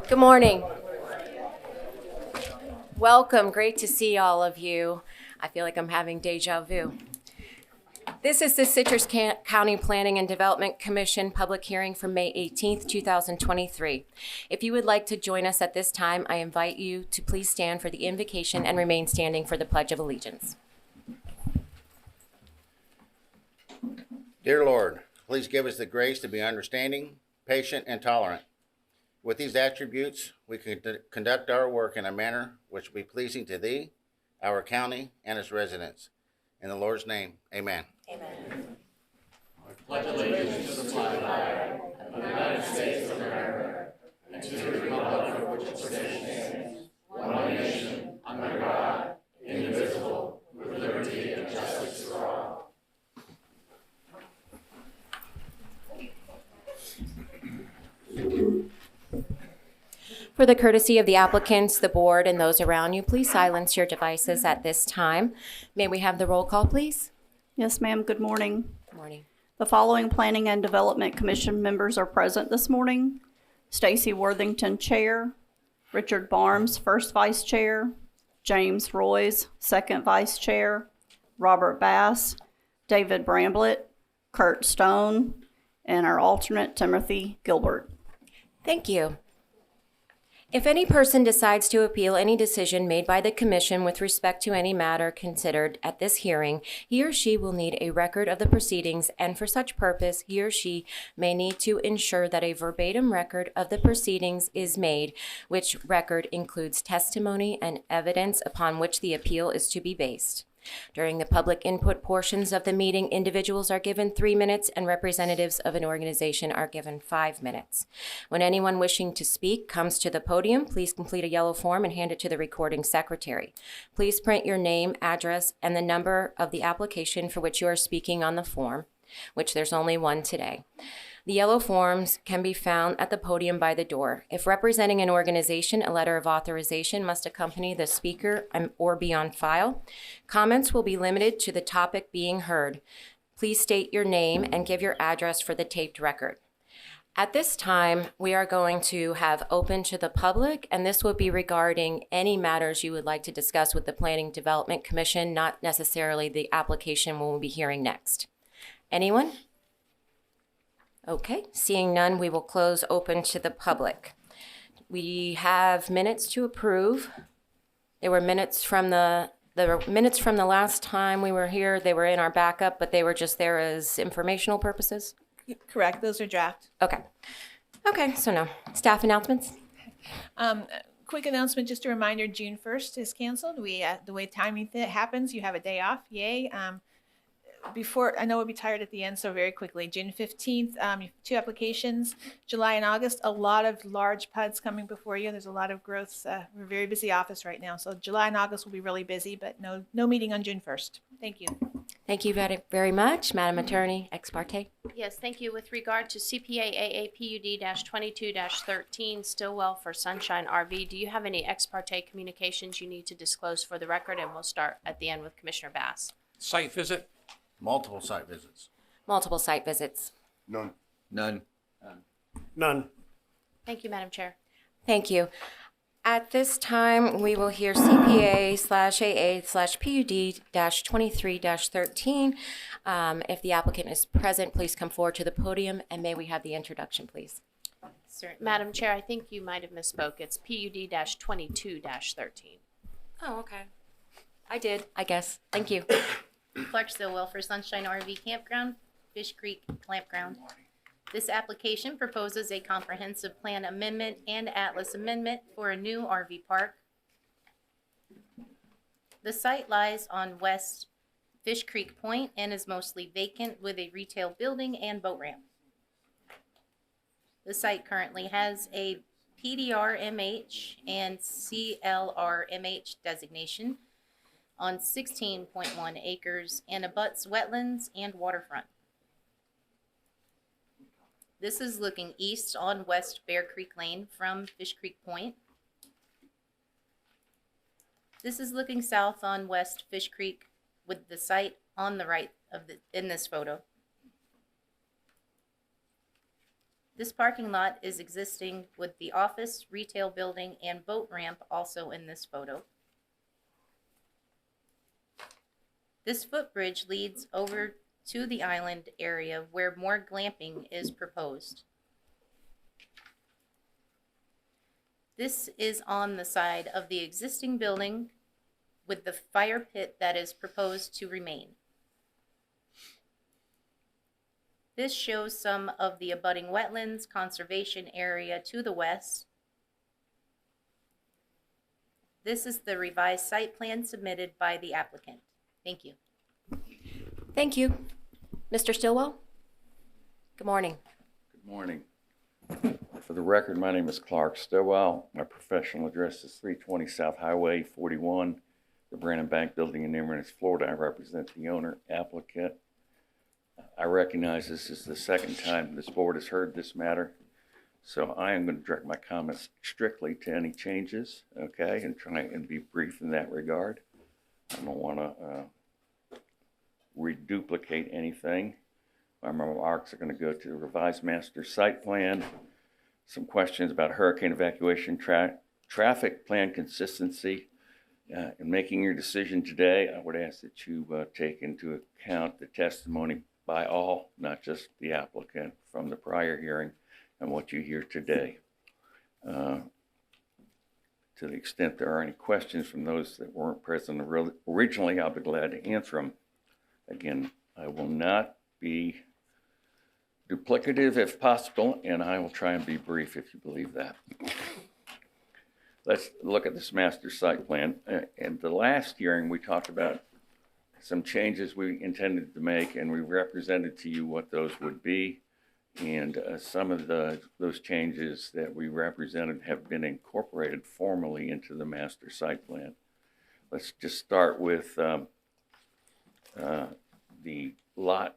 Good morning. Welcome. Great to see all of you. I feel like I'm having deja vu. This is the Citrus County Planning and Development Commission public hearing for May 18th, 2023. If you would like to join us at this time, I invite you to please stand for the invocation and remain standing for the Pledge of Allegiance. Dear Lord, please give us the grace to be understanding, patient, and tolerant. With these attributes, we can conduct our work in a manner which will be pleasing to Thee, our county, and its residents. In the Lord's name, amen. Amen. I pledge allegiance to the flag of the United States of America and to the republic for which it stands, one nation, under God, indivisible, with liberty and justice for all. For the courtesy of the applicants, the board, and those around you, please silence your devices at this time. May we have the roll call, please? Yes, ma'am. Good morning. Good morning. The following Planning and Development Commission members are present this morning. Stacy Worthington, Chair. Richard Barnes, First Vice Chair. James Royce, Second Vice Chair. Robert Bass, David Bramblett, Kurt Stone, and our alternate, Timothy Gilbert. Thank you. If any person decides to appeal any decision made by the commission with respect to any matter considered at this hearing, he or she will need a record of the proceedings, and for such purpose, he or she may need to ensure that a verbatim record of the proceedings is made, which record includes testimony and evidence upon which the appeal is to be based. During the public input portions of the meeting, individuals are given 3 minutes and representatives of an organization are given 5 minutes. When anyone wishing to speak comes to the podium, please complete a yellow form and hand it to the recording secretary. Please print your name, address, and the number of the application for which you are speaking on the form, which there's only one today. The yellow forms can be found at the podium by the door. If representing an organization, a letter of authorization must accompany the speaker or be on file. Comments will be limited to the topic being heard. Please state your name and give your address for the taped record. At this time, we are going to have open to the public, and this will be regarding any matters you would like to discuss with the Planning Development Commission, not necessarily the application we'll be hearing next. Anyone? Okay, seeing none, we will close open to the public. We have minutes to approve. There were minutes from the last time we were here. They were in our backup, but they were just there as informational purposes. Correct. Those are draft. Okay. Okay, so no. Staff announcements? Quick announcement, just a reminder, June 1st is canceled. The way timing happens, you have a day off. Yay. Before, I know we'll be tired at the end, so very quickly. June 15th, 2 applications. July and August, a lot of large PUDs coming before you. There's a lot of growth. We're a very busy office right now. So July and August will be really busy, but no meeting on June 1st. Thank you. Thank you very, very much. Madam Attorney, ex parte. Yes, thank you. With regard to CPA AAPUD-22-13, Stillwell for Sunshine RV, do you have any ex parte communications you need to disclose for the record? And we'll start at the end with Commissioner Bass. Site visit? Multiple site visits. Multiple site visits. None. Thank you, Madam Chair. Thank you. At this time, we will hear CPA/AA/PUD-23-13. If the applicant is present, please come forward to the podium, and may we have the introduction, please? Madam Chair, I think you might have misspoke. It's PUD-22-13. Oh, okay. I did, I guess. Thank you. Clark Stillwell for Sunshine RV Campground, Fish Creek Campground. This application proposes a comprehensive plan amendment and atlas amendment for a new RV park. The site lies on West Fish Creek Point and is mostly vacant with a retail building and boat ramp. The site currently has a PDR-MH and CLR-MH designation on 16.1 acres and abuts wetlands and waterfront. This is looking east on West Bear Creek Lane from Fish Creek Point. This is looking south on West Fish Creek with the site on the right of in this photo. This parking lot is existing with the office, retail building, and boat ramp also in this photo. This footbridge leads over to the island area where more glamping is proposed. This is on the side of the existing building with the fire pit that is proposed to remain. This shows some of the abutting wetlands conservation area to the west. This is the revised site plan submitted by the applicant. Thank you. Thank you. Mr. Stillwell? Good morning. Good morning. For the record, my name is Clark Stillwell. My professional address is 320 South Highway 41, the Brandon Bank Building in Inverness, Florida. I represent the owner applicant. I recognize this is the second time this board has heard this matter, so I am going to direct my comments strictly to any changes, okay, and try and be brief in that regard. I don't want to reduplicate anything. My remarks are going to go to the revised master site plan, some questions about hurricane evacuation traffic plan consistency. In making your decision today, I would ask that you take into account the testimony by all, not just the applicant, from the prior hearing and what you hear today. To the extent there are any questions from those that weren't present originally, I'll be glad to answer them. Again, I will not be duplicative if possible, and I will try and be brief if you believe that. Let's look at this master site plan. In the last hearing, we talked about some changes we intended to make, and we represented to you what those would be. And some of those changes that we represented have been incorporated formally into the master site plan. Let's just start with the lot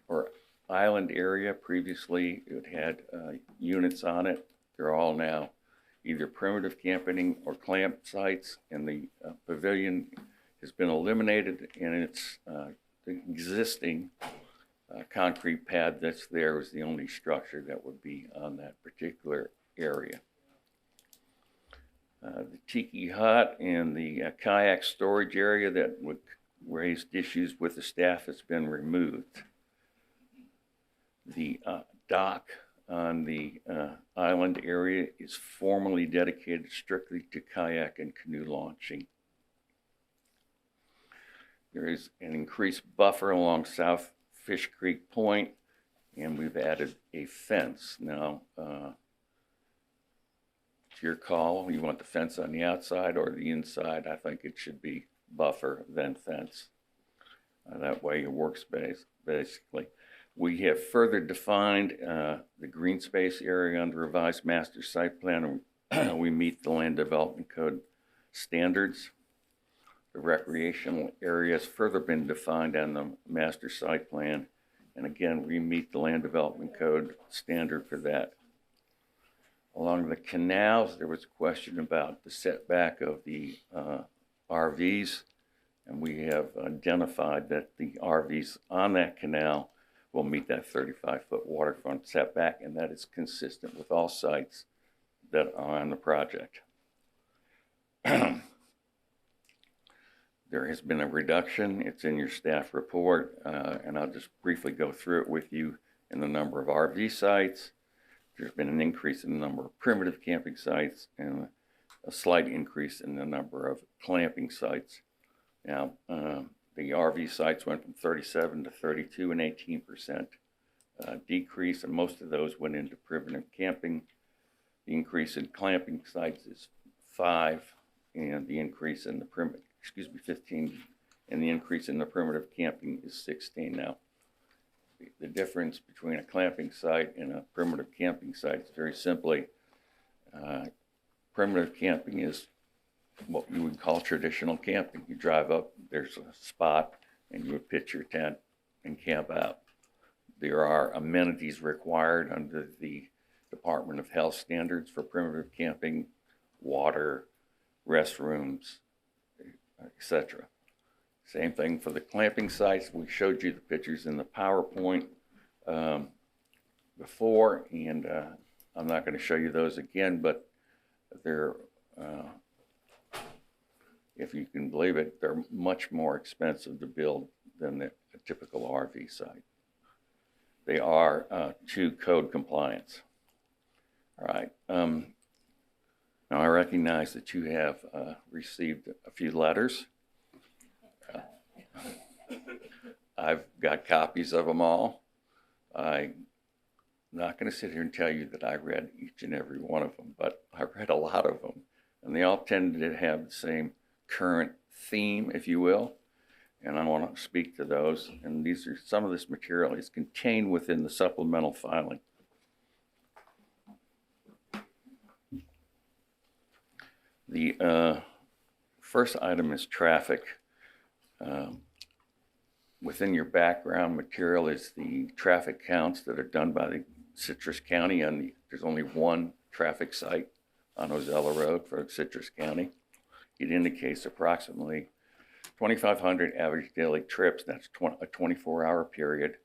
or island area. Previously, it had units on it. They're all now either primitive camping or clamp sites, and the pavilion has been eliminated, and it's the existing concrete pad that's there is the only structure that would be on that particular area. The tiki hut and the kayak storage area that would raise issues with the staff has been removed. The dock on the island area is formally dedicated strictly to kayak and canoe launching. There is an increased buffer along South Fish Creek Point, and we've added a fence. Now, it's your call. You want the fence on the outside or the inside? I think it should be buffer, then fence. That way it works basically. We have further defined the green space area under revised master site plan, and we meet the Land Development Code standards. The recreational area has further been defined on the master site plan, and again, we meet the Land Development Code standard for that. Along the canals, there was a question about the setback of the RVs, and we have identified that the RVs on that canal will meet that 35-foot waterfront setback, and that is consistent with all sites that are on the project. There has been a reduction. It's in your staff report, and I'll just briefly go through it with you. In the number of RV sites, there's been an increase in the number of primitive camping sites and a slight increase in the number of clamping sites. Now, the RV sites went from 37 to 32, an 18% decrease, and most of those went into primitive camping. The increase in clamping sites is 5, and the increase in the 15, and the increase in the primitive camping is 16. Now, the difference between a clamping site and a primitive camping site is very simply, primitive camping is what you would call traditional camping. You drive up, there's a spot, and you would pitch your tent and camp out. There are amenities required under the Department of Health standards for primitive camping, water, restrooms, etc. Same thing for the clamping sites. We showed you the pictures in the PowerPoint. before, and I'm not going to show you those again, but they're, if you can believe it, they're much more expensive to build than a typical RV site. They are to code compliance. All right. Now I recognize that you have received a few letters. I've got copies of them all. I'm not going to sit here and tell you that I read each and every one of them, but I read a lot of them, and they all tended to have the same current theme, if you will, and I want to speak to those. And these are some of this material is contained within the supplemental filing. The first item is traffic. Within your background material is the traffic counts that are done by the Citrus County, and there's only one traffic site on Ozella Road for Citrus County. It indicates approximately 2,500 average daily trips. That's a 24-hour period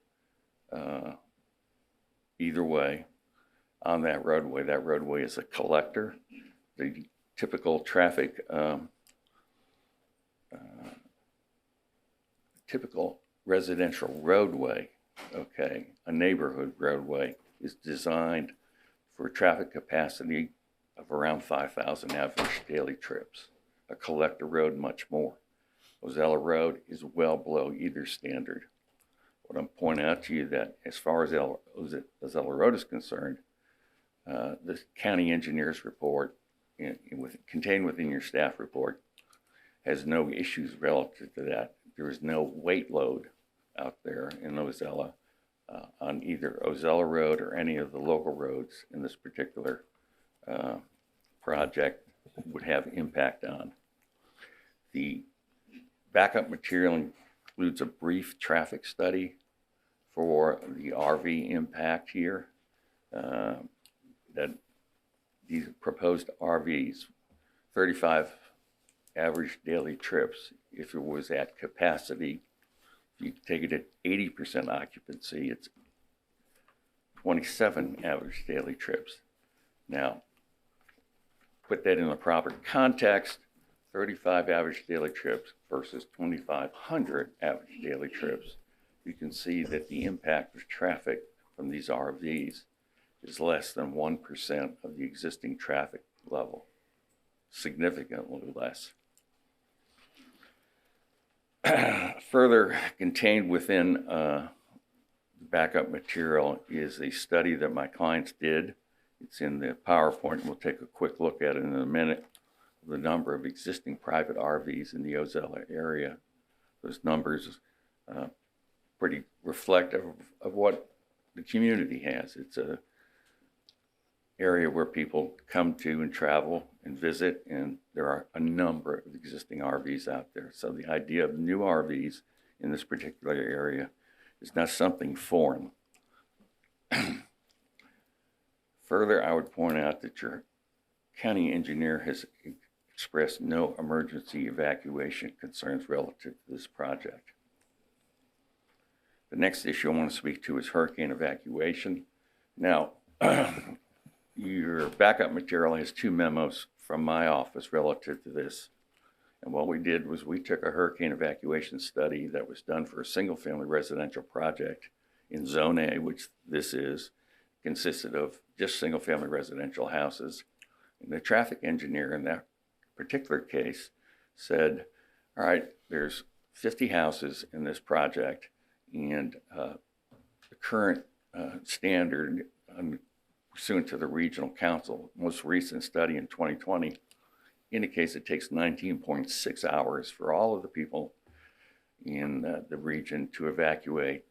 either way on that roadway. That roadway is a collector. The typical traffic, typical residential roadway, okay, a neighborhood roadway, is designed for traffic capacity of around 5,000 average daily trips. A collector road, much more. Ozella Road is well below either standard. What I'm pointing out to you that as far as Ozella Road is concerned, the county engineer's report, contained within your staff report, has no issues relative to that. There is no weight load out there in Ozella on either Ozella Road or any of the local roads in this particular project would have impact on. The backup material includes a brief traffic study for the RV impact here. That these proposed RVs, 35 average daily trips, if it was at capacity, if you take it at 80% occupancy, it's 27 average daily trips. Now, put that in the proper context, 35 average daily trips versus 2,500 average daily trips. You can see that the impact of traffic from these RVs is less than 1% of the existing traffic level, significantly less. Further contained within the backup material is a study that my clients did. It's in the PowerPoint. We'll take a quick look at it in a minute. The number of existing private RVs in the Ozella area. Those numbers pretty reflective of what the community has. It's a area where people come to and travel and visit, and there are a number of existing RVs out there. So the idea of new RVs in this particular area is not something foreign. Further, I would point out that your county engineer has expressed no emergency evacuation concerns relative to this project. The next issue I want to speak to is hurricane evacuation. Now, your backup material has two memos from my office relative to this. And what we did was we took a hurricane evacuation study that was done for a single-family residential project in Zone A, which this is, consisted of just single-family residential houses. And the traffic engineer in that particular case said, all right, there's 50 houses in this project, and the current standard pursuant to the regional council, most recent study in 2020, indicates it takes 19.6 hours for all of the people in the region to evacuate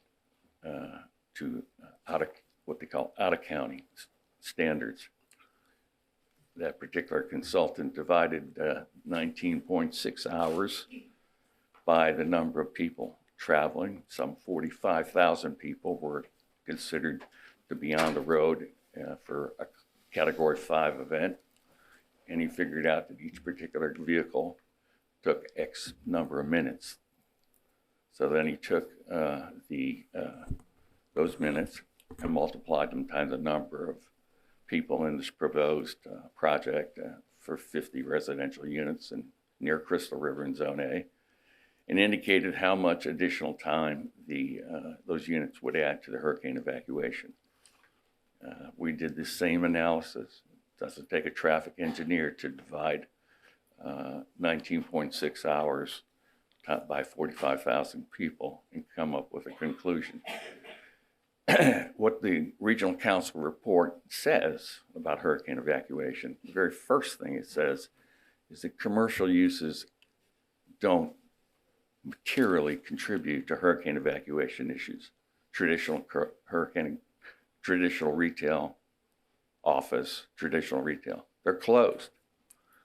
to out of what they call out-of-county standards. That particular consultant divided 19.6 hours by the number of people traveling. Some 45,000 people were considered to be on the road for a Category 5 event. And he figured out that each particular vehicle took X number of minutes. So then he took those minutes and multiplied them times the number of people in this proposed project for 50 residential units near Crystal River in Zone A, and indicated how much additional time those units would add to the hurricane evacuation. We did the same analysis. It doesn't take a traffic engineer to divide 19.6 hours by 45,000 people and come up with a conclusion. What the regional council report says about hurricane evacuation, the very first thing it says is that commercial uses don't materially contribute to hurricane evacuation issues. Traditional retail, office, traditional retail, they're closed.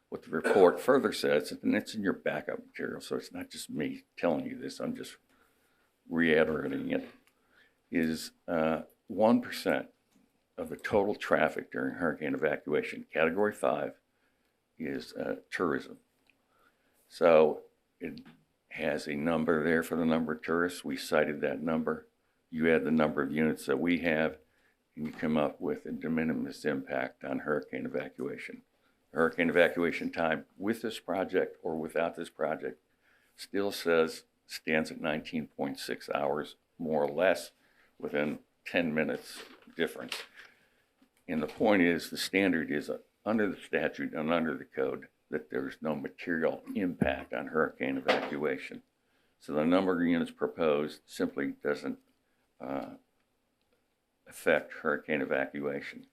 What the report further says, and it's in your backup material, so it's not just me telling you this, I'm just reiterating it, is 1% of the total traffic during hurricane evacuation, category 5, is tourism. So it has a number there for the number of tourists. We cited that number. You add the number of units that we have, and you come up with a de minimis impact on hurricane evacuation. Hurricane evacuation time with this project or without this project still stands at 19.6 hours, more or less, within 10 minutes difference. And the point is, the standard is under the statute and under the code that there's no material impact on hurricane evacuation. So the number of units proposed simply doesn't affect hurricane evacuation.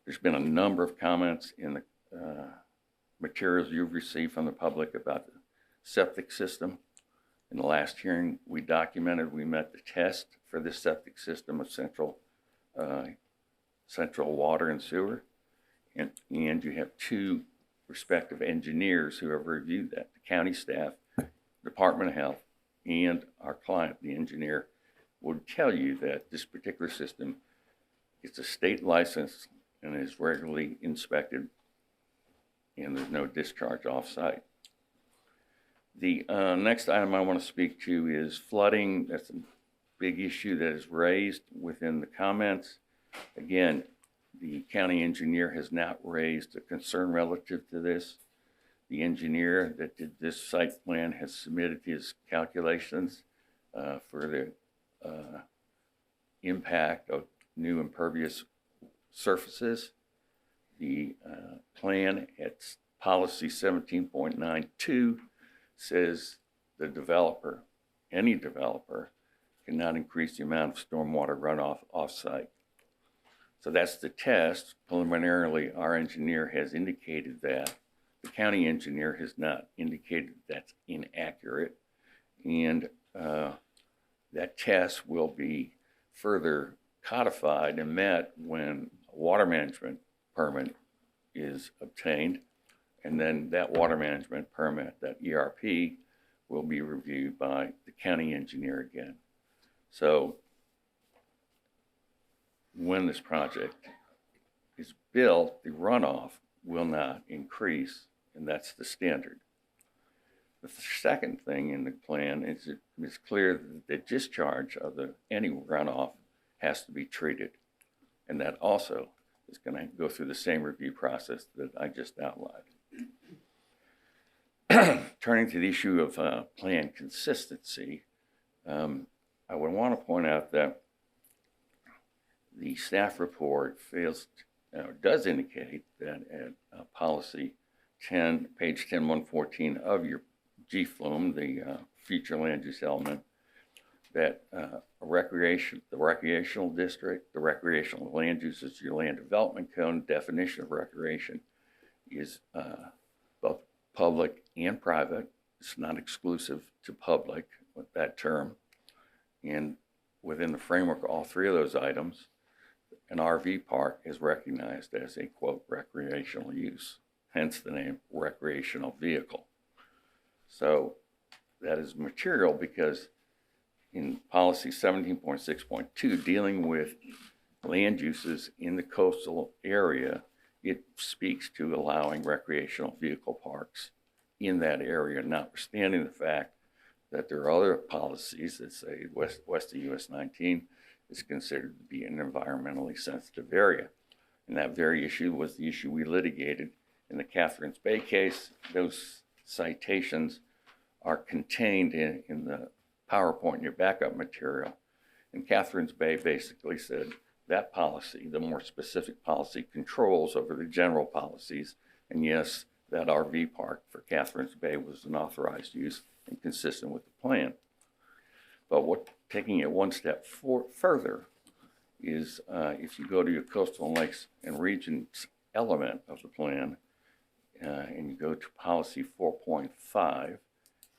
There's been a number of comments in the materials you've received from the public about the septic system. In the last hearing, we documented we met the test for this septic system of central water and sewer. And you have two respective engineers who have reviewed that, the county staff, Department of Health, and our client, the engineer, would tell you that this particular system is a state license and is regularly inspected, and there's no discharge off-site. The next item I want to speak to is flooding. That's a big issue that is raised within the comments. Again, the county engineer has not raised a concern relative to this. The engineer that did this site plan has submitted his calculations for the impact of new impervious surfaces. The plan at policy 17.92 says the developer, any developer, cannot increase the amount of stormwater runoff off-site. So that's the test. Preliminarily, our engineer has indicated that. The county engineer has not indicated that's inaccurate. And that test will be further codified and met when a water management permit is obtained. And then that water management permit, that ERP, will be reviewed by the county engineer again. So when this project is built, the runoff will not increase, and that's the standard. The second thing in the plan is it's clear that the discharge of any runoff has to be treated, and that also is going to go through the same review process that I just outlined. Turning to the issue of plan consistency, I would want to point out that the staff report does indicate that at policy 10, page 10.114 of your GFLUM, the future land use element, that the recreational district, the recreational land use is your land development code definition of recreation is both public and private. It's not exclusive to public with that term. And within the framework of all three of those items, an RV park is recognized as a, quote, recreational use, hence the name recreational vehicle. So that is material because in policy 17.6.2, dealing with land uses in the coastal area, it speaks to allowing recreational vehicle parks in that area, notwithstanding the fact that there are other policies that say west of US 19 is considered to be an environmentally sensitive area. And that very issue was the issue we litigated in the Catherine's Bay case. Those citations are contained in the PowerPoint in your backup material. And Catherine's Bay basically said that policy, the more specific policy, controls over the general policies. And yes, that RV park for Catherine's Bay was an authorized use and consistent with the plan. But taking it one step further is if you go to your coastal lakes and regions element of the plan and you go to policy 4.5,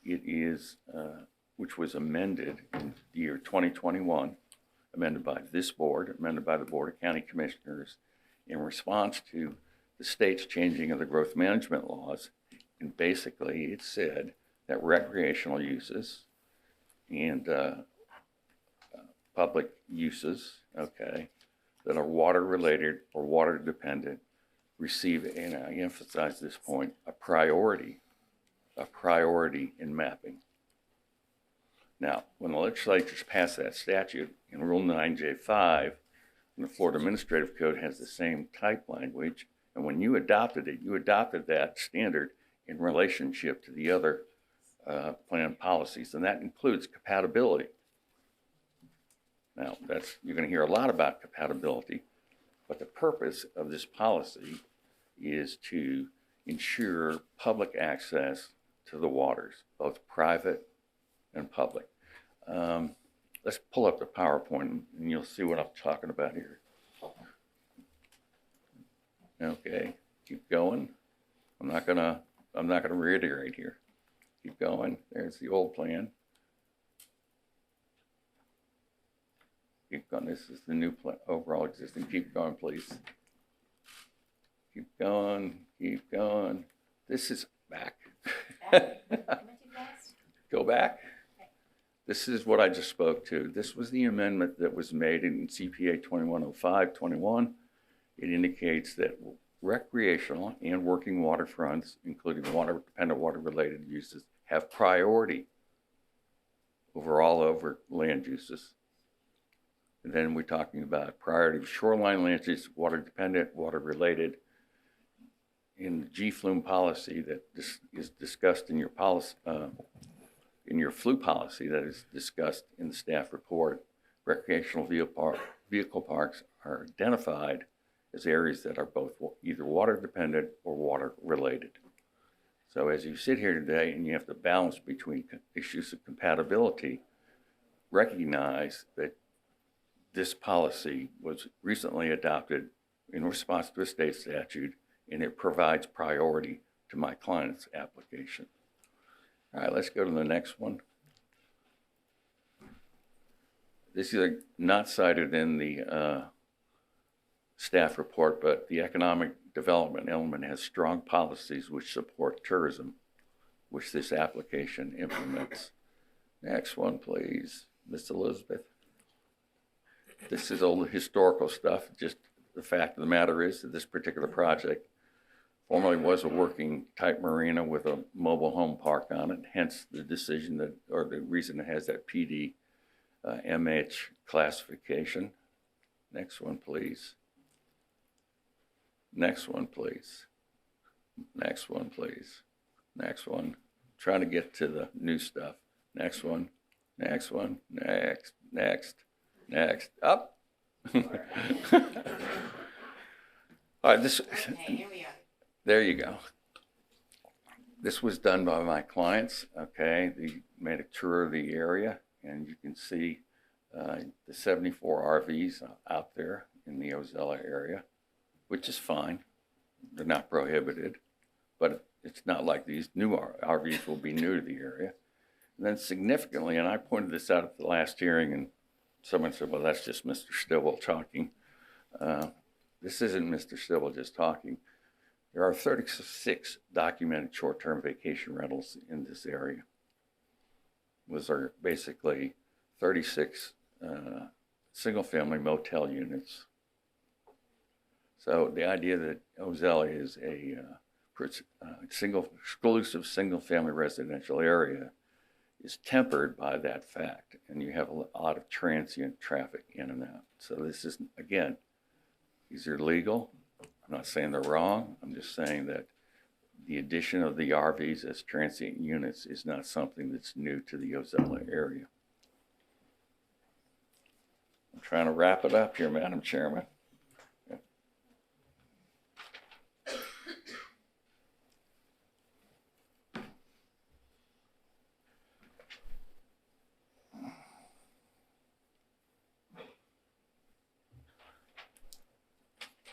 it is, which was amended in the year 2021, amended by this board, amended by the Board of County Commissioners in response to the state's changing of the growth management laws. And basically it said that recreational uses and public uses, okay, that are water related or water dependent receive, and I emphasize this point, a priority in mapping. Now, when the legislatures passed that statute in Rule 9J5, and the Florida Administrative Code has the same type language, and when you adopted it, you adopted that standard in relationship to the other plan policies, and that includes compatibility. Now, you're going to hear a lot about compatibility, but the purpose of this policy is to ensure public access to the waters, both private and public. Let's pull up the PowerPoint and you'll see what I'm talking about here. Okay, keep going. I'm not gonna reiterate here. Keep going. There's the old plan. Keep going. This is the new plan, overall existing. Keep going, please. Keep going. Keep going. This is back. Go back. This is what I just spoke to. This was the amendment that was made in CPA 2105-21. It indicates that recreational and working waterfronts, including water-dependent water-related uses, have priority over all other land uses. And then we're talking about priority of shoreline land use, water-dependent, water-related. In the GFLUME policy that is discussed in your policy, in your FLU policy that is discussed in the staff report, recreational vehicle parks are identified as areas that are both either water dependent or water related. So as you sit here today and you have to balance between issues of compatibility, recognize that this policy was recently adopted in response to a state statute, and it provides priority to my client's application. All right, let's go to the next one. This is not cited in the staff report, but the economic development element has strong policies which support tourism, which this application implements. Next one, please, Ms. Elizabeth. This is all the historical stuff. Just the fact of the matter is that this particular project formerly was a working type marina with a mobile home park on it, hence the decision that, or the reason it has that PD MH classification. Next one, please. Next one, please. Next one, please. Next one. Trying to get to the new stuff. Next one. Next one. Next. Next. Next. Up. All right, this. Okay, here we are. There you go. This was done by my clients, okay? They made a tour of the area, and you can see the 74 RVs out there in the Ozella area, which is fine. They're not prohibited, but it's not like these new RVs will be new to the area. And then significantly, and I pointed this out at the last hearing, and someone said, well, that's just Mr. Stillwell talking. This isn't Mr. Stillwell just talking. There are 36 documented short-term vacation rentals in this area. Those are basically 36 single-family motel units. So the idea that Ozella is a exclusive single-family residential area is tempered by that fact, and you have a lot of transient traffic in and out. So this is, again, these are legal. I'm not saying they're wrong. I'm just saying that the addition of the RVs as transient units is not something that's new to the Ozella area. I'm trying to wrap it up here, Madam Chairman.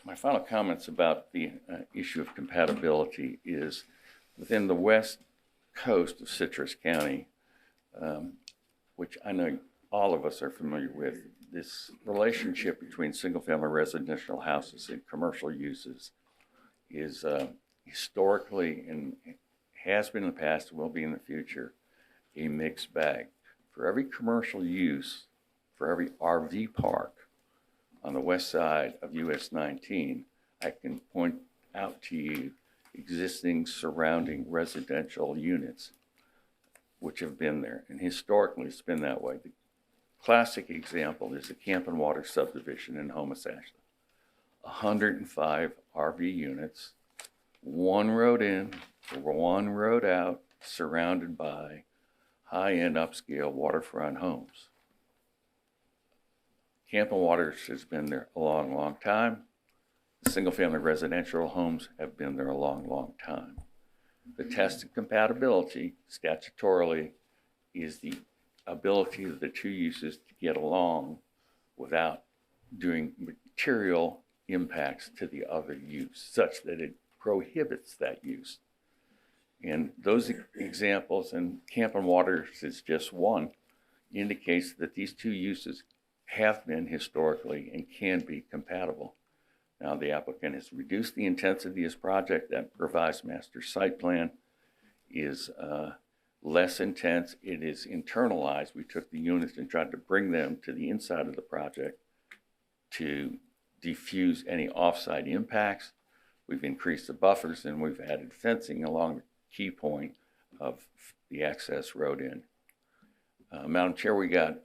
My final comments about the issue of compatibility is within the west coast of Citrus County, which I know all of us are familiar with, this relationship between single-family residential houses and commercial uses is historically, and has been in the past, will be in the future, a mixed bag. For every commercial use, for every RV park on the west side of US 19, I can point out to you existing surrounding residential units which have been there. And historically, it's been that way. The classic example is the Camp and Water subdivision in Homosassa. 105 RV units, one road in, one road out, surrounded by high-end upscale waterfront homes. Camp and Waters has been there a long, long time. The single-family residential homes have been there a long, long time. The test of compatibility, statutorily, is the ability of the two uses to get along without doing material impacts to the other use, such that it prohibits that use. And those examples, and Camp and Waters is just one, indicates that these two uses have been historically and can be compatible. Now, the applicant has reduced the intensity of his project. That revised master site plan is less intense. It is internalized. We took the units and tried to bring them to the inside of the project to diffuse any offsite impacts. We've increased the buffers and we've added fencing along the key point of the access road in. Madam Chair, we got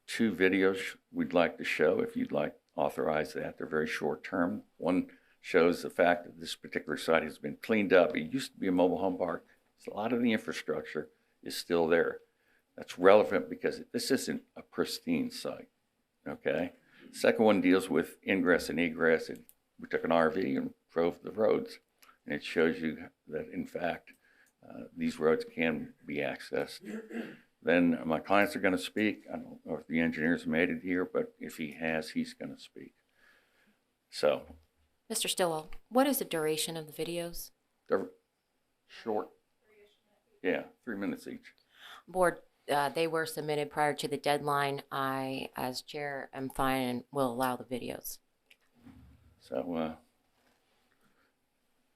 2 videos we'd like to show, if you'd like authorize that. They're very short term. One shows the fact that this particular site has been cleaned up. It used to be a mobile home park. So a lot of the infrastructure is still there. That's relevant because this isn't a pristine site, okay? Second one deals with ingress and egress. We took an RV and drove the roads, and it shows you that, in fact, these roads can be accessed. Then my clients are going to speak. I don't know if the engineer's made it here, but if he has, he's going to speak. So. Mr. Stillwell, what is the duration of the videos? They're short. Yeah, 3 minutes each. Board, they were submitted prior to the deadline. I, as chair, am fine and will allow the videos. So,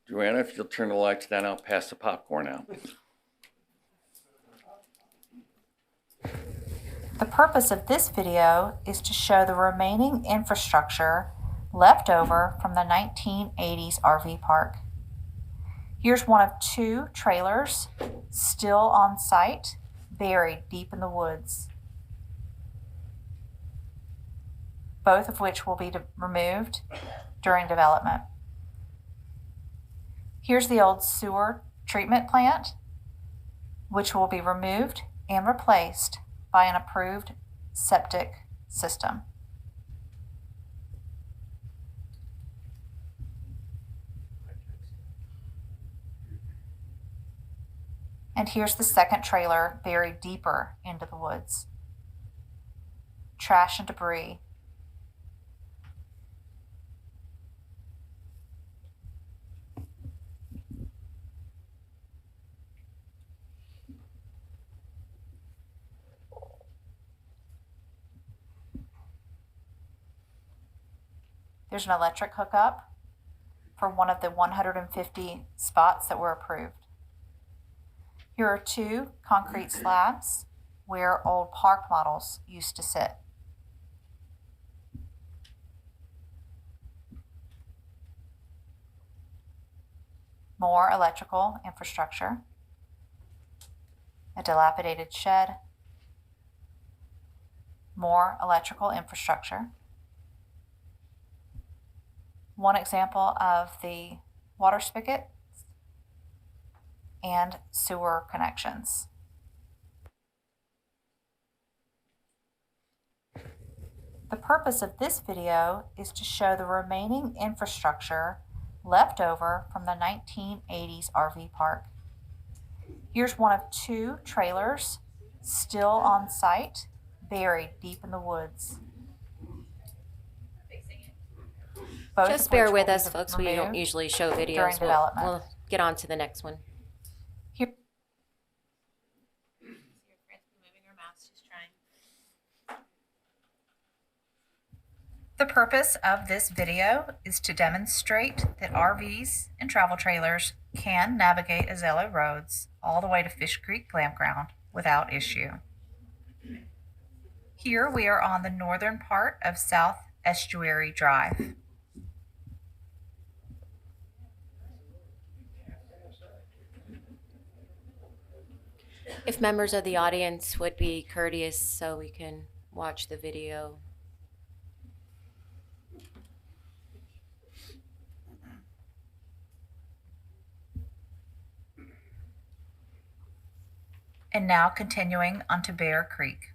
Joanna, if you'll turn the lights down, I'll pass the popcorn out. The purpose of this video is to show the remaining infrastructure left over from the 1980s RV park. Here's one of 2 trailers still on site, buried deep in the woods, both of which will be removed during development. Here's the old sewer treatment plant, which will be removed and replaced by an approved septic system. And here's the second trailer buried deeper into the woods. Trash and debris. There's an electric hookup for one of the 150 spots that were approved. Here are 2 concrete slabs where old park models used to sit. More electrical infrastructure. a dilapidated shed, more electrical infrastructure. One example of the water spigot and sewer connections. The purpose of this video is to show the remaining infrastructure left over from the 1980s RV park. Here's one of 2 trailers still on site, buried deep in the woods. Both Just of bear which with will us, be folks. We don't removed usually show during videos. development. We'll get on to the next one. Here, Moving her mouse, she's trying. the purpose of this video is to demonstrate that RVs and travel trailers can navigate Azello roads all the way to Fish Creek Campground without issue. Here we are on the northern part of South Estuary Drive. If members of the audience would be courteous so we can watch the video. And now continuing onto Bear Creek.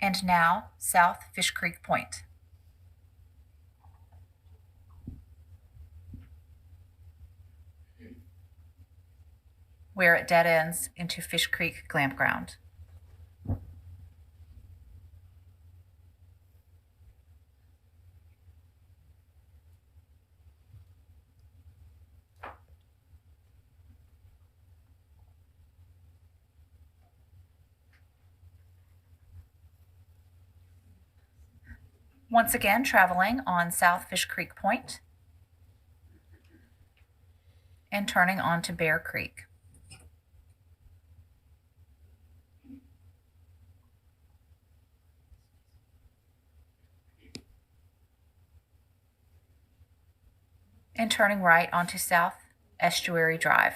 And now South Fish Creek Point. Where it dead ends into Fish Creek Campground. Once again, traveling on South Fish Creek Point and turning onto Bear Creek. And turning right onto South Estuary Drive.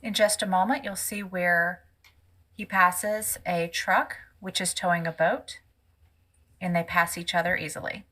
In just a moment, you'll see where he passes a truck which is towing a boat, and they pass each other easily.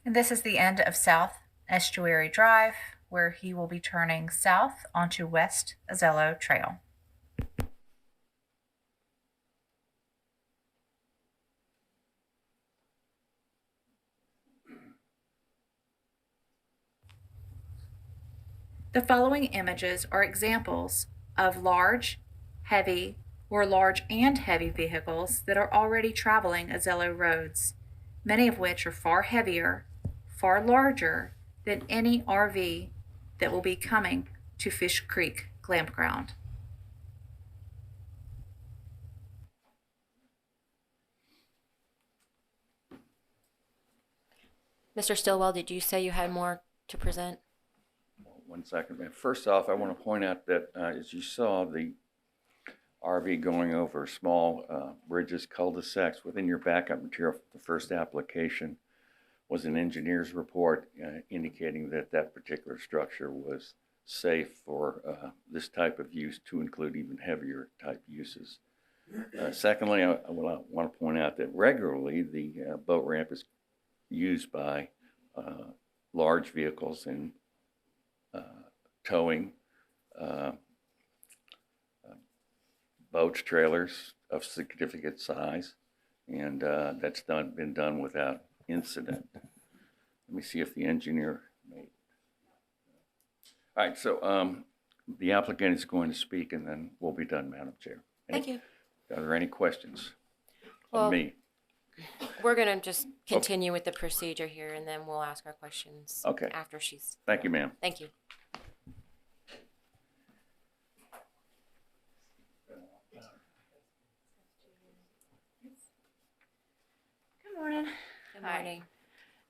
And this is the end of South Estuary Drive, where he will be turning south onto West Azello Trail. The following images are examples of large, heavy, or large and heavy vehicles that are already traveling Azello roads, many of which are far heavier, far larger than any RV that will be coming to Fish Creek Campground. Mr. Stillwell, did you say you had more to present? 1 second, man. First off, I want to point out that as you saw the RV going over small bridges, cul-de-sacs, within your backup material for the first application was an engineer's report indicating that that particular structure was safe for this type of use, to include even heavier type uses. Secondly, I want to point out that regularly the boat ramp is used by large vehicles in towing, boats, trailers of significant size, and that's been done without incident. Let me see if the engineer made. All right, so the applicant is going to speak, and then we'll be done, Madam Chair. Thank you. Are there any questions Well, of me? We're going to just continue with the procedure here, and then we'll ask our questions Okay. after she's. Thank you, ma'am. Thank you.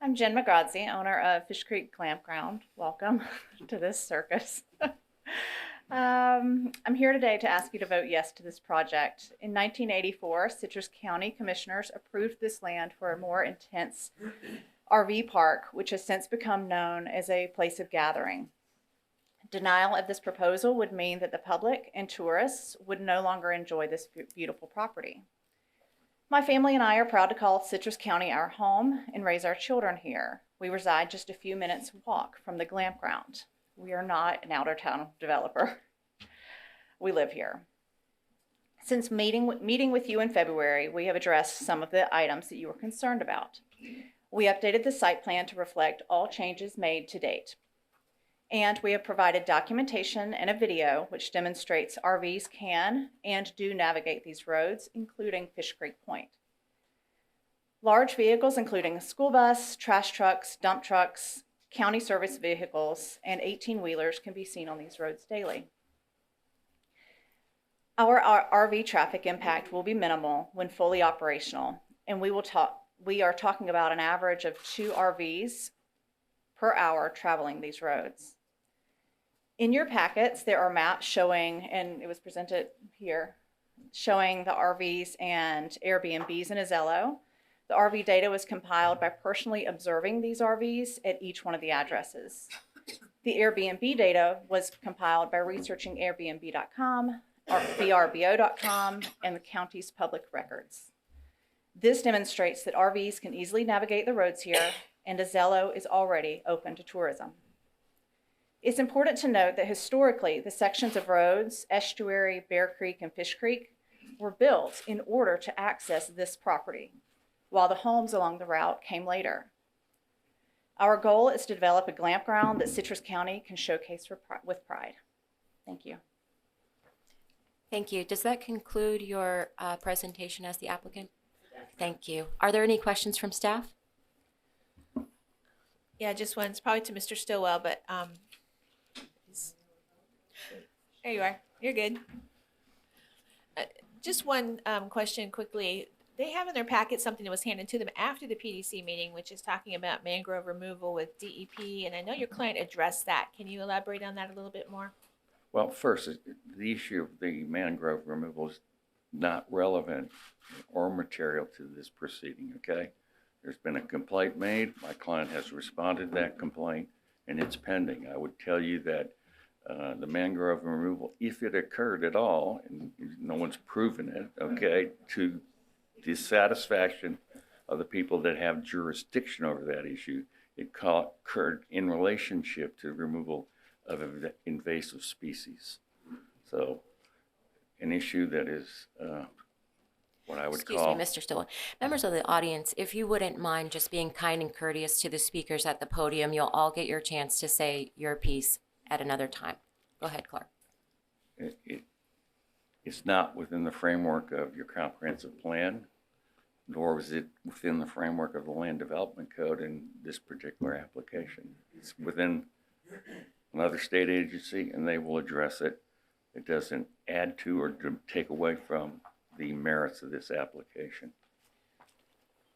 I'm Jen McGradsey, owner of Fish Creek Campground. Welcome to this circus. I'm here today to ask you to vote yes to this project. In 1984, Citrus County Commissioners approved this land for a more intense RV park, which has since become known as a place of gathering. Denial of this proposal would mean that the public and tourists would no longer enjoy this beautiful property. My family and I are proud to call Citrus County our home and raise our children here. We reside just a few minutes walk from the campground. We are not an outer town developer. We live here. Since meeting with you in February, we have addressed some of the items that you were concerned about. We updated the site plan to reflect all changes made to date. And we have provided documentation and a video which demonstrates RVs can and do navigate these roads, including Fish Creek Point. Large vehicles, including a school bus, trash trucks, dump trucks, county service vehicles, and 18-wheelers can be seen on these roads daily. Our RV traffic impact will be minimal when fully operational, and we are talking about an average of 2 RVs per hour traveling these roads. In your packets, there are maps showing, and it was presented here, showing the RVs and Airbnbs in Azello. The RV data was compiled by personally observing these RVs at each one of the addresses. The Airbnb data was compiled by researching Airbnb.com, VRBO.com, and the county's public records. This demonstrates that RVs can easily navigate the roads here, and Azello is already open to tourism. It's important to note that historically, the sections of roads, Estuary, Bear Creek, and Fish Creek were built in order to access this property, while the homes along the route came later. Our goal is to develop a campground that Citrus County can showcase with pride. Thank you. Thank you. Does that conclude your presentation as the applicant? Thank you. Are there any questions from staff? Yeah, just one. It's probably to Mr. Stillwell, but there you are. You're good. Just one question quickly. They have in their packet something that was handed to them after the PDC meeting, which is talking about mangrove removal with DEP, and I know your client addressed that. Can you elaborate on that a little bit more? Well, first, the issue of the mangrove removal is not relevant or material to this proceeding, okay? There's been a complaint made. My client has responded to that complaint, and it's pending. I would tell you that the mangrove removal, if it occurred at all, and no one's proven it, okay, to the satisfaction of the people that have jurisdiction over that issue, it occurred in relationship to the removal of invasive species. So an issue that is what I would Excuse call... me, Mr. Stillwell. Members of the audience, if you wouldn't mind just being kind and courteous to the speakers at the podium, you'll all get your chance to say your piece at another time. Go ahead, Clark. It's not within the framework of your comprehensive plan, nor was it within the framework of the Land Development Code in this particular application. It's within another state agency, and they will address it. It doesn't add to or take away from the merits of this application.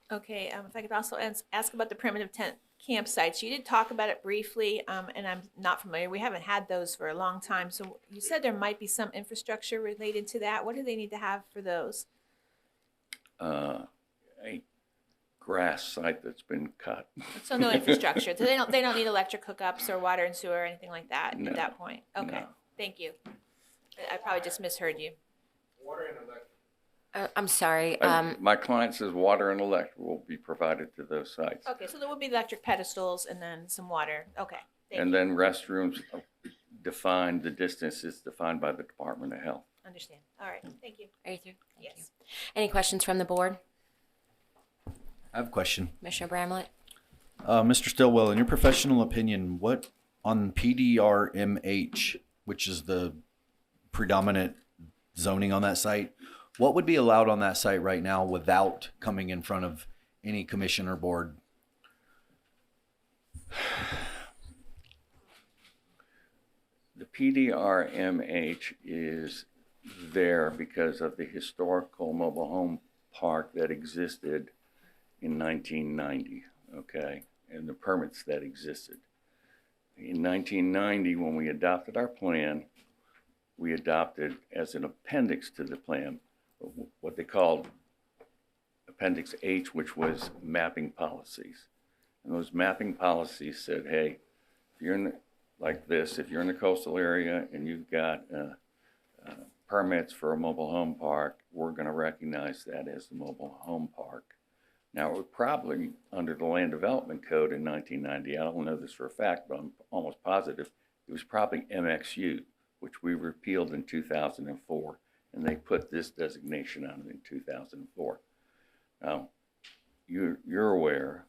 Okay, if I could also ask about the primitive tent campsites. You did talk about it briefly, and I'm not familiar. We haven't had those for a long time. So you said there might be some infrastructure related to that. What do they need to have for those? A grass site that's been cut. So no infrastructure. So they don't need electric hookups or water and sewer or anything like that No, at that point. Okay, no. Thank you. I probably just misheard you. Water and electric. I'm sorry. My client says water and electric will be provided to those sites. Okay, so there will be electric pedestals and then some water. Okay, thank And you. then restrooms defined, the distance is defined by the Department of Health. Understand. All right, thank you. Are you through? Thank you. Yes. Any questions from the board? I have a question. Commissioner Bramlett? Mr. Stillwell, in your professional opinion, what on PDRMH, which is the predominant zoning on that site, what would be allowed on that site right now without coming in front of any commission or board? The PDRMH is there because of the historical mobile home park that existed in 1990, okay? and the permits that existed. In 1990, when we adopted our plan, we adopted as an appendix to the plan what they called Appendix H, which was mapping policies. And those mapping policies said, hey, if you're in the, like this, if you're in the coastal area and you've got permits for a mobile home park, we're going to recognize that as the mobile home park. Now, it was probably under the Land Development Code in 1990, I don't know this for a fact, but I'm almost positive, it was probably MXU, which we repealed in 2004, and they put this designation on it in 2004. Now, you're aware,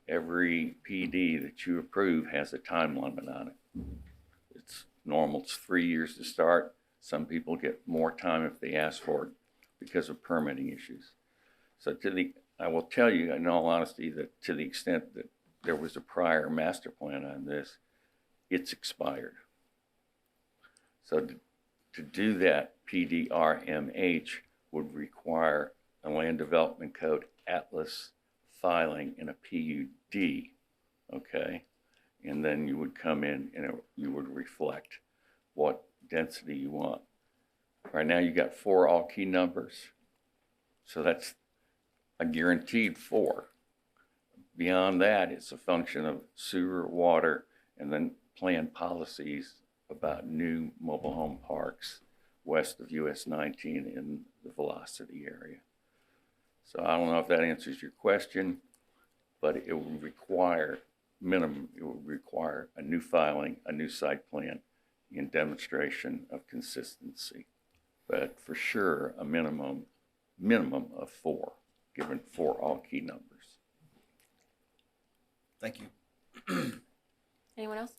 every PD that you approve has a time limit on it. It's normal, it's 3 years to start. Some people get more time if they ask for it because of permitting issues. So I will tell you in all honesty that to the extent that there was a prior master plan on this, it's expired. So to do that, PDRMH would require a Land Development Code Atlas filing in a PUD, okay? And then you would come in and you would reflect what density you want. Right now you got 4 all key numbers, so that's a guaranteed 4. Beyond that, it's a function of sewer, water, and then plan policies about new mobile home parks west of US 19 in the Velocity area. So I don't know if that answers your question, but it would require it would require a new filing, a new site plan in demonstration of consistency. But for sure, a minimum of 4, given 4 all key numbers. Thank you. Anyone else?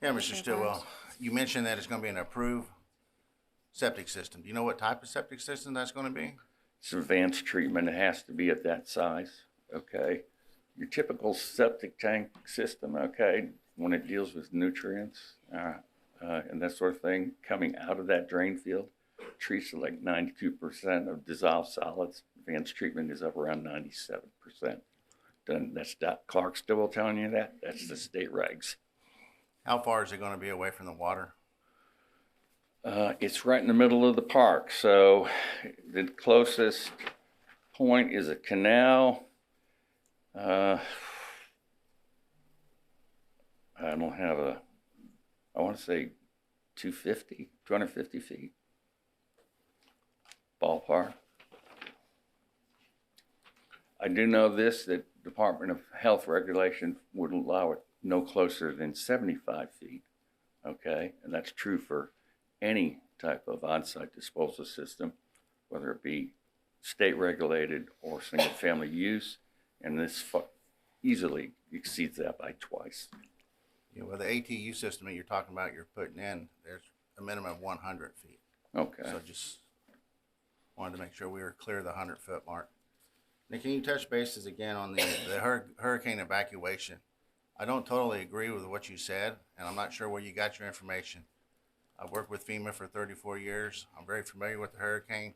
Yeah, Mr. Stillwell, you mentioned that it's going to be an approved septic system. Do you know what type of septic system that's going to be? It's advanced treatment. It has to be at that size, okay? Your typical septic tank system, okay, when it deals with nutrients and that sort of thing coming out of that drain field, treats it like 92% of dissolved solids. Advanced treatment is up around 97%. That's Clark Stillwell telling you that. That's the state regs. How far is it going to be away from the water? It's right in the middle of the park. So the closest point is a canal. I don't have I want to say 250 feet. Ballpark. I do know this, that Department of Health regulation would allow it no closer than 75 feet, okay? And that's true for any type of on-site disposal system, whether it be state regulated or single family use, and this easily exceeds that by twice. Yeah, well, the ATU system that you're talking about, you're putting in, there's a minimum of 100 feet. Okay. So just wanted to make sure we were clear of the 100-foot mark. Now, can you touch bases again on the hurricane evacuation? I don't totally agree with what you said, and I'm not sure where you got your information. I've worked with FEMA for 34 years. I'm very familiar with the hurricane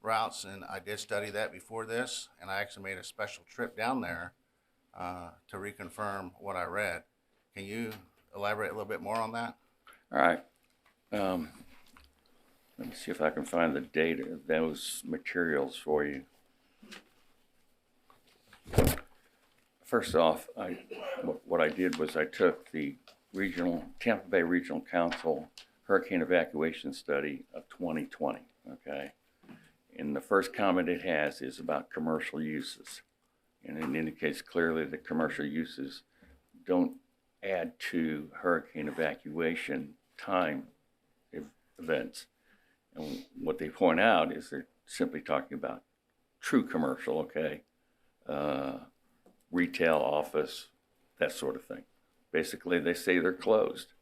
routes, and I did study that before this, and I actually made a special trip down there to reconfirm what I read. Can you elaborate a little bit more on that? All right. Let me see if I can find the data of those materials for you. First off, what I did was I took the Tampa Bay Regional Council Hurricane Evacuation Study of 2020, okay? And the first comment it has is about commercial uses. And it indicates clearly that commercial uses don't add to hurricane evacuation time events. And what they point out is they're simply talking about true commercial, okay? Retail, office, that sort of thing. Basically, they say they're closed.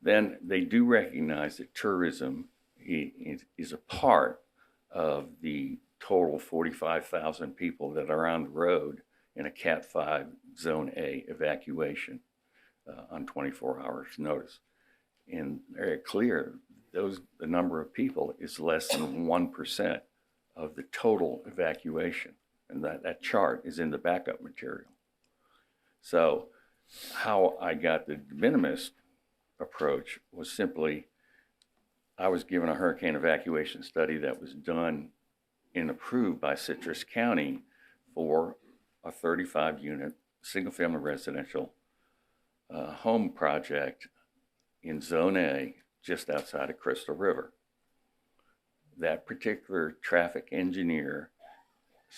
Then they do recognize that tourism is a part of the total 45,000 people that are on the road in a Cat 5 Zone A evacuation on 24 hours notice. And very clear, the number of people is less than 1% of the total evacuation. And that chart is in the backup material. So how I got the de minimis approach was simply, I was given a hurricane evacuation study that was done and approved by Citrus County for a 35-unit single-family residential home project in Zone A, just outside of Crystal River. That particular traffic engineer's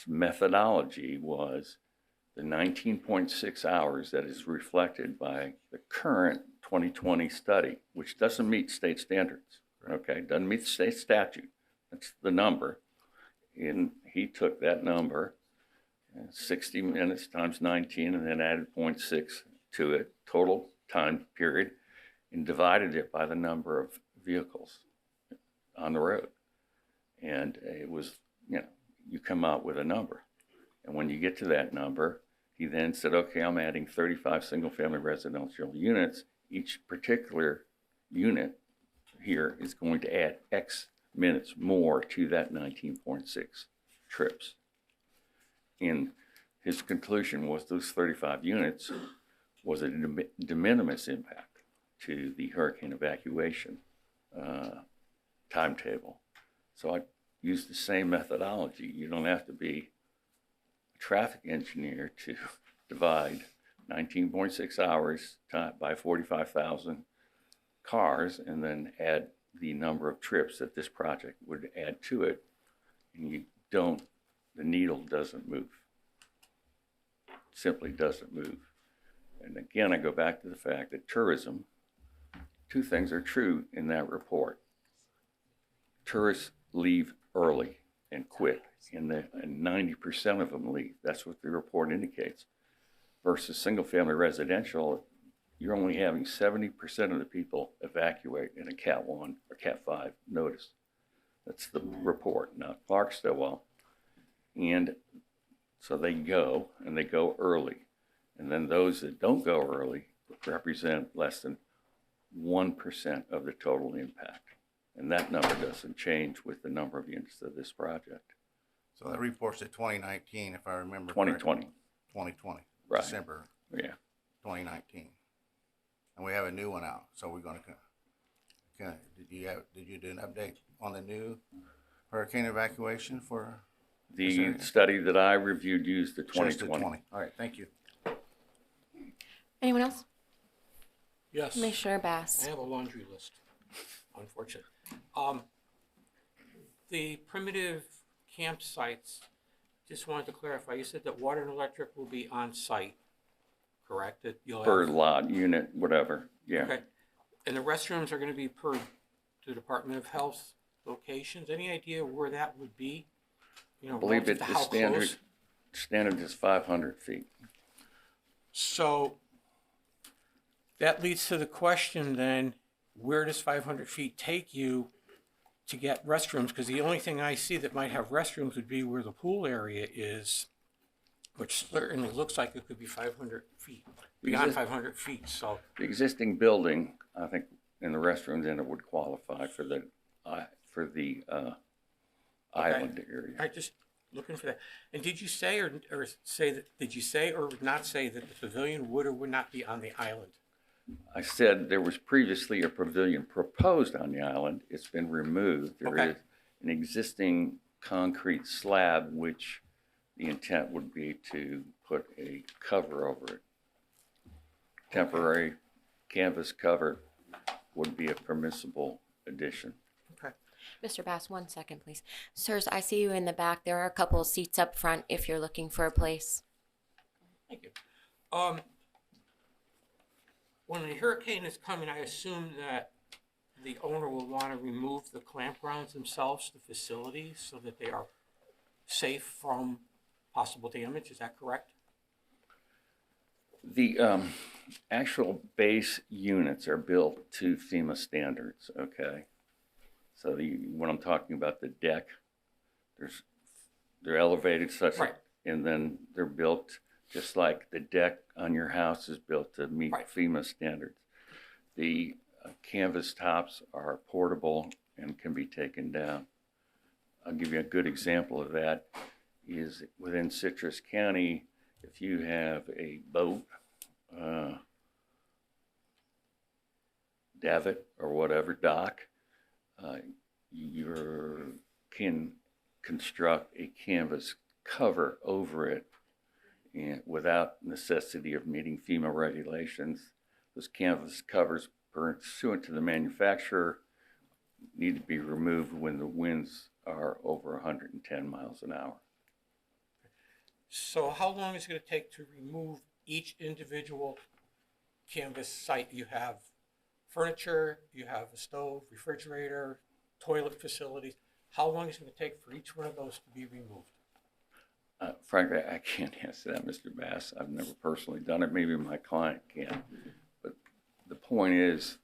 methodology was the 19.6 hours that is reflected by the current 2020 study, which doesn't meet state standards, okay? Doesn't meet the state statute. That's the number. And he took that number, 60 minutes times 19, and then added 0.6 to it, total time period, and divided it by the number of vehicles on the road. And it was, you come out with a number. And when you get to that number, he then said, okay, I'm adding 35 single-family residential units. Each particular unit here is going to add X minutes more to that 19.6 trips. And his conclusion was those 35 units was a de minimis impact to the hurricane evacuation timetable. So I used the same methodology. You don't have to be a traffic engineer to divide 19.6 hours by 45,000 cars and then add the number of trips that this project would add to it. And the needle doesn't move. Simply doesn't move. And again, I go back to the fact that tourism, two things are true in that report. Tourists leave early and quick, and 90% of them leave. That's what the report indicates. Versus single-family residential, you're only having 70% of the people evacuate in a Cat 1 or Cat 5 notice. That's the report, not Clark Stillwell. And so they go, and they go early. And then those that don't go early represent less than 1% of the total impact. And that number doesn't change with the number of units of this project. So that report's at 2019, if I remember. 2020. 2020, Right. December Yeah. 2019. And we have a new one out, so we're gonna, did you do an update on the new hurricane evacuation for? this The area? study that I reviewed used the Just the 2020. 20. All right, thank you. Anyone else? Yes. Commissioner I Bass. have a laundry list, unfortunately. The primitive campsites, just wanted to clarify, you said that water and electric will be on site, correct? That you'll Per have, lot, unit, whatever. Yeah. okay. And the restrooms are gonna be per the Department of Health locations. Any idea where that would be? I believe relative that to the how close? standard is 500 feet. So that leads to the question then, where does 500 feet take you to get restrooms? Because the only thing I see that might have restrooms would be where the pool area is, which certainly looks like it could be 500 feet, beyond 500 feet, so. The existing building, I think, in the restrooms in it would qualify for the island area. I just looking for that. And did you say or say that, did you say or not say that the pavilion would or would not be on the island? I said there was previously a pavilion proposed on the island. It's been removed. There Okay. is an existing concrete slab, which the intent would be to put a cover over it. Temporary canvas cover would be a permissible addition. Okay. Mr. Bass, 1 second, please. Sirs, I see you in the back. There are a couple of seats up front if you're looking for a place. Thank you. When a hurricane is coming, I assume that the owner will want to remove the campgrounds themselves, the facilities, so that they are safe from possible damage. Is that correct? The actual base units are built to FEMA standards, okay? So when I'm talking about the deck, they're elevated such, Right. and then they're built just like the deck on your house is built to meet Right. FEMA standards. The canvas tops are portable and can be taken down. I'll give you a good example of that. is within Citrus County, if you have a boat, davit or whatever dock, you can construct a canvas cover over it and without necessity of meeting FEMA regulations. Those canvas covers pursuant to the manufacturer need to be removed when the winds are over 110 miles an hour. So how long is it going to take to remove each individual canvas site? You have furniture, you have a stove, refrigerator, toilet facilities. How long is it going to take for each one of those to be removed? Frankly, I can't answer that, Mr. Bass. I've never personally done it. Maybe my client can. But the point is,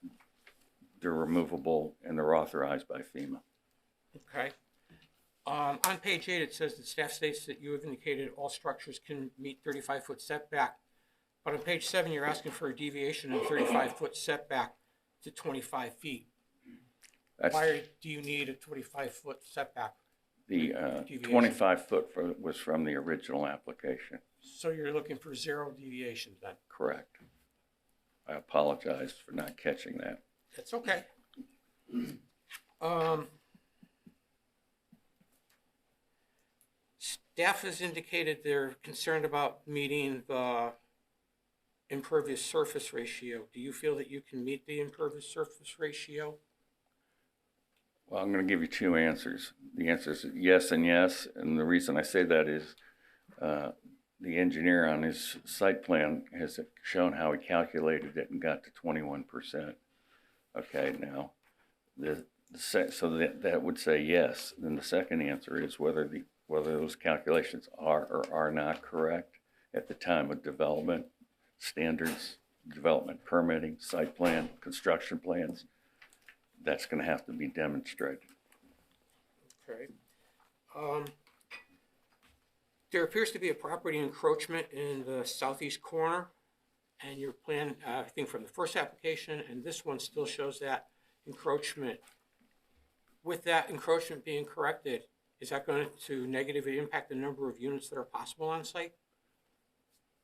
they're removable and they're authorized by FEMA. Okay. On page 8, it says that staff states that you have indicated all structures can meet 35-foot setback. But on page 7, you're asking for a deviation of 35-foot setback to 25 feet. Why do you need a 25-foot setback? The 25-foot was from the original application. So you're looking for 0 deviation then? Correct. I apologize for not catching that. That's okay. Staff has indicated they're concerned about meeting the impervious surface ratio. Do you feel that you can meet the impervious surface ratio? Well, I'm going to give you 2 answers. The answer is yes and yes, and the reason I say that is the engineer on his site plan has shown how he calculated it and got to 21%. Okay, now, so that would say yes. Then the second answer is whether those calculations are or are not correct at the time of development, standards, development permitting, site plan, construction plans. That's going to have to be demonstrated. Okay. There appears to be a property encroachment in the southeast corner, and your plan, I think from the first application and this one still shows that encroachment. With that encroachment being corrected, is that going to negatively impact the number of units that are possible on site?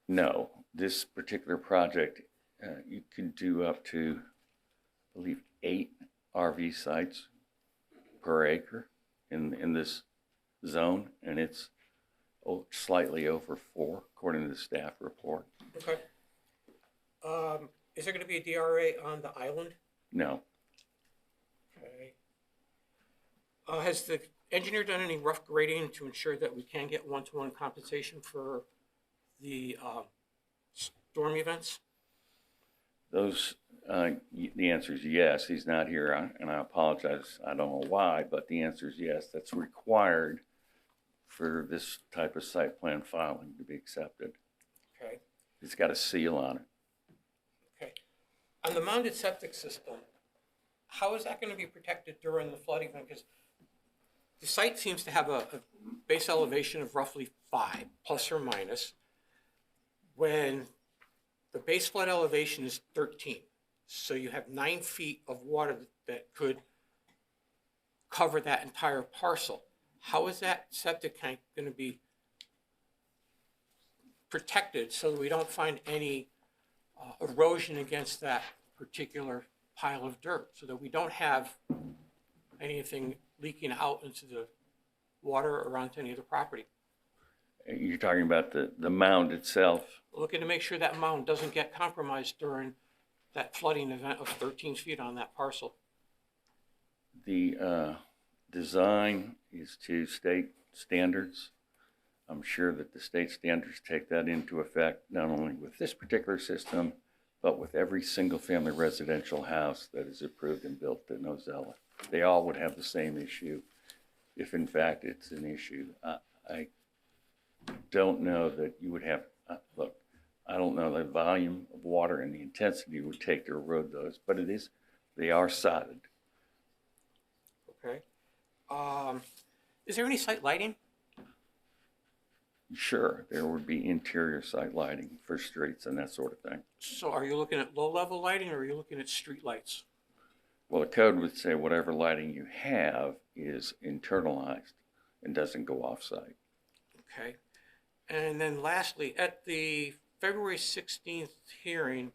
No, this particular project, you can do up to, I believe, 8 RV sites per acre in this zone, and it's slightly over 4, according to the staff report. Okay. Is there going to be a DRA on the island? No. Okay. Has the engineer done any rough grading to ensure that we can get one-to-one compensation for the storm events? Those, the answer is yes. He's not here, and I apologize. I don't know why, but the answer is yes. That's required for this type of site plan filing to be accepted. Okay. It's got a seal on it. Okay. On the mounded septic system, how is that going to be protected during the flood event? Because the site seems to have a base elevation of roughly 5, plus or minus, when the base flood elevation is 13. So you have 9 feet of water that could cover that entire parcel. How is that septic tank going to be protected so that we don't find any erosion against that particular pile of dirt, so that we don't have anything leaking out into the water or onto any of the property? You're talking about the mound itself. Looking to make sure that mound doesn't get compromised during that flooding event of 13 feet on that parcel. The design is to state standards. I'm sure that the state standards take that into effect, not only with this particular system, but with every single family residential house that is approved and built in Ozella. They all would have the same issue, if in fact it's an issue. I don't know that you would have, look, I don't know the volume of water and the intensity it would take to erode those, but they are sodded. Okay. Is there any site lighting? Sure, there would be interior site lighting for streets and that sort of thing. So are you looking at low-level lighting, or are you looking at street lights? Well, the code would say whatever lighting you have is internalized and doesn't go off-site. Okay. And then lastly, at the February 16th hearing,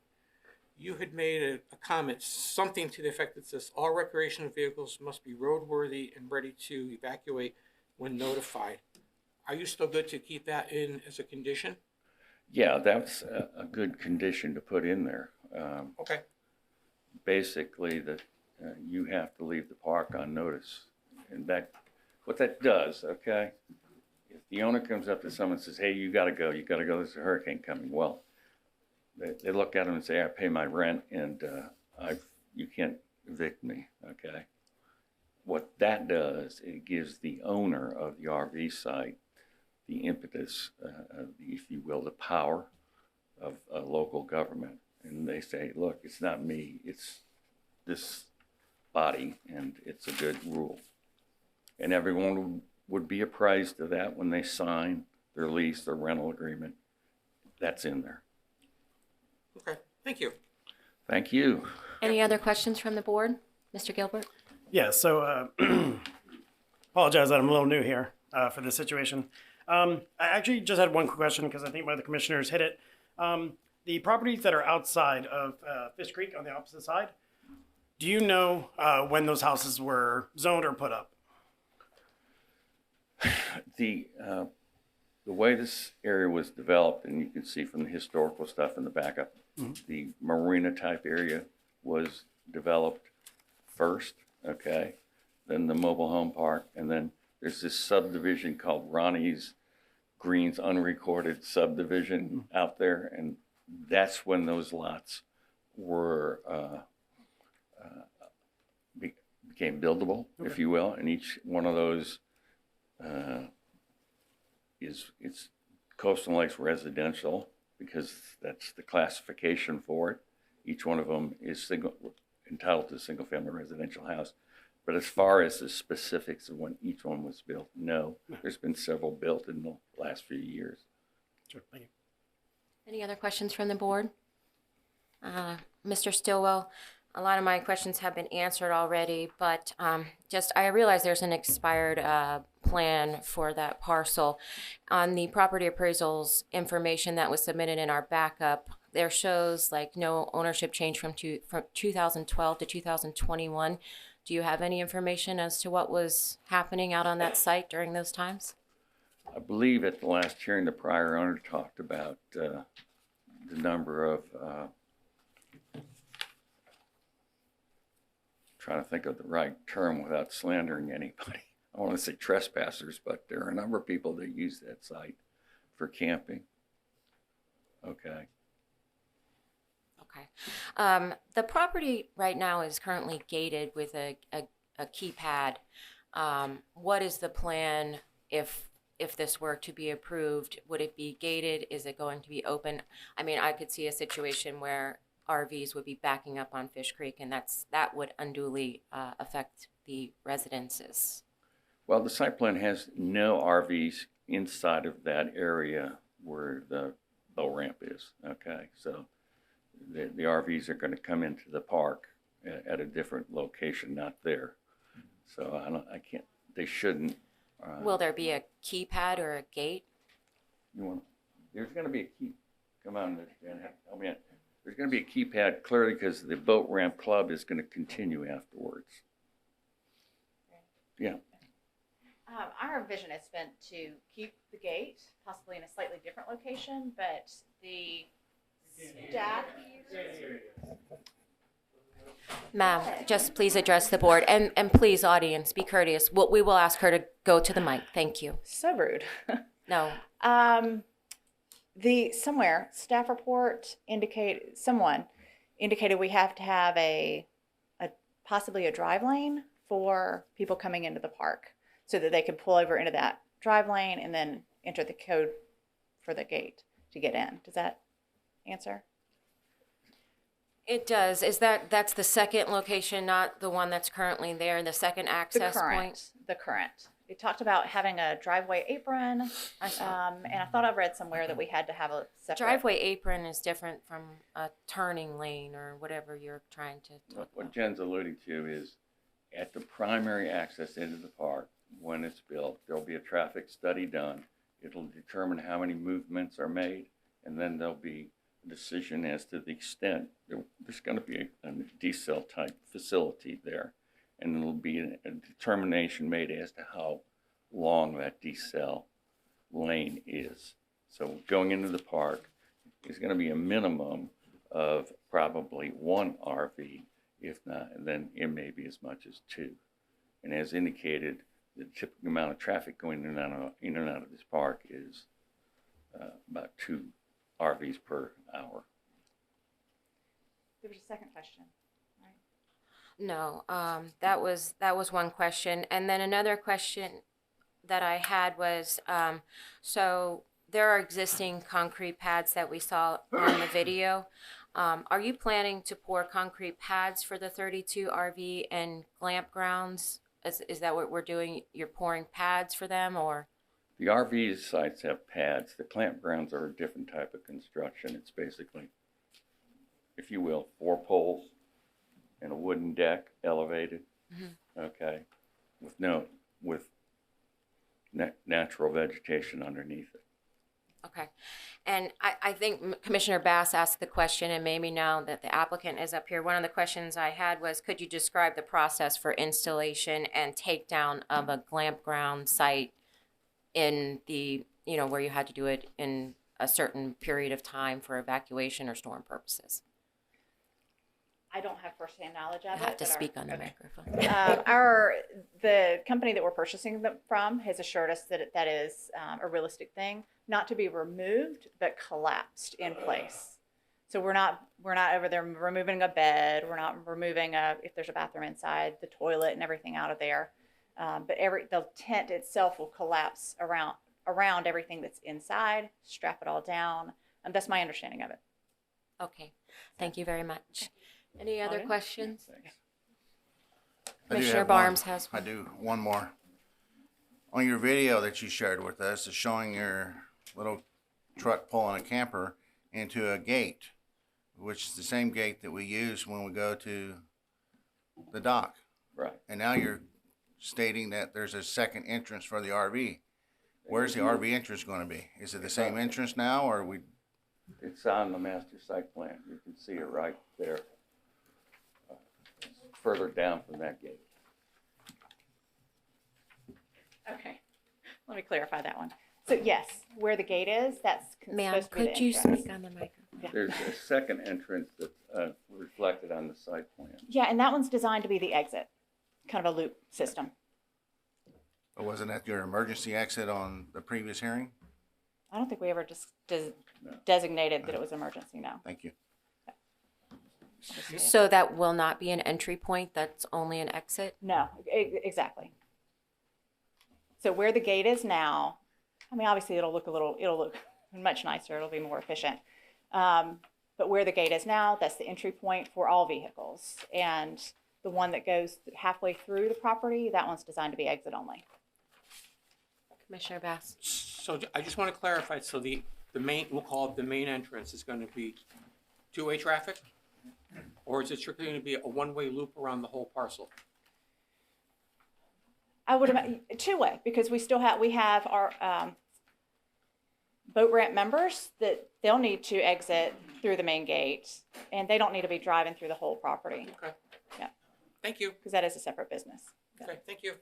you had made a comment, something to the effect that says all recreational vehicles must be roadworthy and ready to evacuate when notified. Are you still good to keep that in as a condition? Yeah, that's a good condition to put in there. Okay. Basically, that you have to leave the park on notice. And that, what that does, okay, if the owner comes up to someone and says, hey, you gotta go, there's a hurricane coming. Well, they look at them and say, I pay my rent and you can't evict me, okay? What that does, it gives the owner of the RV site the impetus, if you will, the power of a local government. And they say, look, it's not me, it's this body, and it's a good rule. And everyone would be apprised of that when they sign their lease, their rental agreement. That's in there. Okay. Thank you. Thank you. Any other questions from the board? Mr. Gilbert? Yeah, so apologize that I'm a little new here for this situation. I actually just had one quick question because I think one of the commissioners hit it. The properties that are outside of Fish Creek on the opposite side, do you know when those houses were zoned or put up? The way this area was developed, and you can see from the historical stuff in the backup, the marina type area was developed first, okay? Then the mobile home park, and then there's this subdivision called Ronnie's Green's Unrecorded Subdivision out there, and that's when those lots were became buildable, if you will, and each one of those it's Coastal Lakes residential because that's the classification for it. Each one of them is entitled to a single family residential house. But as far as the specifics of when each one was built, no. There's been several built in the last few years. Sure, thank you. Any other questions from the board? Mr. Stillwell, a lot of my questions have been answered already, but I realize there's an expired plan for that parcel. On the property appraisals information that was submitted in our backup, there shows like no ownership change from 2012 to 2021. Do you have any information as to what was happening out on that site during those times? I believe at the last hearing, the prior owner talked about the number of, trying to think of the right term without slandering anybody. I want to say trespassers, but there are a number of people that use that site for camping. Okay. Okay. The property right now is currently gated with a keypad. What is the plan if this were to be approved? Would it be gated? Is it going to be open? I mean, I could see a situation where RVs would be backing up on Fish Creek, and that would unduly affect the residences. Well, the site plan has no RVs inside of that area where the boat ramp is. Okay, so the RVs are going to come into the park at a different location, not there. So they shouldn't. Will there be a keypad or a gate? There's going to be a key. Come on, Dan, help me out. There's going to be a keypad clearly because the boat ramp club is going to continue afterwards. Yeah. Our vision has been to keep the gate, possibly in a slightly different location, but the staff users. Ma'am, just please address the board, and please, audience, be courteous. We will ask her to go to the mic. Thank you. So rude. No. Staff report someone indicated we have to have possibly a drive lane for people coming into the park so that they can pull over into that drive lane and then enter the code for the gate to get in. Does that answer? It does. That's the second location, not the one that's currently there, the second access point? The current. It talked about having a driveway apron, and I thought I read somewhere that we had to have a separate. Driveway apron is different from a turning lane or whatever you're trying to talk What about. Jen's alluding to is at the primary access into the park, when it's built, there'll be a traffic study done It'll determine how many movements are made, and then there'll be a decision as to the extent. There's going to be a decel type facility there, and there'll be a determination made as to how long that decel lane is. So going into the park is going to be a minimum of probably one RV, if not, and then it may be as much as two. And as indicated, the typical amount of traffic going in and out of this park is about 2 RVs per hour. There was a second question. No, that was one question. And then another question that I had was, so there are existing concrete pads that we saw on the video. Are you planning to pour concrete pads for the 32 RV and glamp grounds? Is that what we're doing? You're pouring pads for them, or? The RV sites have pads. The campgrounds are a different type of construction. It's basically, if you will, 4 poles and a wooden deck elevated, okay, with natural vegetation underneath it. Okay. And I think Commissioner Bass asked the question, and maybe now that the applicant is up here, one of the questions I had was, could you describe the process for installation and takedown of a glamp ground site in the, where you had to do it in a certain period of time for evacuation or storm purposes? I don't have firsthand knowledge of it. You have to but speak on the microphone. The company that we're purchasing them from has assured us that that is a realistic thing, not to be removed, but collapsed in place. So we're not over there removing a bed. We're not removing if there's a bathroom inside, the toilet and everything out of there. But the tent itself will collapse around everything that's inside, strap it all down. That's my understanding of it. Okay. Thank you very much. Any other questions? Thanks. I do Commissioner have one. Barnes has I one. do. One more. On your video that you shared with us is showing your little truck pulling a camper into a gate, which is the same gate that we use when we go to the dock. Right. And now you're stating that there's a second entrance for the RV. Where's the RV entrance going to be? Is it the same entrance now, or are we? It's on the master site plan. You can see it right there. Further down from that gate. Okay, let me clarify that one. So yes, where the gate is, that's Ma'am, supposed to be the could you entrance. speak on the microphone? There's a second entrance that's reflected on the site plan. Yeah, and that one's designed to be the exit, kind of a loop system. Or wasn't that your emergency exit on the previous hearing? I don't think we ever just No. designated that it was emergency, no. Thank you. So that will not be an entry point, that's only an exit? No, exactly. So where the gate is now, I mean, obviously it'll look much nicer, it'll be more efficient. But where the gate is now, that's the entry point for all vehicles. And the one that goes halfway through the property, that one's designed to be exit only. Commissioner Bass? So I just want to clarify, so the main, we'll call it the main entrance is going to be two-way traffic? Or is it strictly going to be a one-way loop around the whole parcel? I would imagine two-way, because we have our boat ramp members that they'll need to exit through the main gate, and they don't need to be driving through the whole property. Okay. Yeah. Thank you. Because that is a separate business. Okay, thank you.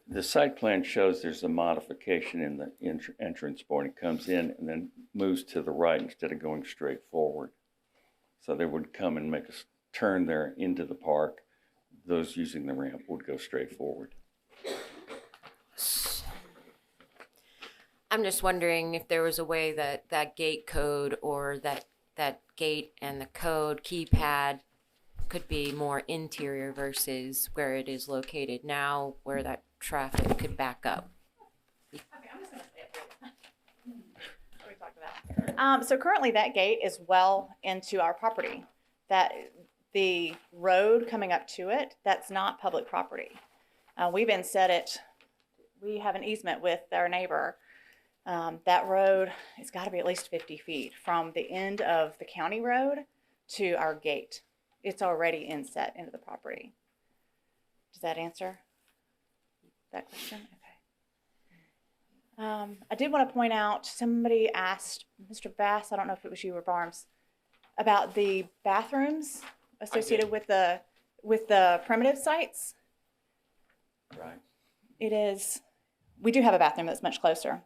The site plan shows there's a modification in the entrance point. It comes in and then moves to the right instead of going straight forward. So they would come and make a turn there into the park. Those using the ramp would go straight forward. I'm just wondering if there was a way that that gate code or that gate and the code keypad could be more interior versus where it is located now, where that traffic could back up. Okay, I'm just going to say it. What we talked about. So currently that gate is well into our property. That the road coming up to it, that's not public property. We have an easement with our neighbor. That road, it's got to be at least 50 feet from the end of the county road to our gate. It's already inset into the property. Does that answer that question? I did want to point out, somebody asked Mr. Bass, I don't know if it was you or Barnes, about the bathrooms associated with the primitive sites. Right. It is, we do have a bathroom that's much closer.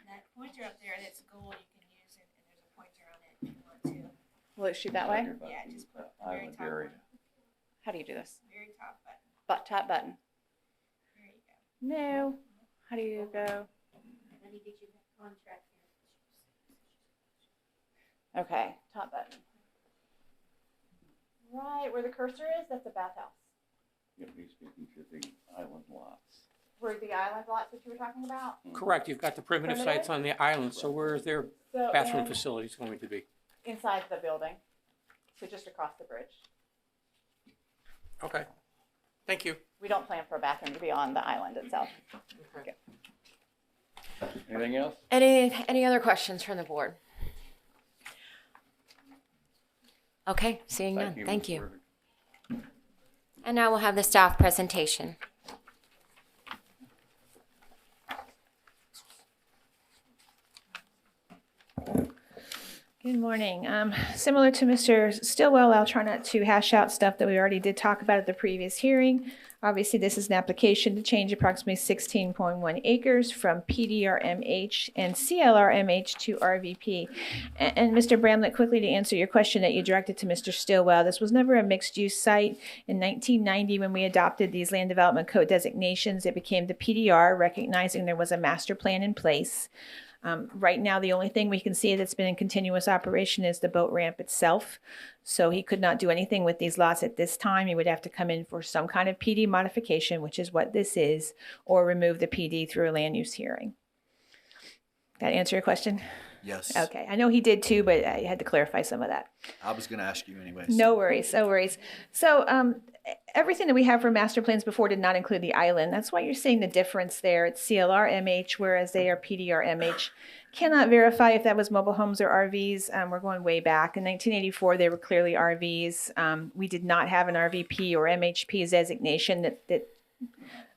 That pointer up there, that's gold, you can use it, and there's a pointer on it if you want to. Will it shoot that way? Yeah, just put the very Island top area. one. How do you do this? Very top button. Top button. There you go. No. How do you go? Let me get you that contract here. Okay, top button. Right where the cursor is, that's a bathhouse. You'll be speaking to the island lots. Where the island lots that you were talking about? Correct, you've got the primitive Primitive? sites on the island, so where is their So bathroom in- facilities going to be? Inside the building. So just across the bridge. Okay, thank you. We don't plan for a bathroom to be on the island itself. Okay. Anything else? Any other questions from the board? Okay, seeing none. Thank Ms. you. Worthington. And now we'll have the staff presentation. Good morning. Similar to Mr. Stillwell, I'll try not to hash out stuff that we already did talk about at the previous hearing. Obviously, this is an application to change approximately 16.1 acres from PDRMH and CLRMH to RVP. And Mr. Bramlett, quickly to answer your question that you directed to Mr. Stillwell, this was never a mixed-use site. In 1990, when we adopted these land development code designations, it became the PDR, recognizing there was a master plan in place. Right now, the only thing we can see that's been in continuous operation is the boat ramp itself. So he could not do anything with these lots at this time. He would have to come in for some kind of PD modification, which is what this is, or remove the PD through a land use hearing. That answer your question? Yes. Okay. I know he did too, but I had to clarify some of that. I was going to ask you anyways. No worries, no worries. So everything that we have for master plans before did not include the island. That's why you're seeing the difference there. It's CLR-MH, whereas they are PDR-MH. Cannot verify if that was mobile homes or RVs. We're going way back. In 1984, they were clearly RVs. We did not have an RVP or MHP designation that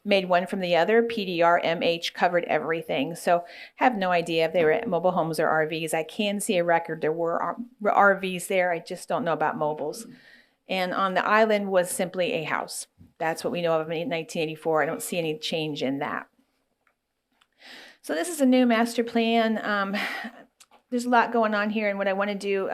made one from the other. PDR, MH covered everything. So have no idea if they were mobile homes or RVs. I can see a record there were RVs there. I just don't know about mobiles. And on the island was simply a house. That's what we know of in 1984. I don't see any change in that. So this is a new master plan. There's a lot going on here, and what I want to do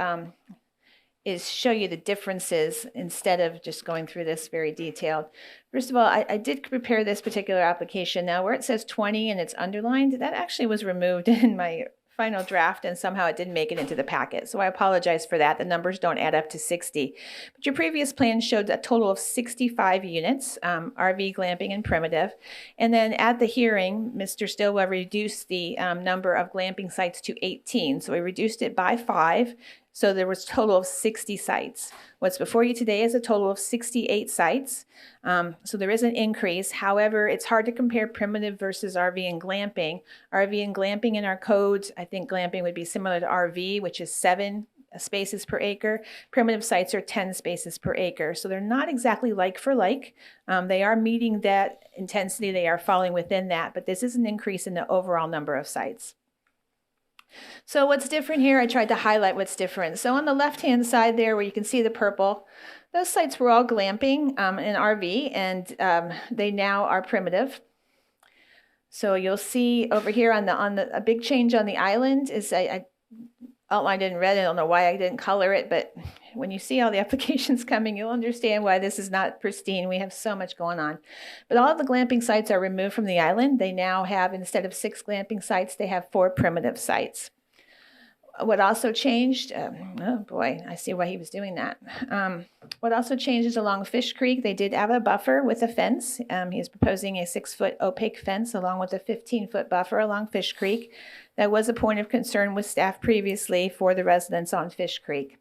is show you the differences instead of just going through this very detailed. First of all, I did prepare this particular application. Now, where it says 20 and it's underlined, that actually was removed in my final draft, and somehow it didn't make it into the packet. So I apologize for that. The numbers don't add up to 60. But your previous plan showed a total of 65 units, RV, glamping, and primitive. And then at the hearing, Mr. Stillwell reduced the number of glamping sites to 18. So we reduced it by 5. So there was a total of 60 sites. What's before you today is a total of 68 sites. So there is an increase. However, it's hard to compare primitive versus RV and glamping. RV and glamping in our codes, I think glamping would be similar to RV, which is 7 spaces per acre. Primitive sites are 10 spaces per acre. So they're not exactly like for like. They are meeting that intensity. They are falling within that, but this is an increase in the overall number of sites. So what's different here, I tried to highlight what's different. So on the left-hand side there where you can see the purple, those sites were all glamping and RV, and they now are primitive. So you'll see over here on the a big change on the island is I outlined it in red. I don't know why I didn't color it, but when you see all the applications coming, you'll understand why this is not pristine. We have so much going on. But all of the glamping sites are removed from the island. They now have, instead of 6 glamping sites, they have 4 primitive sites. What also changed, oh boy, I see why he was doing that. What also changed is along Fish Creek, they did have a buffer with a fence. He's proposing a 6-foot opaque fence along with a 15-foot buffer along Fish Creek. That was a point of concern with staff previously for the residents on Fish Creek.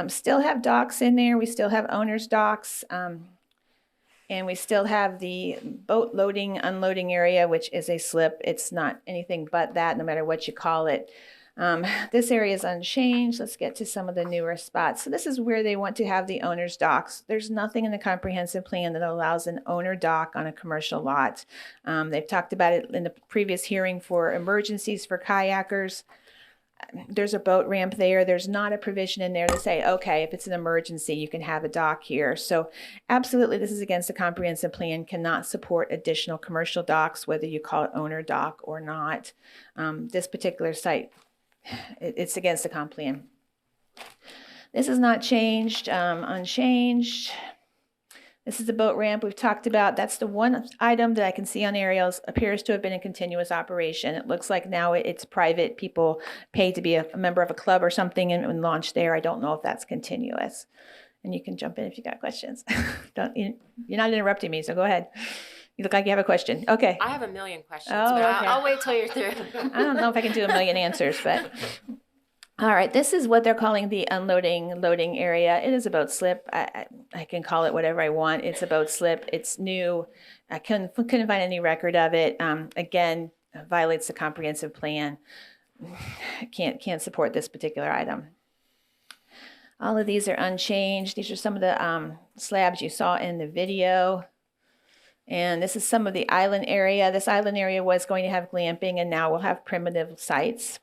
Still have docks in there. We still have owner's docks. And we still have the boat loading, unloading area, which is a slip. It's not anything but that, no matter what you call it. This area is unchanged. Let's get to some of the newer spots. So this is where they want to have the owner's docks. There's nothing in the comprehensive plan that allows an owner dock on a commercial lot. They've talked about it in the previous hearing for emergencies for kayakers. There's a boat ramp there. There's not a provision in there to say, okay, if it's an emergency, you can have a dock here. So absolutely, this is against the comprehensive plan, cannot support additional commercial docks, whether you call it owner dock or not. This particular site, it's against the comp plan. This is not changed, unchanged. This is the boat ramp we've talked about. That's the one item that I can see on aerials appears to have been in continuous operation. It looks like now it's private. People pay to be a member of a club or something and launch there. I don't know if that's continuous. And you can jump in if you got questions. You're not interrupting me, so go ahead. You look like you have a question. Okay. I have a million questions, Oh, but okay. I'll wait till you're through. I don't know if I can do a million answers, but all right. This is what they're calling the unloading loading area. It is a boat slip. I can call it whatever I want. It's a boat slip. It's new. I couldn't find any record of it. Again, violates the comprehensive plan. Can't support this particular item. All of these are unchanged. These are some of the slabs you saw in the video. And this is some of the island area. This island area was going to have glamping, and now we'll have primitive sites.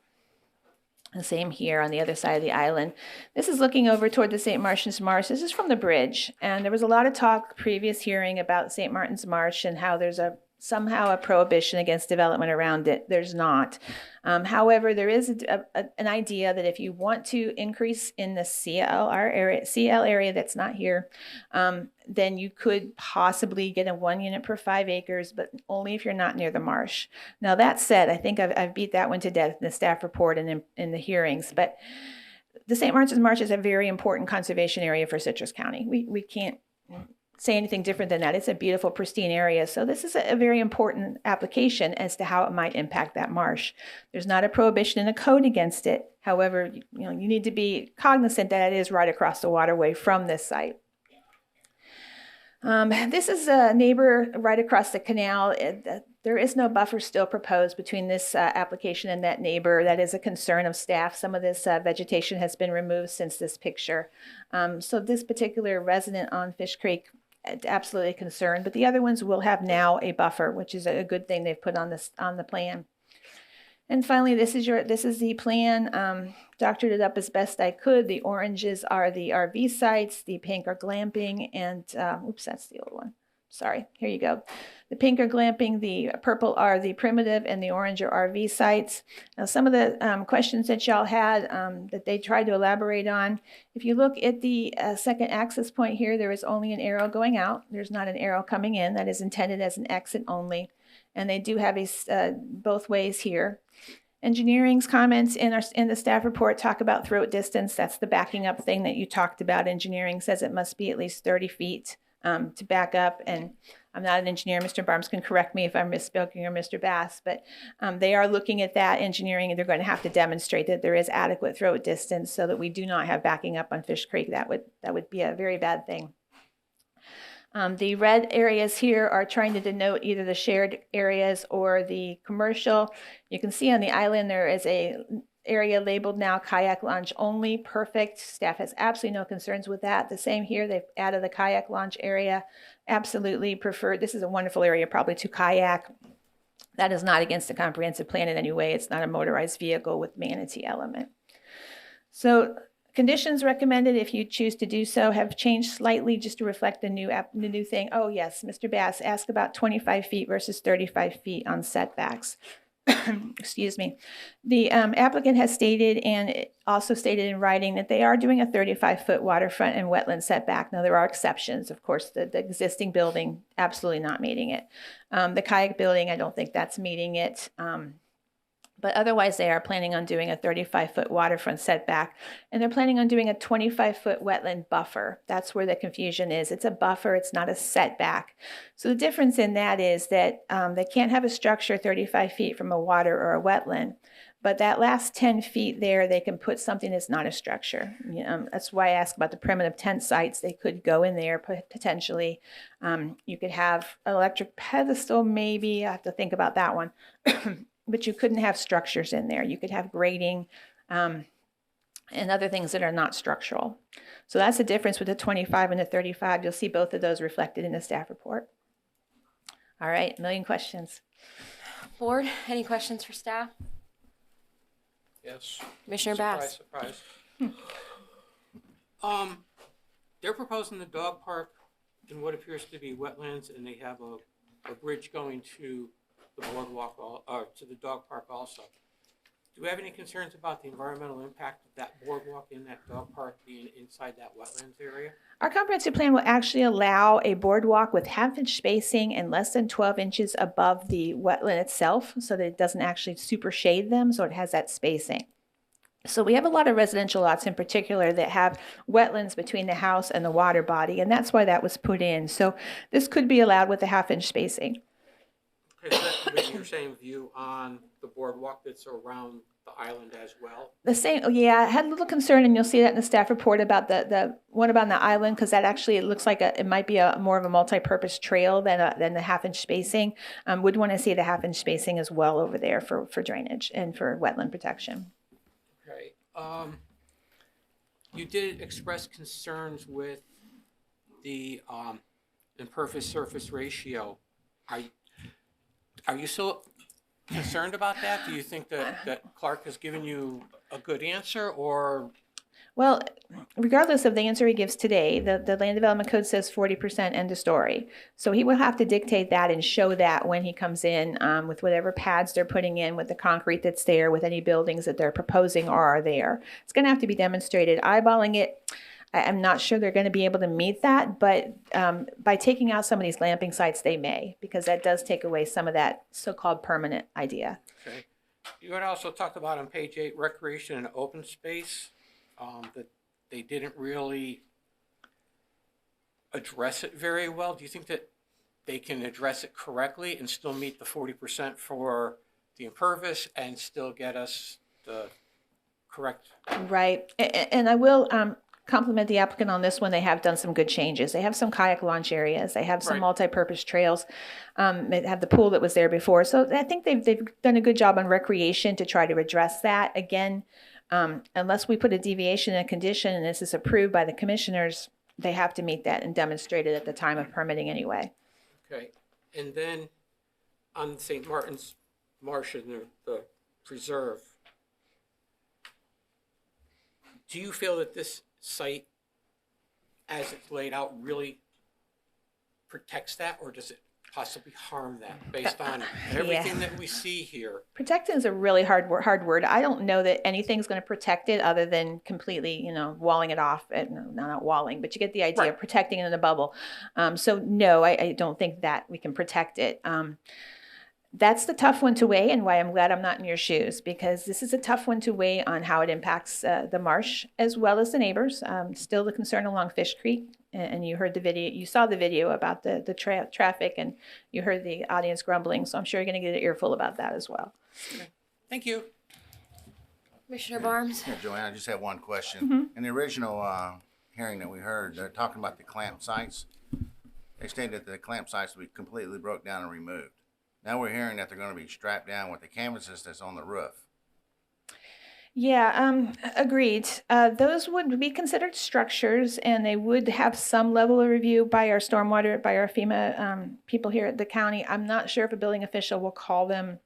The same here on the other side of the island. This is looking over toward the St. Martin's Marsh. This is from the bridge. And there was a lot of talk previous hearing about St. Martin's Marsh and how there's somehow a prohibition against development around it. There's not. However, there is an idea that if you want to increase in the CL area that's not here, then you could possibly get a 1 unit per 5 acres, but only if you're not near the marsh. Now that said, I think I've beat that one to death in the staff report and in the hearings, but the St. Martin's Marsh is a very important conservation area for Citrus County. We can't say anything different than that. It's a beautiful, pristine area. So this is a very important application as to how it might impact that marsh. There's not a prohibition in the code against it. However, you need to be cognizant that it is right across the waterway from this site. This is a neighbor right across the canal. There is no buffer still proposed between this application and that neighbor. That is a concern of staff. Some of this vegetation has been removed since this picture. So this particular resident on Fish Creek, absolutely concerned, but the other ones will have now a buffer, which is a good thing they've put on the plan. And finally, this is the plan. Doctored it up as best I could. The oranges are the RV sites, the pink are glamping, and oops, that's the old one. Sorry, here you go. The pink are glamping, the purple are the primitive, and the orange are RV sites. Now, some of the questions that y'all had that they tried to elaborate on, if you look at the second access point here, there is only an arrow going out. There's not an arrow coming in. That is intended as an exit only. And they do have both ways here. Engineering's comments in the staff report talk about throat distance. That's the backing up thing that you talked about. Engineering says it must be at least 30 feet to back up. And I'm not an engineer. Mr. Barnes can correct me if I'm misspoken, or Mr. Bass, but they are looking at that engineering, and they're going to have to demonstrate that there is adequate throat distance so that we do not have backing up on Fish Creek. That would be a very bad thing. The red areas here are trying to denote either the shared areas or the commercial. You can see on the island there is a area labeled now kayak launch only. Perfect. Staff has absolutely no concerns with that. The same here. They've added the kayak launch area. Absolutely preferred. This is a wonderful area probably to kayak. That is not against the comprehensive plan in any way. It's not a motorized vehicle with manatee element. So conditions recommended, if you choose to do so, have changed slightly just to reflect the new thing. Oh yes, Mr. Bass asked about 25 feet versus 35 feet on setbacks. Excuse me. The applicant has stated, and also stated in writing, that they are doing a 35-foot waterfront and wetland setback. Now, there are exceptions. Of course, the existing building, absolutely not meeting it. The kayak building, I don't think that's meeting it. But otherwise, they are planning on doing a 35-foot waterfront setback, and they're planning on doing a 25-foot wetland buffer. That's where the confusion is. It's a buffer. It's not a setback. So the difference in that is that they can't have a structure 35 feet from a water or a wetland, but that last 10 feet there, they can put something that's not a structure. That's why I asked about the primitive tent sites. They could go in there potentially. You could have an electric pedestal, maybe. I have to think about that one. but you couldn't have structures in there. You could have grading and other things that are not structural. So that's the difference with the 25 and the 35. You'll see both of those reflected in the staff report. All right, a million questions. Board, any questions for staff? Yes. Commissioner Bass? Surprise. They're proposing the dog park in what appears to be wetlands, and they have a bridge going to the boardwalk, to the dog park also. Do we have any concerns about the environmental impact of that boardwalk in that dog park being inside that wetlands area? Our comprehensive plan will actually allow a boardwalk with half-inch spacing and less than 12 inches above the wetland itself, so that it doesn't actually super shade them, so it has that spacing. So we have a lot of residential lots in particular that have wetlands between the house and the water body, and that's why that was put in. So this could be allowed with a half-inch spacing. Okay, so that's maybe your same view on the boardwalk that's around the island as well? The same, yeah, I had a little concern, and you'll see that in the staff report about the one about the island, because that actually, it looks like it might be more of a multi-purpose trail than the half-inch spacing. Would want to see the half-inch spacing as well over there for drainage and for wetland protection. Okay. You did express concerns with the impervious surface ratio. Are you still concerned about that? Do you think that Clark has given you a good answer, or? Well, regardless of the answer he gives today, the land development code says 40% end of story. So he will have to dictate that and show that when he comes in with whatever pads they're putting in, with the concrete that's there, with any buildings that they're proposing or are there. It's going to have to be demonstrated. Eyeballing it, I'm not sure they're going to be able to meet that, but by taking out some of these glamping sites, they may, because that does take away some of that so-called permanent idea. Okay. You had also talked about on page 8, recreation and open space, that they didn't really address it very well. Do you think that they can address it correctly and still meet the 40% for the impervious and still get us the correct? Right. And I will compliment the applicant on this one. They have done some good changes. They have some kayak launch areas. They have some Right. multi-purpose trails. They have the pool that was there before. So I think they've done a good job on recreation to try to address that. Again, unless we put a deviation in a condition and this is approved by the commissioners, they have to meet that and demonstrate it at the time of permitting anyway. Okay. And then on St. Martin's Marsh and the preserve, do you feel that this site, as it's laid out, really protects that, or does it possibly harm that based on everything that we see here? Protecting is a really hard word. I don't know that anything's going to protect it other than completely, walling it off. Not walling, but you get the idea, Right. of protecting it in a bubble. So no, I don't think that we can protect it. That's the tough one to weigh, and why I'm glad I'm not in your shoes, because this is a tough one to weigh on how it impacts the marsh as well as the neighbors. Still the concern along Fish Creek, and you heard the video, you saw the video about the traffic, and you heard the audience grumbling, so I'm sure you're going to get an earful about that as well. Okay. Thank you. Commissioner Barnes? Yeah, Joanne, I just have one question. In the original hearing that we heard, they're talking about the clamp sites. They stated that the clamp sites would be completely broke down and removed. Now we're hearing that they're going to be strapped down with the canvases that's on the roof. Yeah, agreed. Those would be considered structures, and they would have some level of review by our stormwater, by our FEMA people here at the county. I'm not sure if a building official will call them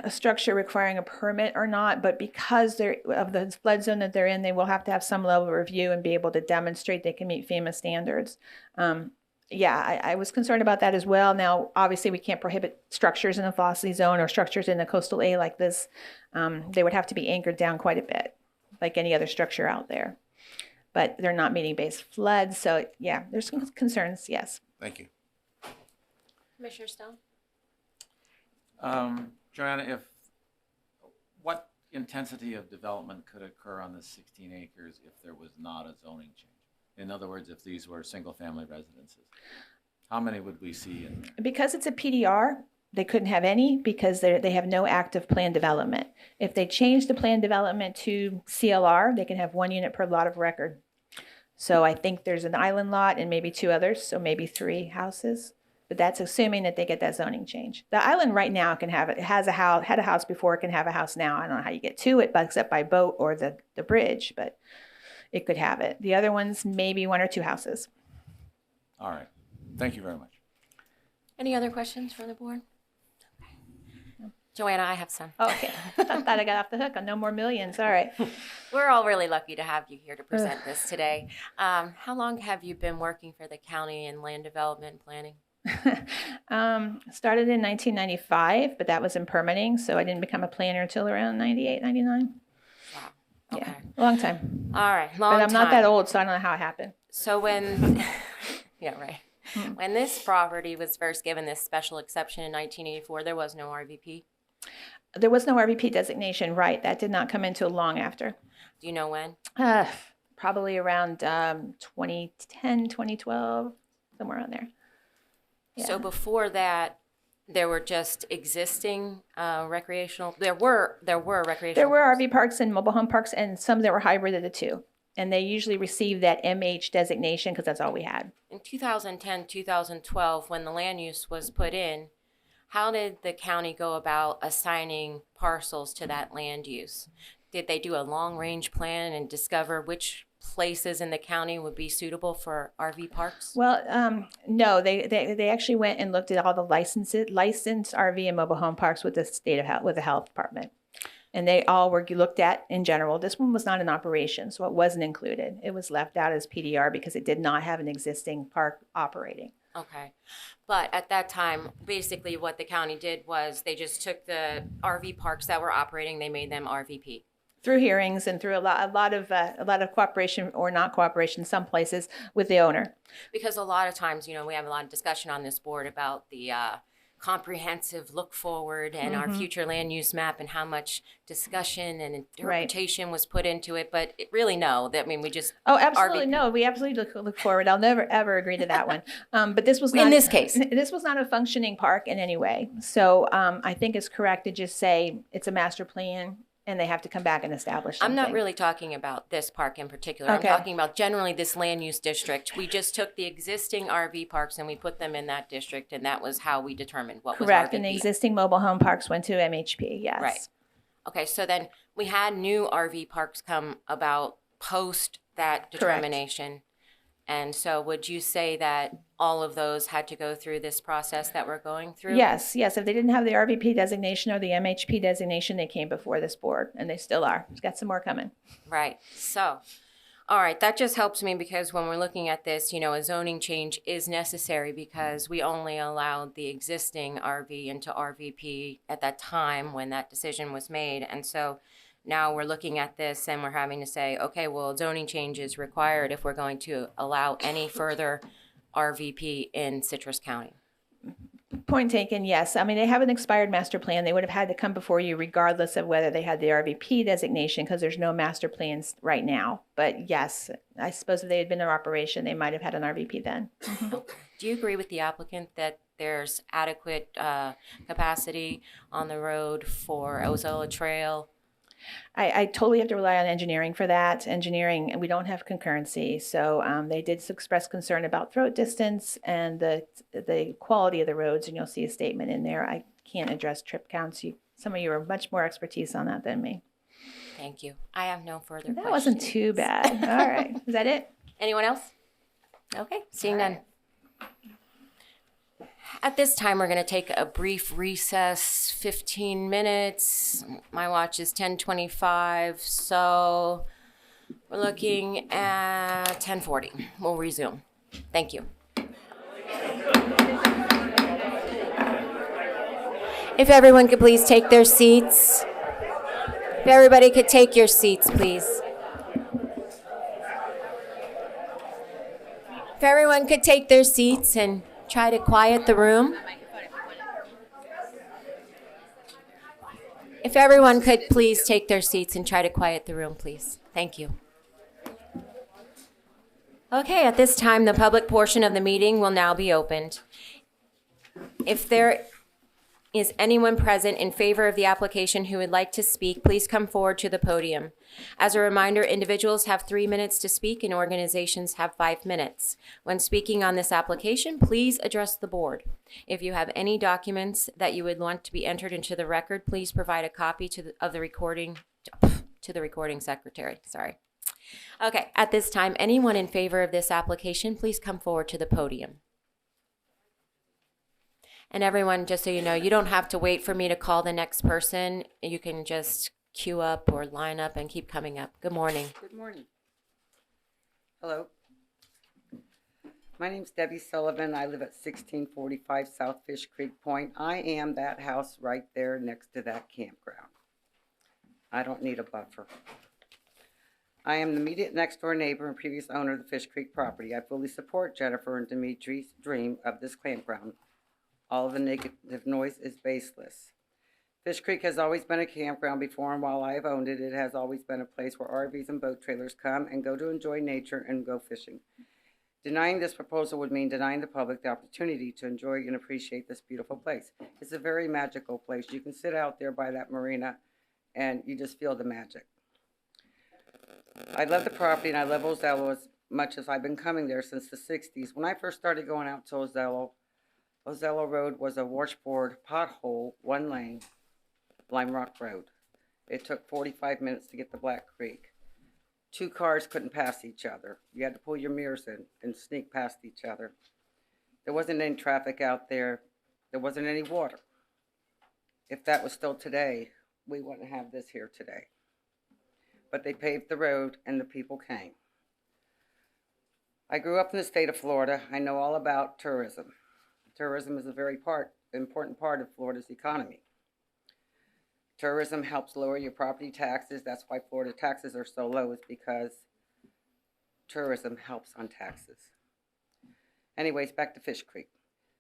a structure requiring a permit or not, but because they're of the flood zone that they're in, they will have to have some level of review and be able to demonstrate they can meet FEMA standards. Yeah, I was concerned about that as well. Now, obviously, we can't prohibit structures in the velocity zone or structures in the coastal A like this. They would have to be anchored down quite a bit, like any other structure out there. But they're not meeting base flood, so yeah, there's some concerns, yes. Thank you. Commissioner Stone? Joanna, what intensity of development could occur on the 16 acres if there was not a zoning change? In other words, if these were single-family residences, how many would we see in there? Because it's a PDR, they couldn't have any because they have no active plan development. If they change the plan development to CLR, they can have 1 unit per lot of record. So I think there's an island lot and maybe 2 others, so maybe 3 houses. but that's assuming that they get that zoning change. The island right now can have it. It has a house, had a house before, it can have a house now. I don't know how you get to it, but except by boat or the bridge, but it could have it. The other ones, maybe 1 or 2 houses. All right. Thank you very much. Any other questions from the board? Joanna, I have some. Oh, okay. I thought I got off the hook on no more millions. All right. We're all really lucky to have you here to present this today. How long have you been working for the county in land development and planning? Started in 1995, but that was in permitting, so I didn't become a planner until around 98, 99. Wow. Okay. Yeah, a long time. All right. Long But I'm not that time. old, so I don't know how it happened. So when, yeah, right. When this property was first given this special exception in 1984, there was no RVP. There was no RVP designation, right? That did not come into long after. Do you know when? Probably around 2010, 2012, somewhere around there. Yeah. So before that, there were just existing recreational. There were recreational. There were parks. RV parks and mobile home parks, and some that were hybrid of the two. And they usually received that MH designation because that's all we had. In 2010, 2012, when the land use was put in, how did the county go about assigning parcels to that land use? Did they do a long-range plan and discover which places in the county would be suitable for RV parks? Well, no, they actually went and looked at all the licensed RV and mobile home parks with the state of health, with the health department. And they all were looked at in general. This one was not in operation, so it wasn't included. It was left out as PDR because it did not have an existing park operating. Okay. But at that time, basically what the county did was they just took the RV parks that were operating, they made them RVP. Through hearings and through a lot of cooperation or not cooperation, some places with the owner. Because a lot of times, you know, we have a lot of discussion on this board about the comprehensive look forward and our future land use map and how much discussion and interpretation was put into it. But really, no. I mean, we just Absolutely RVP. no. We absolutely look forward. I'll never ever agree to that one. But this was not In this case. This was not a functioning park in any way. So I think it's correct to just say it's a master plan and they have to come back and establish something. I'm not really talking about this park in particular. Okay. I'm talking about generally this land use district. We just took the existing RV parks and we put them in that district, and that was how we determined what correct. was RVP. And the existing mobile home parks went to MHP. Yes. Right. Okay, so then we had new RV parks come about post that determination. And so would you say that all of those had to go through this process that we're going through? Yes. If they didn't have the RVP designation or the MHP designation, they came before this board, and they still are. We've got some more coming. Right. So, all right, that just helps me because when we're looking at this, you know, a zoning change is necessary because we only allowed the existing RV into RVP at that time when that decision was made. And so now we're looking at this and we're having to say, okay, well, zoning change is required if we're going to allow any further RVP in Citrus County. Point taken, yes. I mean, they have an expired master plan. They would have had to come before you regardless of whether they had the RVP designation because there's no master plans right now. But yes, I suppose if they had been in operation, they might have had an RVP then. Do you agree with the applicant that there's adequate capacity on the road for Ozella Trail? I totally have to rely on engineering for that. Engineering, we don't have concurrency. So they did express concern about throat distance and the quality of the roads. And you'll see a statement in there. I can't address trip counts. Some of you are much more expertise on that than me. Thank you. I have no further questions. That wasn't too bad. All right. Is that it? Anyone else? Okay, seeing none. At this time, we're going to take a brief recess, 15 minutes. My watch is 10:25, so we're looking at 10:40. We'll resume. Thank you. If everyone could please take their seats. If everybody could take your seats, please. If everyone could take their seats and try to quiet the room. If everyone could please take their seats and try to quiet the room, please. Thank you. Okay, at this time, the public portion of the meeting will now be opened. If there Is anyone present in favor of the application who would like to speak? Please come forward to the podium. As a reminder, individuals have 3 minutes to speak and organizations have 5 minutes. When speaking on this application, please address the board. If you have any documents that you would want to be entered into the record, please provide a copy to the recording secretary. Sorry. Okay, at this time, anyone in favor of this application, please come forward to the podium. And everyone, just so you know, you don't have to wait for me to call the next person. You can just queue up or line up and keep coming up. Good morning. Good morning. Hello. My name's Debbie Sullivan. I live at 1645 South Fish Creek Point. I am that house right there next to that campground. I don't need a buffer. I am the immediate next door neighbor and previous owner of the Fish Creek property. I fully support Jennifer and Dimitri's dream of this campground. All of the negative noise is baseless. Fish Creek has always been a campground before, and while I have owned it, it has always been a place where RVs and boat trailers come and go to enjoy nature and go fishing. Denying this proposal would mean denying the public the opportunity to enjoy and appreciate this beautiful place. It's a very magical place. You can sit out there by that marina and you just feel the magic. I love the property and I love Ozello as much as I've been coming there since the 60s. When I first started going out to Ozello Road was a washboard, pothole, 1 lane, Lime Rock Road. It took 45 minutes to get to Black Creek. 2 cars couldn't pass each other. You had to pull your mirrors in and sneak past each other. There wasn't any traffic out there. There wasn't any water. If that was still today, we wouldn't have this here today. But they paved the road and the people came. I grew up in the state of Florida. I know all about tourism. Tourism is a very important part of Florida's economy. Tourism helps lower your property taxes. That's why Florida taxes are so low, is because tourism helps on taxes. Anyways, back to Fish Creek.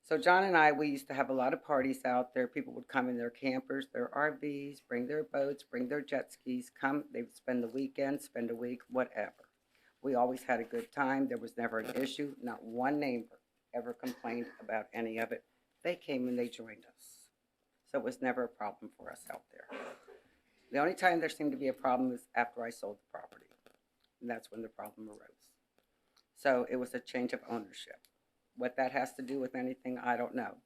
So John and I, we used to have a lot of parties out there. People would come in their campers, their RVs, bring their boats, bring their jet skis, come. They would spend the weekend, spend a week, whatever. We always had a good time. There was never an issue. Not one neighbor ever complained about any of it. They came and they joined us. So it was never a problem for us out there. The only time there seemed to be a problem is after I sold the property. And that's when the problem arose. So it was a change of ownership. What that has to do with anything, I don't know.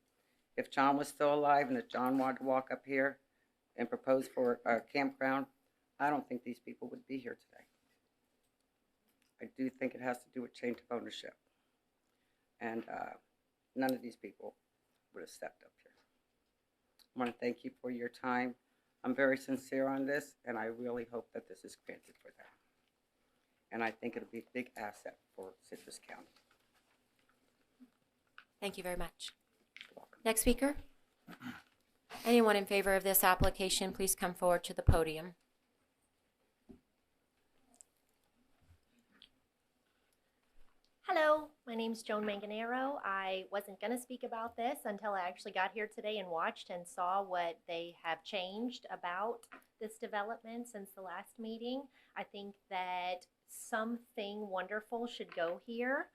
If John was still alive and if John wanted to walk up here and propose for a campground, I don't think these people would be here today. I do think it has to do with change of ownership. And none of these people would have stepped up here. I want to thank you for your time. I'm very sincere on this, and I really hope that this is granted for them. And I think it'll be a big asset for Citrus County. Thank you very much. Next speaker. Anyone in favor of this application, please come forward to the podium. Hello, my name's Joan Manganero. I wasn't going to speak about this until I actually got here today and watched and saw what they have changed about this development since the last meeting. I think that something wonderful should go here.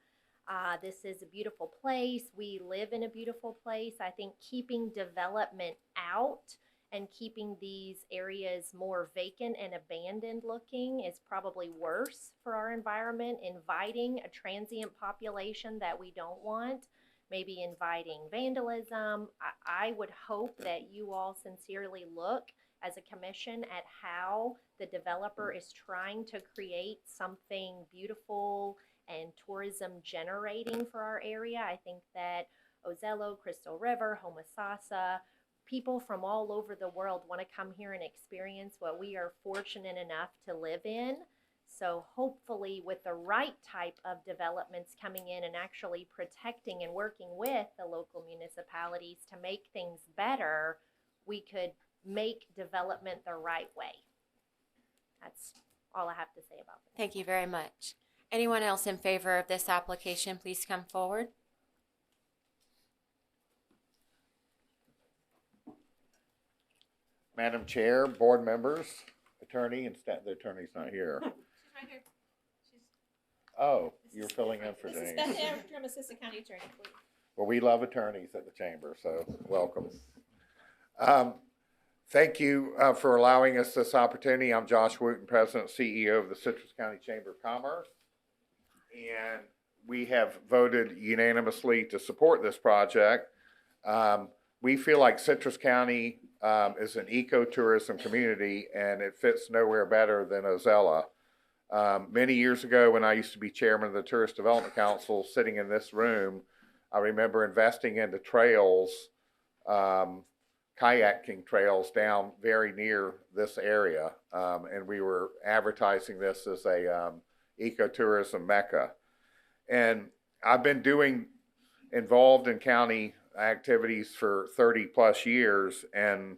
This is a beautiful place. We live in a beautiful place. I think keeping development out and keeping these areas more vacant and abandoned looking is probably worse for our environment. Inviting a transient population that we don't want, maybe inviting vandalism. I would hope that you all sincerely look as a commission at how the developer is trying to create something beautiful and tourism generating for our area. I think that Ozello, Crystal River, Homosassa, people from all over the world want to come here and experience what we are fortunate enough to live in. So hopefully with the right type of developments coming in and actually protecting and working with the local municipalities to make things better, we could make development the right way. That's all I have to say about it. Thank you very much. Anyone else in favor of this application, please come forward. Madam Chair, board members, attorney, and staff. The attorney's not here. She's right here. Oh, you're filling in for This is Denise. Beth Amsterdam, Assistant County Attorney. Well, we love attorneys at the chamber, so welcome. Thank you for allowing us this opportunity. I'm Josh Wooten, President and CEO of the Citrus County Chamber of Commerce. And we have voted unanimously to support this project. We feel like Citrus County is an ecotourism community, and it fits nowhere better than Ozella. Many years ago, when I used to be chairman of the Tourist Development Council, sitting in this room, I remember investing into trails, kayaking trails down very near this area, and we were advertising this as a ecotourism mecca. And I've been involved in county activities for 30 plus years, and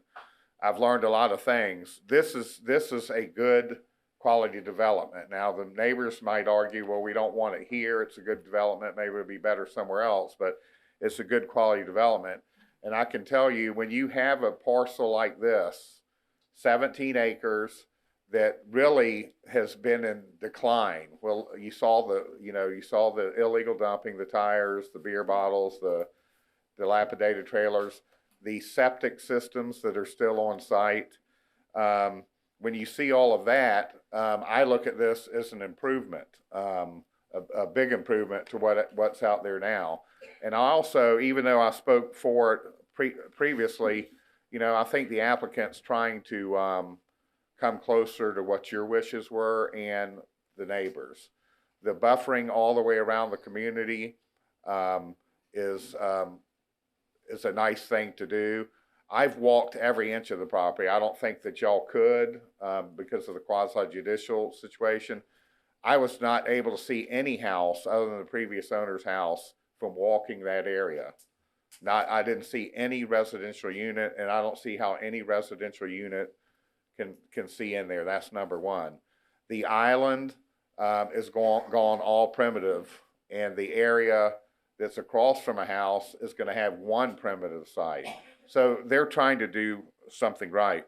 I've learned a lot of things. This is a good quality development. Now, the neighbors might argue, well, we don't want it here. It's a good development. Maybe it would be better somewhere else, but it's a good quality development. And I can tell you, when you have a parcel like this, 17 acres, that really has been in decline. Well, you saw the illegal dumping, the tires, the beer bottles, the dilapidated trailers, the septic systems that are still on site. When you see all of that, I look at this as an improvement, a big improvement to what's out there now. And I also, even though I spoke for it previously, I think the applicant's trying to come closer to what your wishes were and the neighbors. The buffering all the way around the community is a nice thing to do. I've walked every inch of the property. I don't think that y'all could because of the quasi-judicial situation. I was not able to see any house other than the previous owner's house from walking that area. I didn't see any residential unit, and I don't see how any residential unit can see in there. That's number one. The island is gone all primitive, and the area that's across from a house is going to have one primitive site. So they're trying to do something right.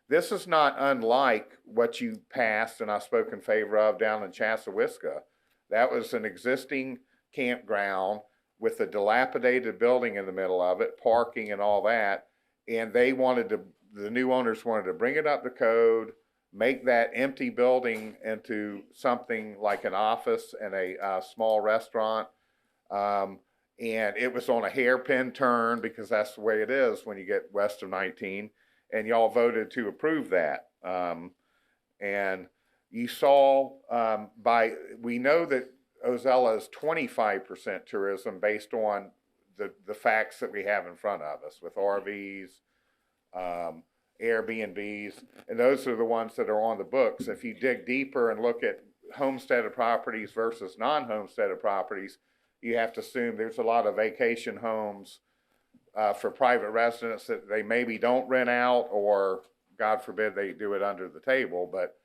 This is not unlike what you passed and I spoke in favor of down in Chassawisca. That was an existing campground with a dilapidated building in the middle of it, parking and all that. And the new owners wanted to bring it up to code, make that empty building into something like an office and a small restaurant. And it was on a hairpin turn because that's the way it is when you get west of 19. And y'all voted to approve that. And you saw we know that Ozella is 25% tourism based on the facts that we have in front of us with RVs, Airbnbs, and those are the ones that are on the books. If you dig deeper and look at homesteaded properties versus non-homesteaded properties, you have to assume there's a lot of vacation homes for private residents that they maybe don't rent out, or God forbid they do it under the table. But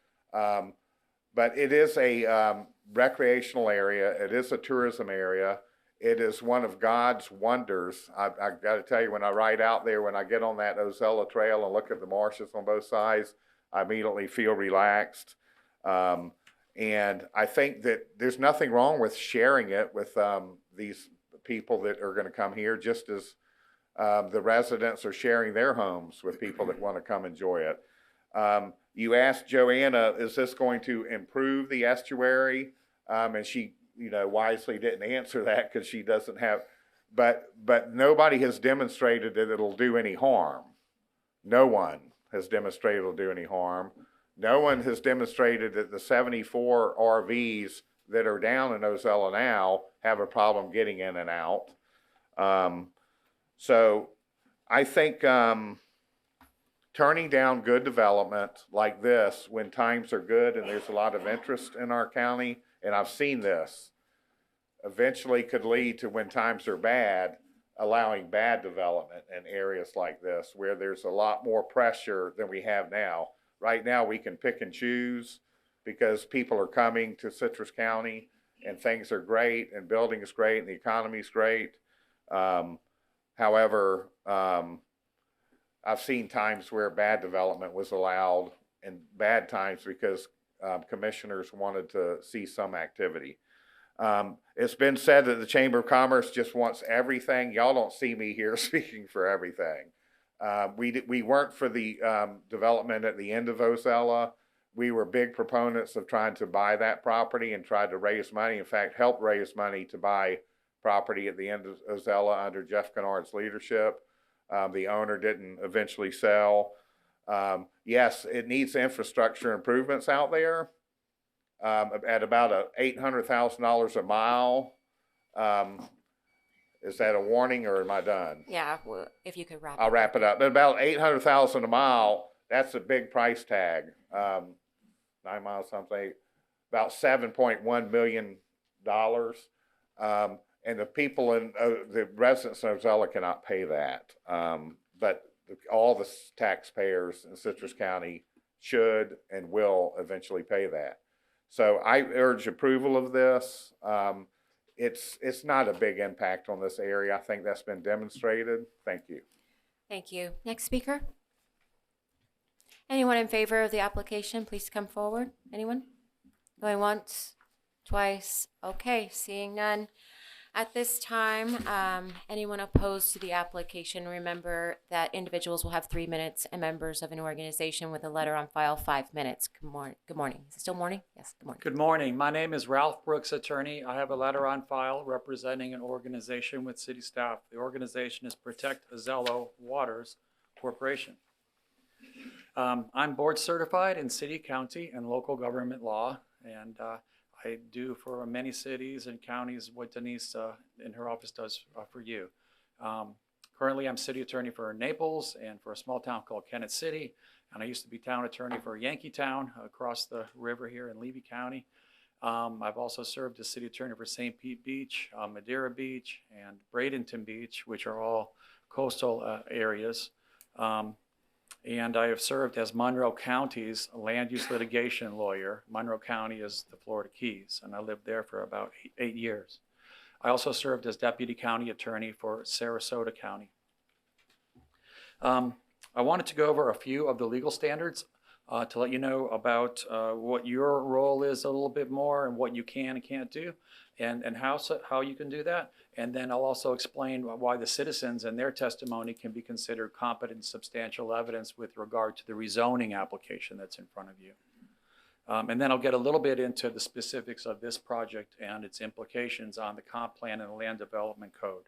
it is a recreational area. It is a tourism area. It is one of God's wonders. I got to tell you, when I ride out there, when I get on that Ozella Trail and look at the marshes on both sides, I immediately feel relaxed. And I think that there's nothing wrong with sharing it with these people that are going to come here, just as the residents are sharing their homes with people that want to come enjoy it. You asked Joanna, is this going to improve the estuary? And she, wisely didn't answer that because she doesn't have, but nobody has demonstrated that it'll do any harm. No one has demonstrated it'll do any harm. No one has demonstrated that the 74 RVs that are down in Ozella now have a problem getting in and out. So I think turning down good development like this when times are good and there's a lot of interest in our county, and I've seen this, eventually could lead to, when times are bad, allowing bad development in areas like this where there's a lot more pressure than we have now. Right now we can pick and choose because people are coming to Citrus County and things are great and building is great and the economy is great. However, I've seen times where bad development was allowed, and bad times because commissioners wanted to see some activity. It's been said that the Chamber of Commerce just wants everything. Y'all don't see me here speaking for everything. We weren't for the development at the end of Ozella. We were big proponents of trying to buy that property and tried to raise money. In fact, helped raise money to buy property at the end of Ozella under Jeff Kennard's leadership. The owner didn't eventually sell. Yes, it needs infrastructure improvements out there at about $800,000 a mile. Is that a warning or am I done? Yeah, well, if you could wrap it I'll up. wrap it up. But about $800,000 a mile, that's a big price tag. 9 miles something, about $7.1 million. And the people in the residents of Ozella cannot pay that. But all the taxpayers in Citrus County should and will eventually pay that. So I urge approval of this. It's not a big impact on this area. I think that's been demonstrated. Thank you. Thank you. Next speaker. Anyone in favor of the application, please come forward. Anyone? Going once, twice. Okay, seeing none. At this time, anyone opposed to the application, remember that individuals will have 3 minutes and members of an organization with a letter on file 5 minutes. Good morning. Good morning. Is it still morning? Yes, good morning. Good morning. My name is Ralph Brooks, attorney. I have a letter on file representing an organization with city staff. The organization is Protect Ozella Waters Corporation. I'm board certified in city, county, and local government law, and I do for many cities and counties what Denise in her office does for you. Currently, I'm city attorney for Naples and for a small town called Kennett City, and I used to be town attorney for Yankeetown across the river here in Levy County. I've also served as city attorney for St. Pete Beach, Madeira Beach, and Bradenton Beach, which are all coastal areas. And I have served as Monroe County's land use litigation lawyer. Monroe County is the Florida Keys, and I lived there for about 8 years. I also served as deputy county attorney for Sarasota County. I wanted to go over a few of the legal standards to let you know about what your role is a little bit more and what you can and can't do, and how you can do that. And then I'll also explain why the citizens and their testimony can be considered competent and substantial evidence with regard to the rezoning application that's in front of you. And then I'll get a little bit into the specifics of this project and its implications on the comp plan and the land development code.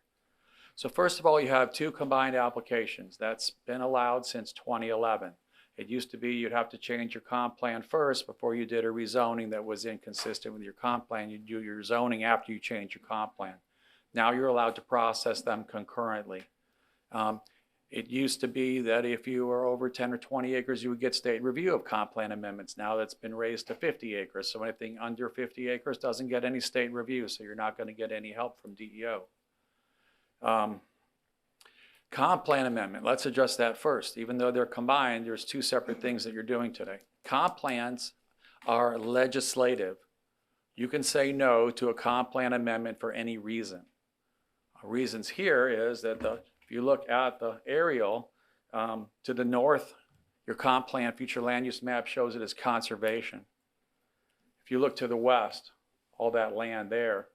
So first of all, you have 2 combined applications. That's been allowed since 2011. It used to be you'd have to change your comp plan first before you did a rezoning that was inconsistent with your comp plan. You'd do your zoning after you change your comp plan. Now you're allowed to process them concurrently. It used to be that if you were over 10 or 20 acres, you would get state review of comp plan amendments. Now that's been raised to 50 acres. So anything under 50 acres doesn't get any state review, so you're not going to get any help from DEO. Comp plan amendment, let's address that first. Even though they're combined, there's 2 separate things that you're doing today. Comp plans are legislative. You can say no to a comp plan amendment for any reason. Reasons here is that if you look at the aerial to the north, your comp plan future land use map shows it as conservation. If you look to the west, all that land there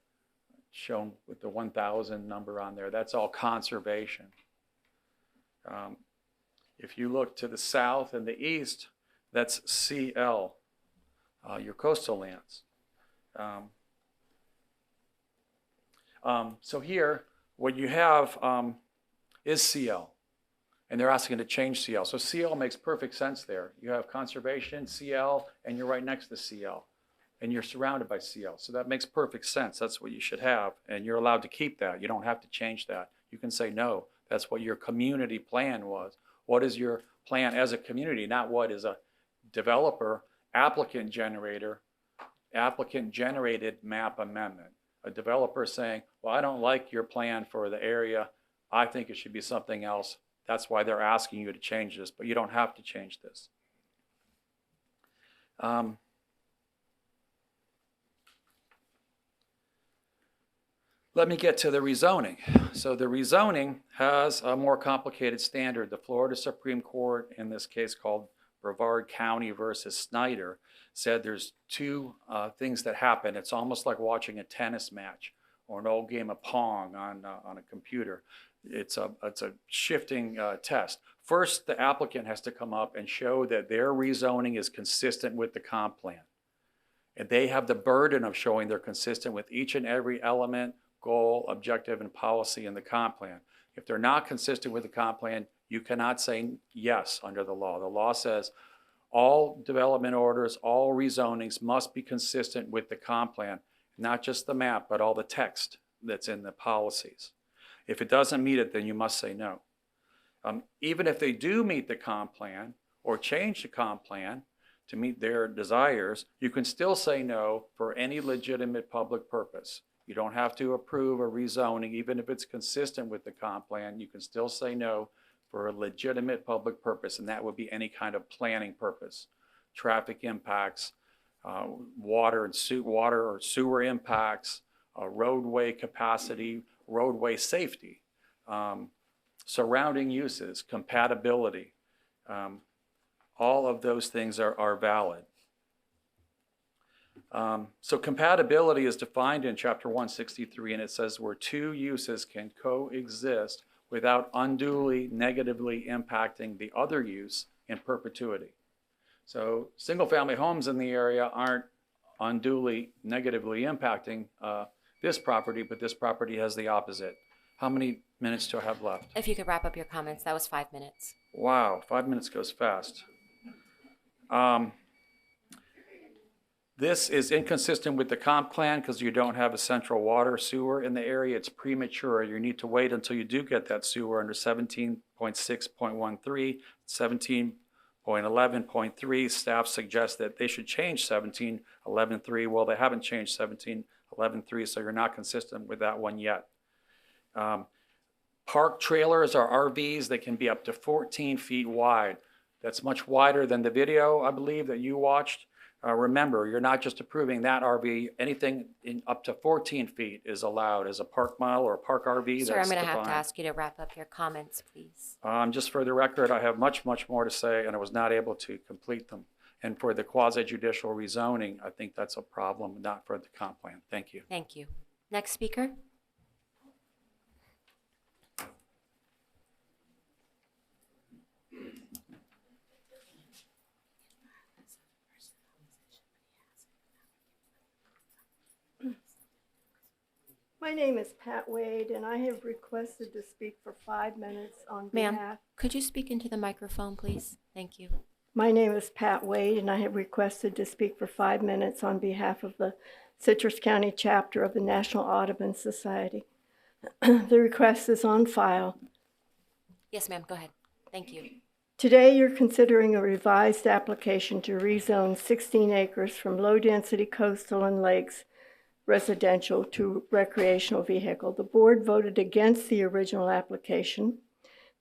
shown with the 1,000 number on there, that's all conservation. If you look to the south and the east, that's CL, your coastal lands. So here, what you have is CL, and they're asking to change CL. So CL makes perfect sense there. You have conservation, CL, and you're right next to CL, and you're surrounded by CL. So that makes perfect sense. That's what you should have, and you're allowed to keep that. You don't have to change that. You can say no. That's what your community plan was. What is your plan as a community, not what is a developer, applicant generated map amendment. A developer saying, well, I don't like your plan for the area. I think it should be something else. That's why they're asking you to change this, but you don't have to change this. Let me get to the rezoning. So the rezoning has a more complicated standard. The Florida Supreme Court, in this case called Brevard County versus Snyder, said there's 2 things that happen. It's almost like watching a tennis match. or an old game of Pong on a computer. It's a shifting test. First, the applicant has to come up and show that their rezoning is consistent with the comp plan. And they have the burden of showing they're consistent with each and every element, goal, objective, and policy in the comp plan. If they're not consistent with the comp plan, you cannot say yes under the law. The law says all development orders, all rezonings must be consistent with the comp plan, not just the map, but all the text that's in the policies. If it doesn't meet it, then you must say no. Even if they do meet the comp plan or change the comp plan to meet their desires, you can still say no for any legitimate public purpose. You don't have to approve a rezoning, even if it's consistent with the comp plan. You can still say no for a legitimate public purpose, and that would be any kind of planning purpose, traffic impacts, water or sewer impacts, roadway capacity, roadway safety, surrounding uses, compatibility. All of those things are valid. So compatibility is defined in Chapter 163, and it says where two uses can coexist without unduly negatively impacting the other use in perpetuity. So single-family homes in the area aren't unduly negatively impacting this property, but this property has the opposite. How many minutes do I have left? If you could wrap up your comments, that was 5 minutes. Wow, 5 minutes goes fast. This is inconsistent with the comp plan because you don't have a central water sewer in the area. It's premature. You need to wait until you do get that sewer under 17.6.13, 17.11.3. Staff suggests that they should change 17.11.3. Well, they haven't changed 17.11.3, so you're not consistent with that one yet. Park trailers or RVs, they can be up to 14 feet wide. That's much wider than the video, I believe, that you watched. Remember, you're not just approving that RV. Anything in up to 14 feet is allowed as a park mile or a park RV. Sir, that's I'm going to have to defined. ask you to wrap up your comments, please. Just for the record, I have much, much more to say, and I was not able to complete them. And for the quasi-judicial rezoning, I think that's a problem, not for the comp plan. Thank you. Thank you. Next speaker. My name is Pat Wade, and I have requested to speak for 5 minutes on Ma'am, behalf. could you speak into the microphone, please? Thank you. My name is Pat Wade, and I have requested to speak for 5 minutes on behalf of the Citrus County chapter of the National Audubon Society. The request is on file. Yes, ma'am, go ahead. Thank you. Today, you're considering a revised application to rezone 16 acres from low-density coastal and lakes residential to recreational vehicle. The board voted against the original application.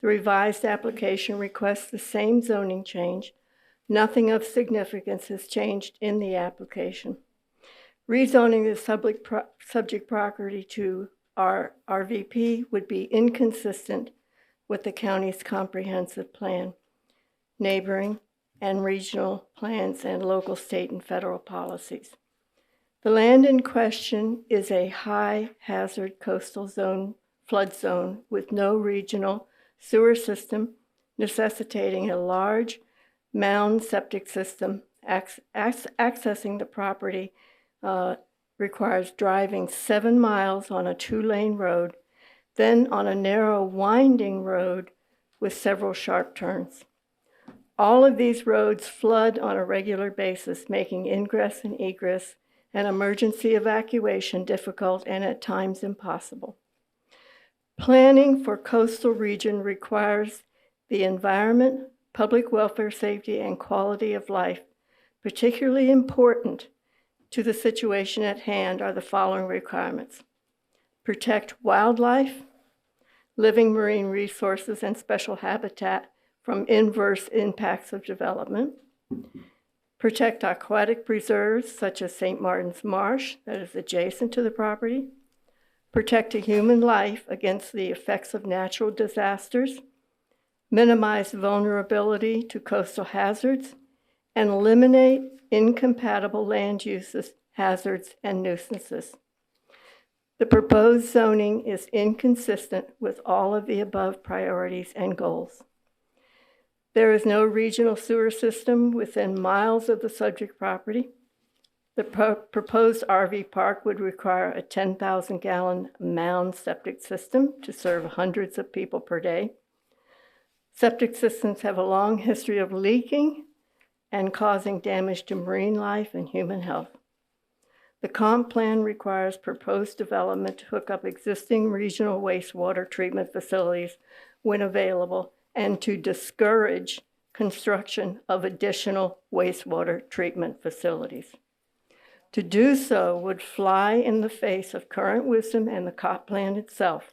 The revised application requests the same zoning change. Nothing of significance has changed in the application. Rezoning the subject property to RVP would be inconsistent with the county's comprehensive plan, neighboring and regional plans, and local, state, and federal policies. The land in question is a high hazard coastal zone, flood zone with no regional sewer system, necessitating a large mound septic system. Accessing the property requires driving 7 miles on a 2-lane road, then on a narrow winding road with several sharp turns. All of these roads flood on a regular basis, making ingress and egress and emergency evacuation difficult and at times impossible. Planning for coastal region requires the environment, public welfare, safety, and quality of life. Particularly important to the situation at hand are the following requirements: protect wildlife, living marine resources, and special habitat from inverse impacts of development. Protect aquatic reserves such as St. Martin's Marsh that is adjacent to the property. Protect a human life against the effects of natural disasters. Minimize vulnerability to coastal hazards, and eliminate incompatible land uses, hazards, and nuisances. The proposed zoning is inconsistent with all of the above priorities and goals. There is no regional sewer system within miles of the subject property. The proposed RV park would require a 10,000-gallon mound septic system to serve hundreds of people per day. Septic systems have a long history of leaking and causing damage to marine life and human health. The comp plan requires proposed development to hook up existing regional wastewater treatment facilities when available and to discourage construction of additional wastewater treatment facilities. To do so would fly in the face of current wisdom and the comp plan itself.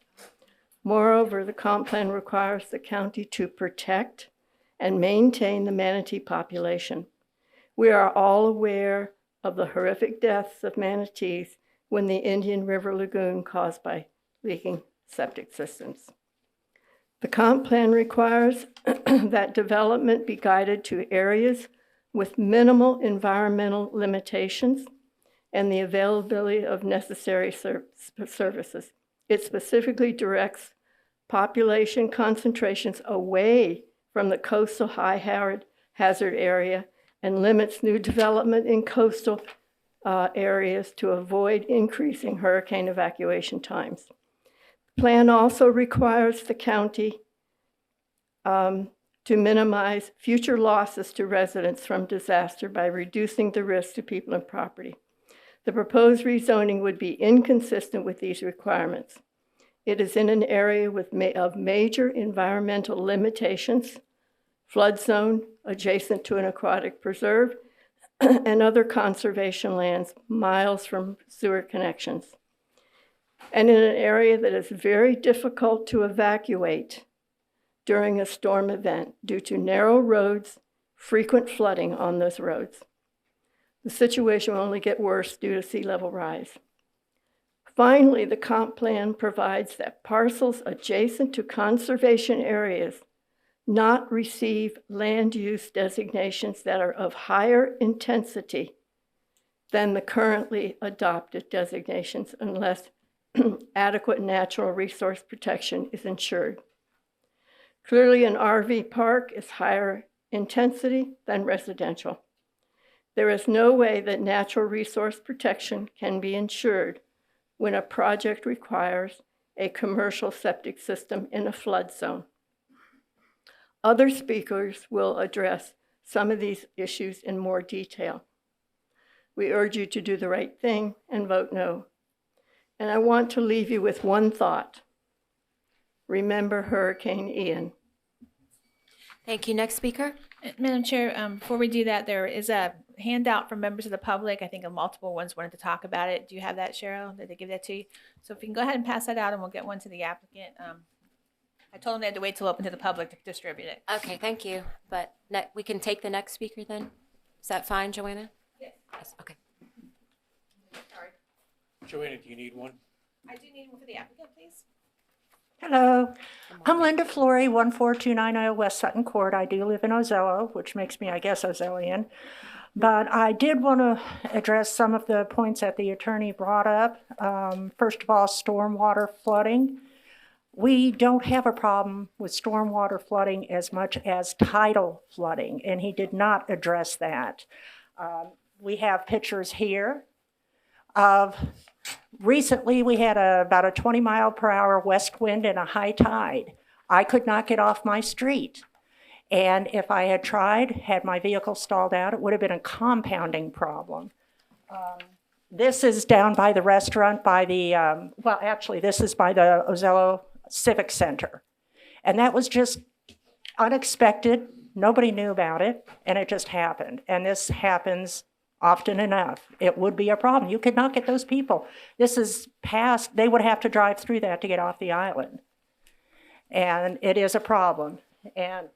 Moreover, the comp plan requires the county to protect and maintain the manatee population. We are all aware of the horrific deaths of manatees when the Indian River Lagoon caused by leaking septic systems. The comp plan requires that development be guided to areas with minimal environmental limitations and the availability of necessary services. It specifically directs population concentrations away from the coastal high hazard area and limits new development in coastal areas to avoid increasing hurricane evacuation times. The plan also requires the county to minimize future losses to residents from disaster by reducing the risk to people and property. The proposed rezoning would be inconsistent with these requirements. It is in an area of major environmental limitations, flood zone adjacent to an aquatic preserve, and other conservation lands miles from sewer connections, and in an area that is very difficult to evacuate during a storm event due to narrow roads, frequent flooding on those roads. The situation will only get worse due to sea level rise. Finally, the comp plan provides that parcels adjacent to conservation areas not receive land use designations that are of higher intensity than the currently adopted designations unless adequate natural resource protection is ensured. Clearly, an RV park is higher intensity than residential. There is no way that natural resource protection can be ensured when a project requires a commercial septic system in a flood zone. Other speakers will address some of these issues in more detail. We urge you to do the right thing and vote no. And I want to leave you with one thought. Remember Hurricane Ian. Thank you. Next speaker. Madam Chair, before we do that, there is a handout from members of the public. I think multiple ones wanted to talk about it. Do you have that, Cheryl? Did they give that to you? So if you can go ahead and pass that out and we'll get one to the applicant. I told them they had to wait till open to the public to distribute it. Okay, thank you. But we can take the next speaker then? Is that fine, Joanna? Yes. Yes, okay. Sorry. Joanna, do you need one? I do need one for the applicant, please. Hello, I'm Linda Flory, 14290 West Sutton Court. I do live in Ozello, which makes me, I guess, Ozellian. But I did want to address some of the points that the attorney brought up. First of all, stormwater flooding. We don't have a problem with stormwater flooding as much as tidal flooding, and he did not address that. We have pictures here of recently we had about a 20-mile-per-hour west wind and a high tide. I could not get off my street. And if I had tried, had my vehicle stalled out, it would have been a compounding problem. This is down by the restaurant, by the, well, actually, this is by the Ozello Civic Center. And that was just unexpected. Nobody knew about it, and it just happened. And this happens often enough. It would be a problem. You could not get those people. This is past, they would have to drive through that to get off the island. And it is a problem. And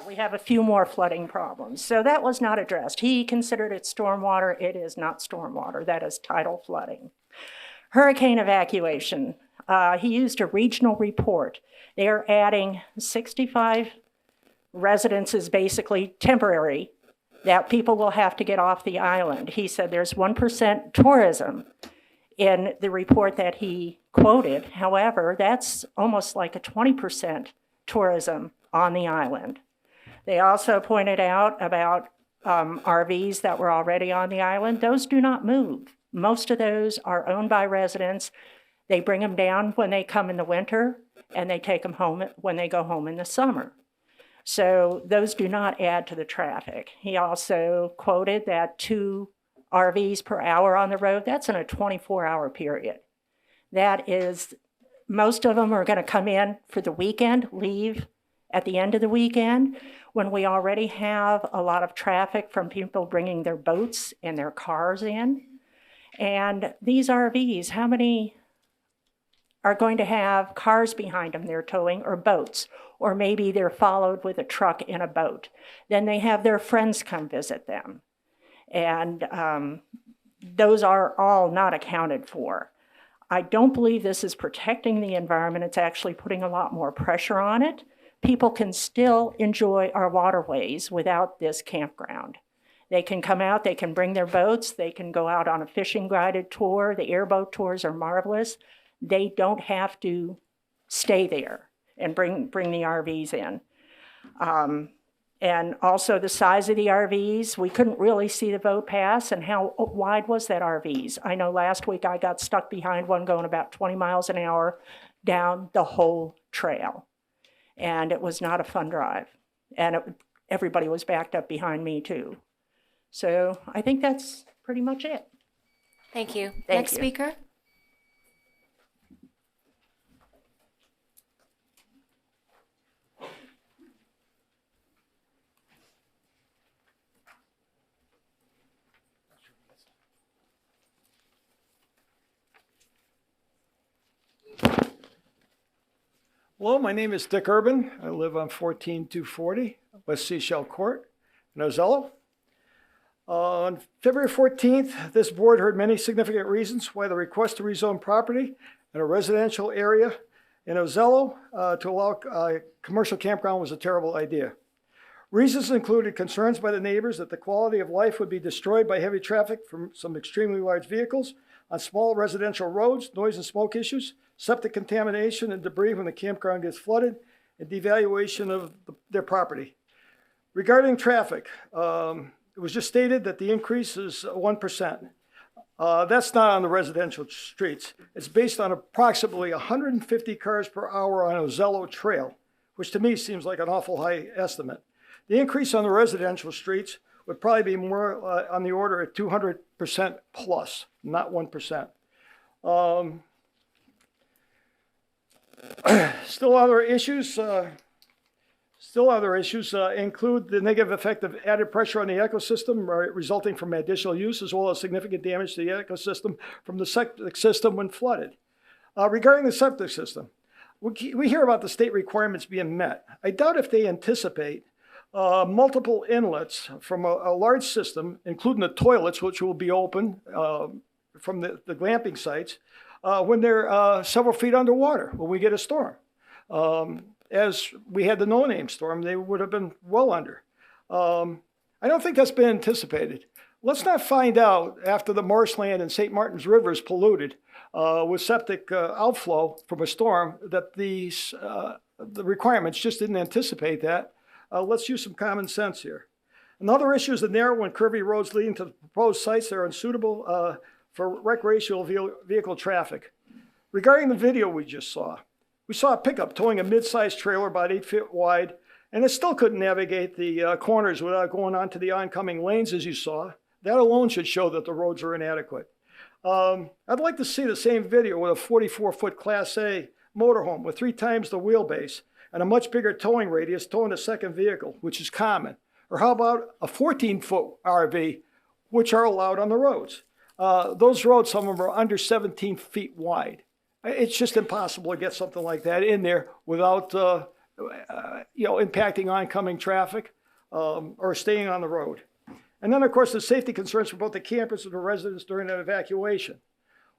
we have a few more flooding problems. So that was not addressed. He considered it stormwater. It is not stormwater. That is tidal flooding. Hurricane evacuation. He used a regional report. They are adding 65 residences, basically temporary, that people will have to get off the island. He said there's 1% tourism. in the report that he quoted. However, that's almost like a 20% tourism on the island. They also pointed out about RVs that were already on the island. Those do not move. Most of those are owned by residents. They bring them down when they come in the winter, and they take them home when they go home in the summer. So those do not add to the traffic. He also quoted that 2 RVs per hour on the road, that's in a 24-hour period. That is, most of them are going to come in for the weekend, leave at the end of the weekend, when we already have a lot of traffic from people bringing their boats and their cars in. And these RVs, how many are going to have cars behind them they're towing, or boats? Or maybe they're followed with a truck in a boat. Then they have their friends come visit them. And those are all not accounted for. I don't believe this is protecting the environment. It's actually putting a lot more pressure on it. People can still enjoy our waterways without this campground. They can come out, they can bring their boats, they can go out on a fishing guided tour. The airboat tours are marvelous. They don't have to stay there and bring the RVs in. And also the size of the RVs, we couldn't really see the boat pass, and how wide was that RVs? I know last week I got stuck behind one going about 20 miles an hour down the whole trail. And it was not a fun drive. And everybody was backed up behind me too. So I think that's pretty much it. Thank you. Thank Next you. speaker. Hello, my name is Dick Urban. I live on 14240 West Seashell Court in Ozello. On February 14th, this board heard many significant reasons why the request to rezone property in a residential area in Ozello to allow a commercial campground was a terrible idea. Reasons included concerns by the neighbors that the quality of life would be destroyed by heavy traffic from some extremely large vehicles on small residential roads, noise and smoke issues, septic contamination and debris when the campground gets flooded, and devaluation of their property. Regarding traffic, it was just stated that the increase is 1%. That's not on the residential streets. It's based on approximately 150 cars per hour on Ozello Trail, which to me seems like an awful high estimate. The increase on the residential streets would probably be more on the order of 200% plus, not 1%. Still other issues include the negative effect of added pressure on the ecosystem resulting from additional use, as well as significant damage to the ecosystem from the septic system when flooded. Regarding the septic system, we hear about the state requirements being met. I doubt if they anticipate multiple inlets from a large system, including the toilets, which will be open from the glamping sites, when they're several feet underwater when we get a storm. As we had the no-name storm, they would have been well under. I don't think that's been anticipated. Let's not find out after the marshland and St. Martin's River is polluted with septic outflow from a storm that the requirements just didn't anticipate that. Let's use some common sense here. Another issue is the narrow and curvy roads leading to the proposed sites that are unsuitable for recreational vehicle traffic. Regarding the video we just saw, we saw a pickup towing a mid-sized trailer about 8 feet wide, and it still couldn't navigate the corners without going onto the oncoming lanes, as you saw. That alone should show that the roads are inadequate. I'd like to see the same video with a 44-foot Class A motorhome with 3 times the wheelbase and a much bigger towing radius towing a second vehicle, which is common. Or how about a 14-foot RV, which are allowed on the roads? Those roads, some of them are under 17 feet wide. It's just impossible to get something like that in there without impacting oncoming traffic or staying on the road. And then, of course, the safety concerns for both the campers and the residents during an evacuation.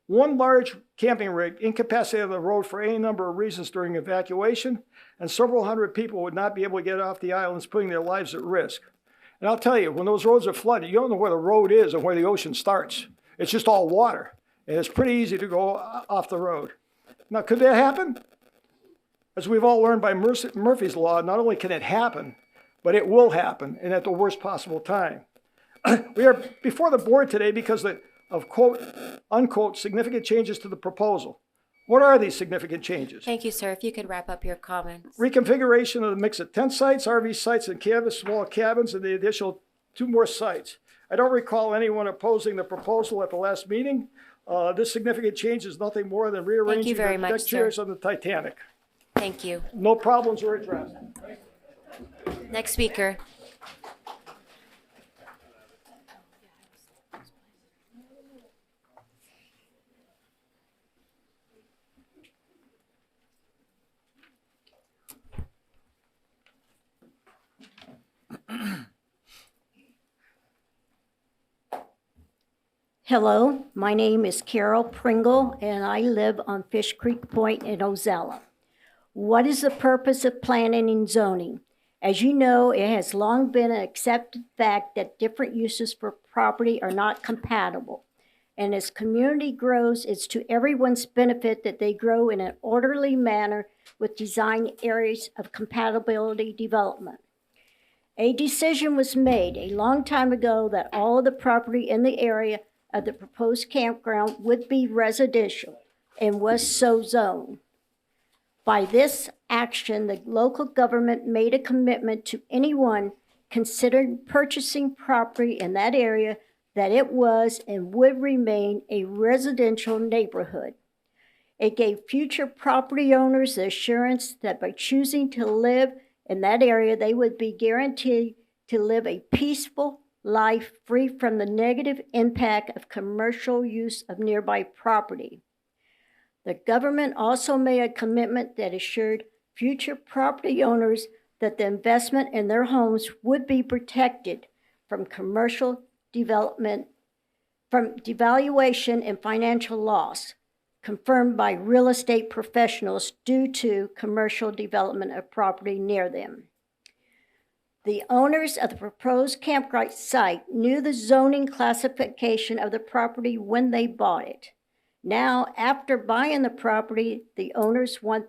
One large camping rig incapacitated the road for any number of reasons during evacuation, and several hundred people would not be able to get off the islands, putting their lives at risk. And I'll tell you, when those roads are flooded, you don't know where the road is and where the ocean starts. It's just all water. and it's pretty easy to go off the road. Now, could that happen? As we've all learned by Murphy's Law, not only can it happen, but it will happen, and at the worst possible time. We are before the board today because of quote, unquote, significant changes to the proposal. What are these significant changes? Thank you, sir. If you could wrap up your comments. Reconfiguration of the mix of tent sites, RV sites, and canvas small cabins, and the additional 2 more sites. I don't recall anyone opposing the proposal at the last meeting. This significant change is nothing more than rearranging very the much, deck chairs on the Titanic. Thank you. No problems were addressed. Next speaker. Hello, my name is Carol Pringle, and I live on Fish Creek Point in Ozella. What is the purpose of planning and zoning? As you know, it has long been an accepted fact that different uses for property are not compatible. And as community grows, it's to everyone's benefit that they grow in an orderly manner with design areas of compatibility development. A decision was made a long time ago that all of the property in the area of the proposed campground would be residential and was so zoned. By this action, the local government made a commitment to anyone considered purchasing property in that area that it was and would remain a residential neighborhood. It gave future property owners the assurance that by choosing to live in that area, they would be guaranteed to live a peaceful life free from the negative impact of commercial use of nearby property. The government also made a commitment that assured future property owners that the investment in their homes would be protected from commercial development, from devaluation and financial loss, confirmed by real estate professionals due to commercial development of property near them. The owners of the proposed campground site knew the zoning classification of the property when they bought it. Now, after buying the property, the owners want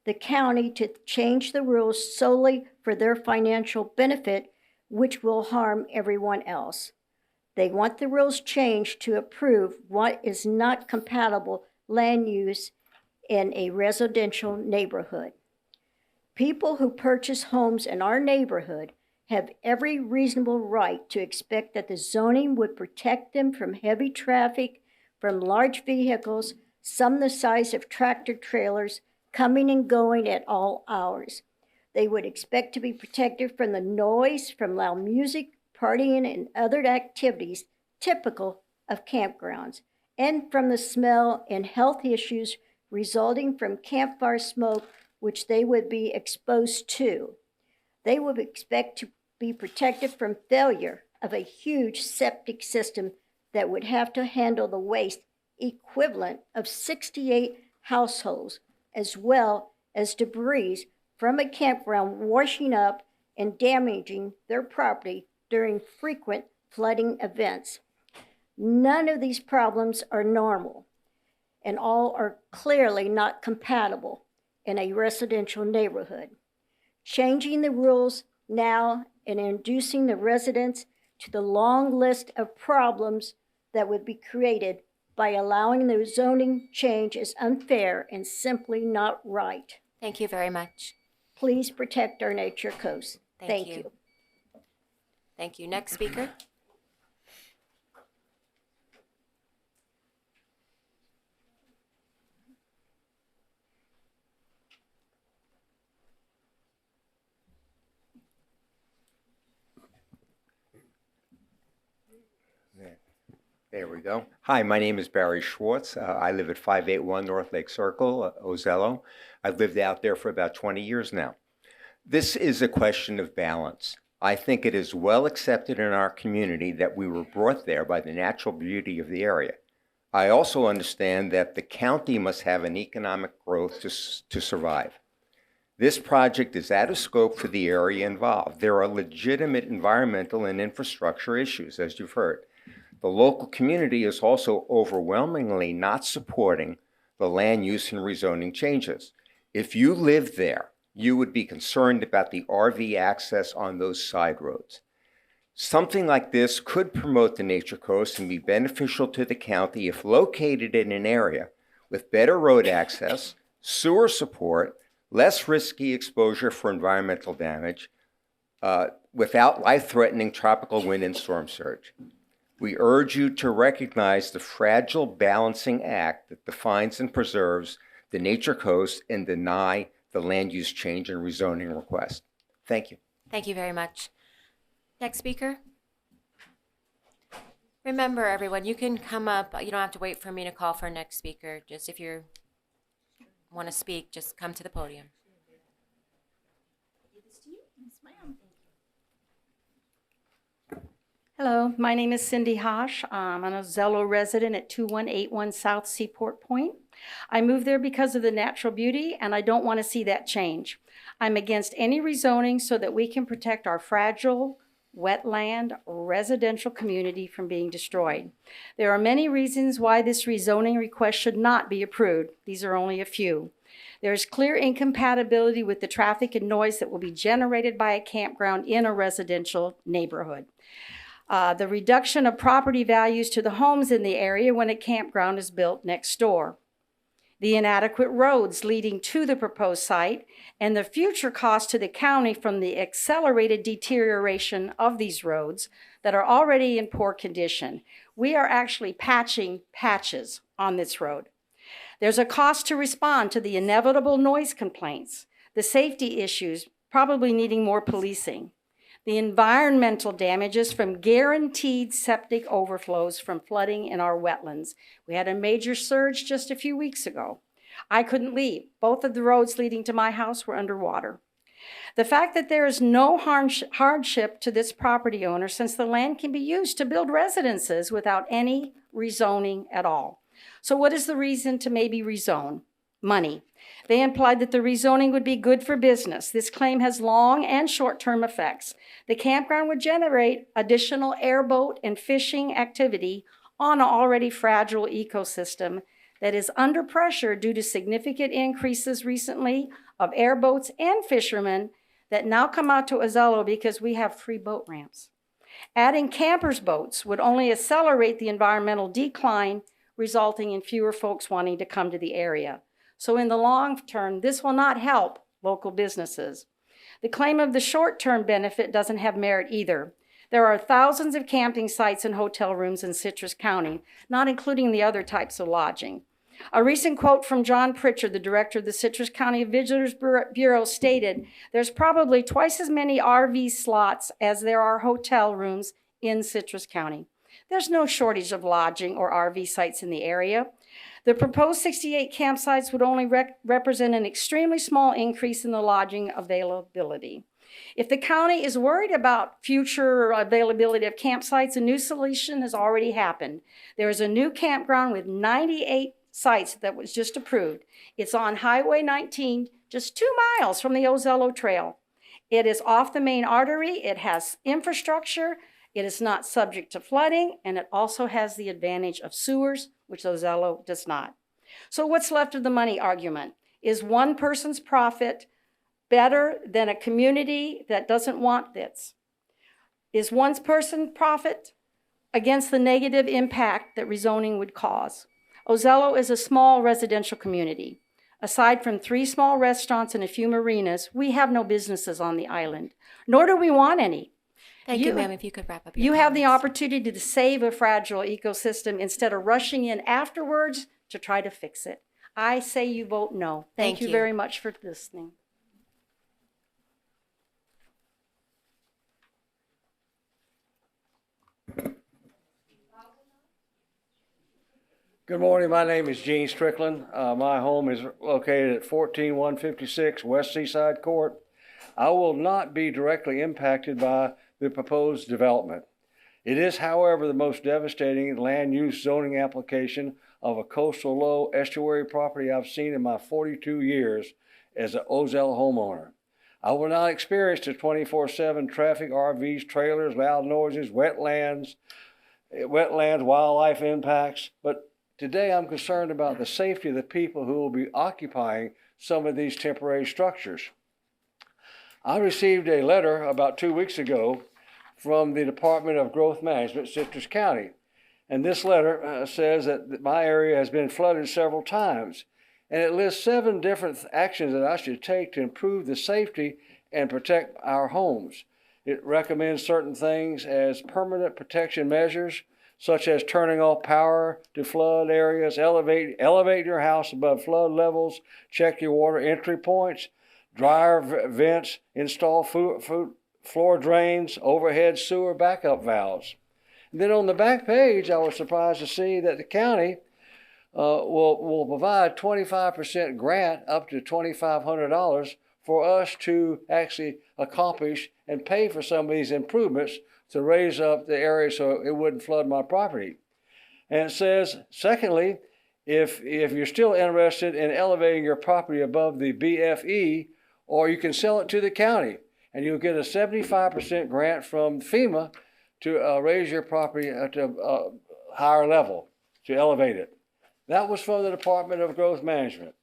the county to change the rules solely for their financial benefit, which will harm everyone else. They want the rules changed to approve what is not compatible land use in a residential neighborhood. People who purchase homes in our neighborhood have every reasonable right to expect that the zoning would protect them from heavy traffic, from large vehicles, some the size of tractor trailers, coming and going at all hours. They would expect to be protected from the noise, from loud music, partying, and other activities typical of campgrounds, and from the smell and health issues resulting from campfire smoke, which they would be exposed to. They would expect to be protected from failure of a huge septic system that would have to handle the waste equivalent of 68 households, as well as debris from a campground washing up and damaging their property during frequent flooding events. None of these problems are normal, and all are clearly not compatible in a residential neighborhood. Changing the rules now and introducing the residents to the long list of problems that would be created by allowing the zoning change is unfair and simply not right. Thank you very much. Please protect our nature coast. Thank you. Thank you. Next speaker. There we go. Hi, my name is Barry Schwartz. I live at 581 North Lake Circle, Ozello. I've lived out there for about 20 years now. This is a question of balance. I think it is well accepted in our community that we were brought there by the natural beauty of the area. I also understand that the county must have an economic growth to survive. This project is out of scope for the area involved. There are legitimate environmental and infrastructure issues, as you've heard. The local community is also overwhelmingly not supporting the land use and rezoning changes. If you lived there, you would be concerned about the RV access on those side roads. Something like this could promote the Nature Coast and be beneficial to the county if located in an area with better road access, sewer support, less risky exposure for environmental damage, without life-threatening tropical wind and storm surge. We urge you to recognize the fragile balancing act that defines and preserves the Nature Coast and deny the land use change and rezoning request. Thank you. Thank you very much. Next speaker. Remember, everyone, you can come up. You don't have to wait for me to call for next speaker. Just if you want to speak, just come to the podium. Hello, my name is Cindy Hosh. I'm an Ozello resident at 2181 South Seaport Point. I moved there because of the natural beauty, and I don't want to see that change. I'm against any rezoning so that we can protect our fragile, wetland, residential community from being destroyed. There are many reasons why this rezoning request should not be approved. These are only a few. There is clear incompatibility with the traffic and noise that will be generated by a campground in a residential neighborhood. The reduction of property values to the homes in the area when a campground is built next door. The inadequate roads leading to the proposed site, and the future cost to the county from the accelerated deterioration of these roads that are already in poor condition. We are actually patching patches on this road. There's a cost to respond to the inevitable noise complaints, the safety issues, probably needing more policing, the environmental damages from guaranteed septic overflows from flooding in our wetlands. We had a major surge just a few weeks ago. I couldn't leave. Both of the roads leading to my house were underwater. The fact that there is no hardship to this property owner since the land can be used to build residences without any rezoning at all. So what is the reason to maybe rezone? Money. They implied that the rezoning would be good for business. This claim has long and short-term effects. The campground would generate additional airboat and fishing activity on an already fragile ecosystem that is under pressure due to significant increases recently of airboats and fishermen that now come out to Ozello because we have free boat ramps. Adding campers' boats would only accelerate the environmental decline, resulting in fewer folks wanting to come to the area. So in the long term, this will not help local businesses. The claim of the short-term benefit doesn't have merit either. There are thousands of camping sites and hotel rooms in Citrus County, not including the other types of lodging. A recent quote from John Pritchard, the director of the Citrus County Visitors Bureau, stated, "There's probably twice as many RV slots as there are hotel rooms in Citrus County." There's no shortage of lodging or RV sites in the area. The proposed 68 campsites would only represent an extremely small increase in the lodging availability. If the county is worried about future availability of campsites, a new solution has already happened. There is a new campground with 98 sites that was just approved. It's on Highway 19, just 2 miles from the Ozello Trail. It is off the main artery. It has infrastructure. It is not subject to flooding, and it also has the advantage of sewers, which Ozello does not. So what's left of the money argument? Is one person's profit better than a community that doesn't want this? Is one person's profit against the negative impact that rezoning would cause? Ozello is a small residential community. Aside from 3 small restaurants and a few marinas, we have no businesses on the island, nor do we want any. Thank you, ma'am. If you could wrap up your You have the opportunity to save a fragile ecosystem instead of rushing in afterwards to try to fix it. I say you vote no. Thank you very much for listening. Good morning. My name is Gene Strickland. My home is located at 14156 West Seaside Court. I will not be directly impacted by the proposed development. It is, however, the most devastating land use zoning application of a coastal low estuary property I've seen in my 42 years as an Ozello homeowner. I will not experience the 24/7 traffic, RVs, trailers, loud noises, wetlands, wetlands, wildlife impacts, but today I'm concerned about the safety of the people who will be occupying some of these temporary structures. I received a letter about 2 weeks ago from the Department of Growth Management, Citrus County. And this letter says that my area has been flooded several times. And it lists 7 different actions that I should take to improve the safety and protect our homes. It recommends certain things as permanent protection measures, such as turning off power to flood areas, elevate your house above flood levels, check your water entry points, dryer vents, install floor drains, overhead sewer backup valves. And then on the back page, I was surprised to see that the county will provide 25% grant up to $2,500 for us to actually accomplish and pay for some of these improvements to raise up the area so it wouldn't flood my property. And it says, secondly, if you're still interested in elevating your property above the BFE, or you can sell it to the county, and you'll get a 75% grant from FEMA to raise your property at a higher level, to elevate it. That was from the Department of Growth Management.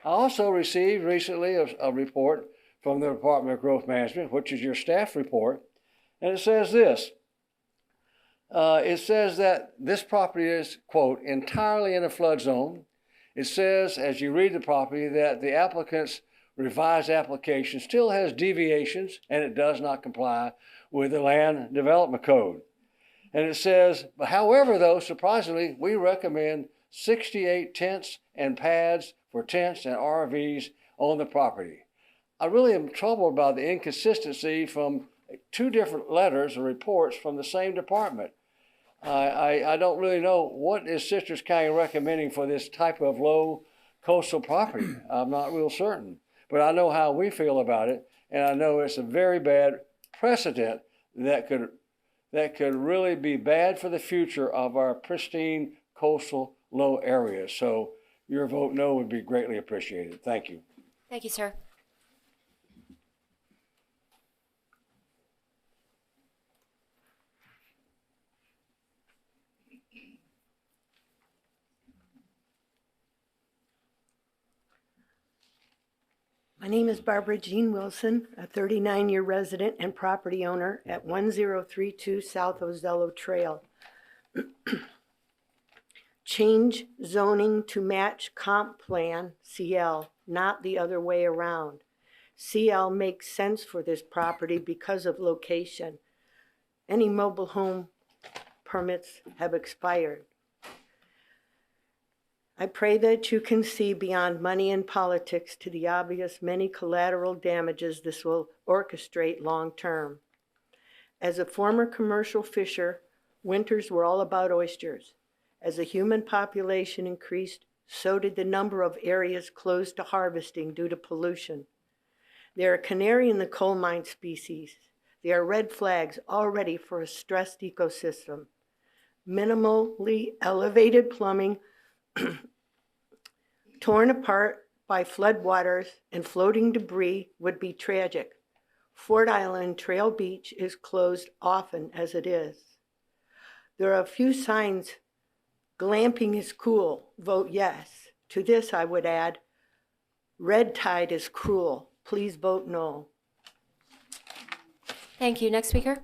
I also received recently a report from the Department of Growth Management, which is your staff report, and it says this. It says that this property is, quote, entirely in a flood zone. It says, as you read the property, that the applicant's revised application still has deviations and it does not comply with the Land Development Code. And it says, however, though, surprisingly, we recommend 68 tents and pads for tents and RVs on the property. I really am troubled by the inconsistency from 2 different letters or reports from the same department. I don't really know what is Citrus County recommending for this type of low coastal property. I'm not real certain, but I know how we feel about it, and I know it's a very bad precedent that could really be bad for the future of our pristine coastal low areas. So your vote no would be greatly appreciated. Thank you. Thank you, sir. My name is Barbara Jean Wilson, a 39-year resident and property owner at 1032 South Ozello Trail. Change zoning to match comp plan, CL, not the other way around. CL makes sense for this property because of location. Any mobile home permits have expired. I pray that you can see beyond money and politics to the obvious many collateral damages this will orchestrate long term. As a former commercial fisher, winters were all about oysters. As the human population increased, so did the number of areas closed to harvesting due to pollution. They are a canary in the coal mine species. They are red flags already for a stressed ecosystem. Minimally elevated plumbing torn apart by floodwaters and floating debris would be tragic. Fort Island Trail Beach is closed often as it is. There are a few signs. Glamping is cool, vote yes. To this I would add, red tide is cruel, please vote no. Thank you. Next speaker.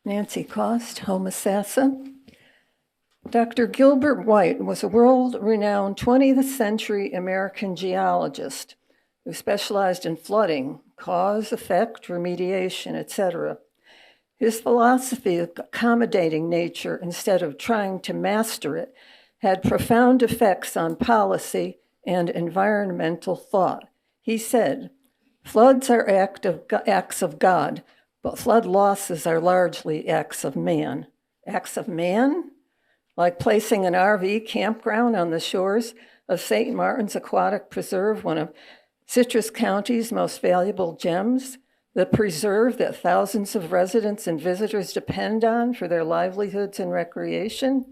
Nancy Cost, Homosassa. Dr. Gilbert White was a world-renowned 20th century American geologist who specialized in flooding, cause, effect, remediation, etc. His philosophy of accommodating nature instead of trying to master it had profound effects on policy and environmental thought. He said, "Floods are acts of God, but flood losses are largely acts of man." Acts of man? Like placing an RV campground on the shores of St. Martin's Aquatic Preserve, one of Citrus County's most valuable gems? the preserve that thousands of residents and visitors depend on for their livelihoods and recreation,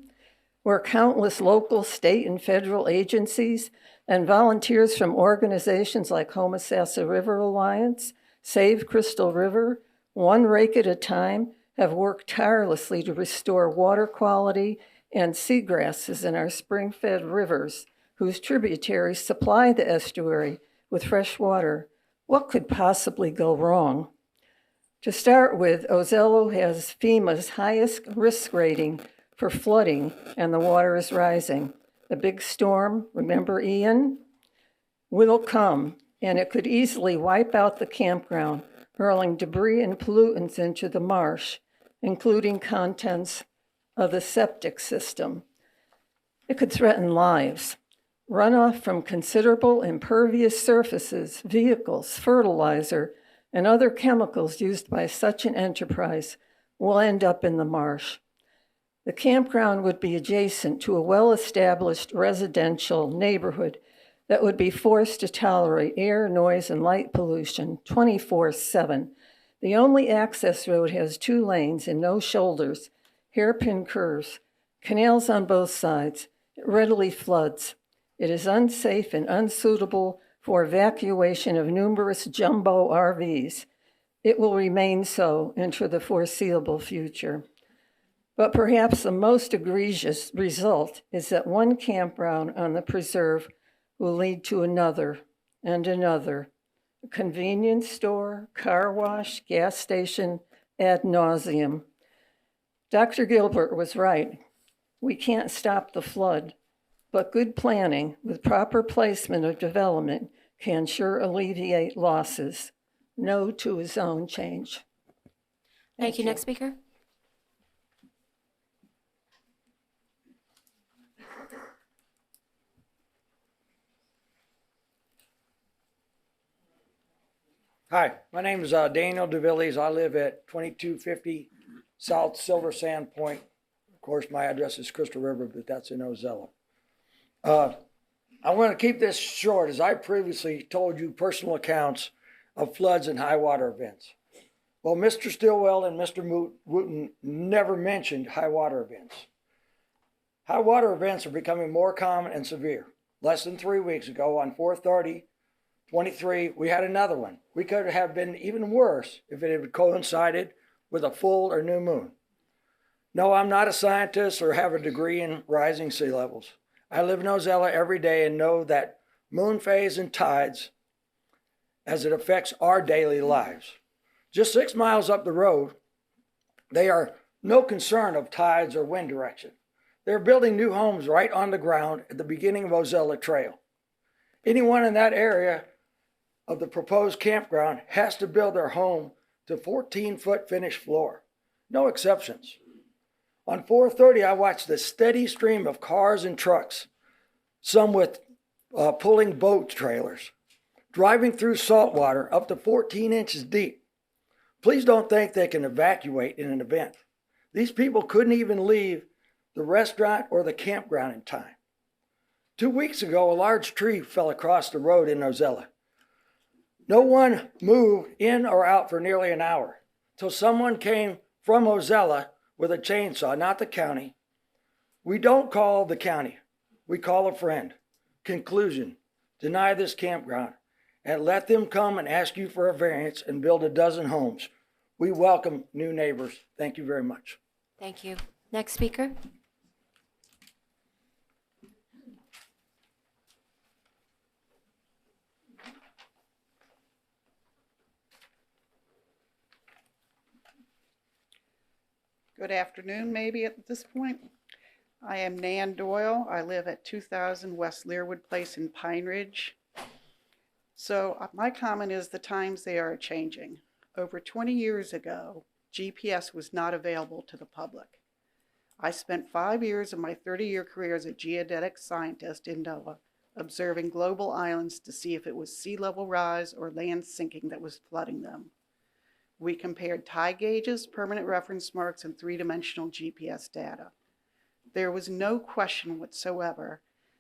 where countless local, state, and federal agencies and volunteers from organizations like Homosassa River Alliance, Save Crystal River, One Rake at a Time, have worked tirelessly to restore water quality and seagrasses in our spring-fed rivers, whose tributaries supply the estuary with fresh water. What could possibly go wrong? To start with, Ozello has FEMA's highest risk rating for flooding, and the water is rising. A big storm, remember Ian, will come, and it could easily wipe out the campground, hurling debris and pollutants into the marsh, including contents of the septic system. It could threaten lives. Runoff from considerable impervious surfaces, vehicles, fertilizer, and other chemicals used by such an enterprise will end up in the marsh. The campground would be adjacent to a well-established residential neighborhood that would be forced to tolerate air, noise, and light pollution 24/7. The only access road has 2 lanes and no shoulders, hairpin curves, canals on both sides. It readily floods. It is unsafe and unsuitable for evacuation of numerous jumbo RVs. It will remain so into the foreseeable future. But perhaps the most egregious result is that one campground on the preserve will lead to another and another. A convenience store, car wash, gas station, ad nauseum. Dr. Gilbert was right. We can't stop the flood, but good planning with proper placement of development can sure alleviate losses. No to a zone change. Thank you. Next speaker. Hi, my name is Daniel DeVillies. I live at 2250 South Silver Sand Point. Of course, my address is Crystal River, but that's in Ozello. I want to keep this short, as I previously told you personal accounts of floods and high water events. Well, Mr. Stillwell and Mr. Wooten never mentioned high water events. High water events are becoming more common and severe. Less than 3 weeks ago, on 4/30/23, we had another one. We could have been even worse if it had coincided with a full or new moon. No, I'm not a scientist or have a degree in rising sea levels. I live in Ozello every day and know that moon phase and tides as it affects our daily lives. Just 6 miles up the road, they are no concern of tides or wind direction. They're building new homes right on the ground at the beginning of Ozello Trail. Anyone in that area of the proposed campground has to build their home to 14-foot finished floor. No exceptions. On 4/30, I watched the steady stream of cars and trucks, some with pulling boat trailers, driving through salt water up to 14 inches deep. Please don't think they can evacuate in an event. These people couldn't even leave the restaurant or the campground in time. 2 weeks ago, a large tree fell across the road in Ozello. No one moved in or out for nearly an hour till someone came from Ozello with a chainsaw, not the county. We don't call the county. We call a friend. Conclusion, deny this campground and let them come and ask you for a variance and build a dozen homes. We welcome new neighbors. Thank you very much. Thank you. Next speaker. Good afternoon, maybe at this point. I am Nan Doyle. I live at 2000 West Learwood Place in Pine Ridge. So my comment is the times they are changing. Over 20 years ago, GPS was not available to the public. I spent 5 years of my 30-year career as a geodetic scientist in NOAA, observing global islands to see if it was sea level rise or land sinking that was flooding them. We compared tide gauges, permanent reference marks, and three-dimensional GPS data. There was no question whatsoever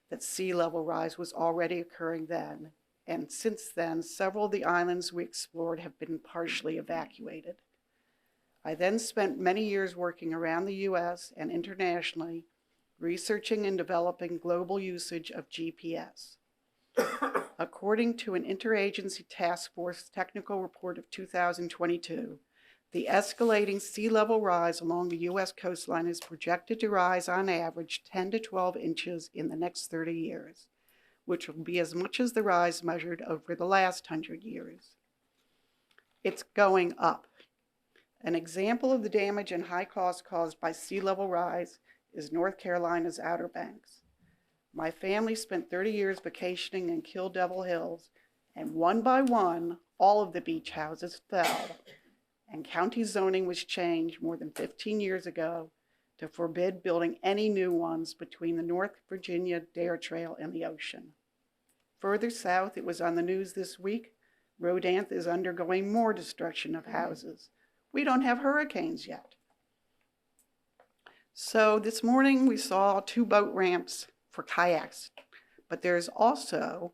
that sea level rise was already occurring then and since then, several of the islands we explored have been partially evacuated. I then spent many years working around the U.S. and internationally, researching and developing global usage of GPS. According to an interagency task force technical report of 2022, the escalating sea level rise along the U.S. coastline is projected to rise on average 10 to 12 inches in the next 30 years, which will be as much as the rise measured over the last 100 years. It's going up. An example of the damage and high cost caused by sea level rise is North Carolina's Outer Banks. My family spent 30 years vacationing in Kill Devil Hills, and one by one, all of the beach houses fell, and county zoning was changed more than 15 years ago to forbid building any new ones between the North Virginia Dare Trail and the ocean. Further south, it was on the news this week, Rodanthe is undergoing more destruction of houses. We don't have hurricanes yet. So this morning we saw 2 boat ramps for kayaks, but there's also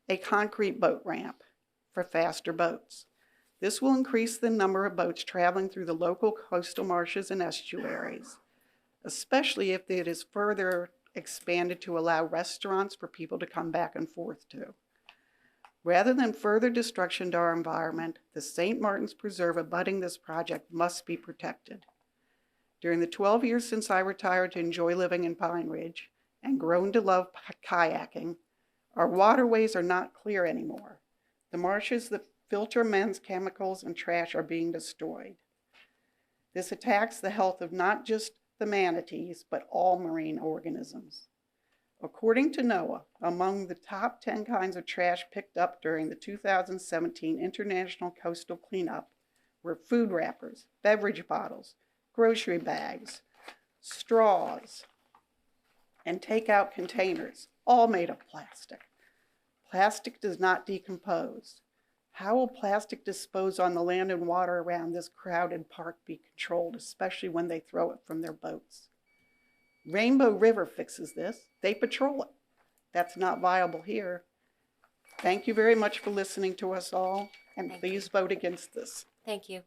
a concrete boat ramp for faster boats. This will increase the number of boats traveling through the local coastal marshes and estuaries, especially if it is further expanded to allow restaurants for people to come back and forth to. Rather than further destruction to our environment, the St. Martin's Preserve abutting this project must be protected. During the 12 years since I retired to enjoy living in Pine Ridge and grown to love kayaking, our waterways are not clear anymore. The marshes that filter men's chemicals and trash are being destroyed. This attacks the health of not just the manatees, but all marine organisms. According to NOAA, among the top 10 kinds of trash picked up during the 2017 International Coastal Cleanup were food wrappers, beverage bottles, grocery bags, straws, and takeout containers, all made of plastic. Plastic does not decompose. How will plastic disposed on the land and water around this crowded park be controlled, especially when they throw it from their boats? Rainbow River fixes this. They patrol it. That's not viable here. Thank you very much for listening to us all, and please vote against this. Thank you.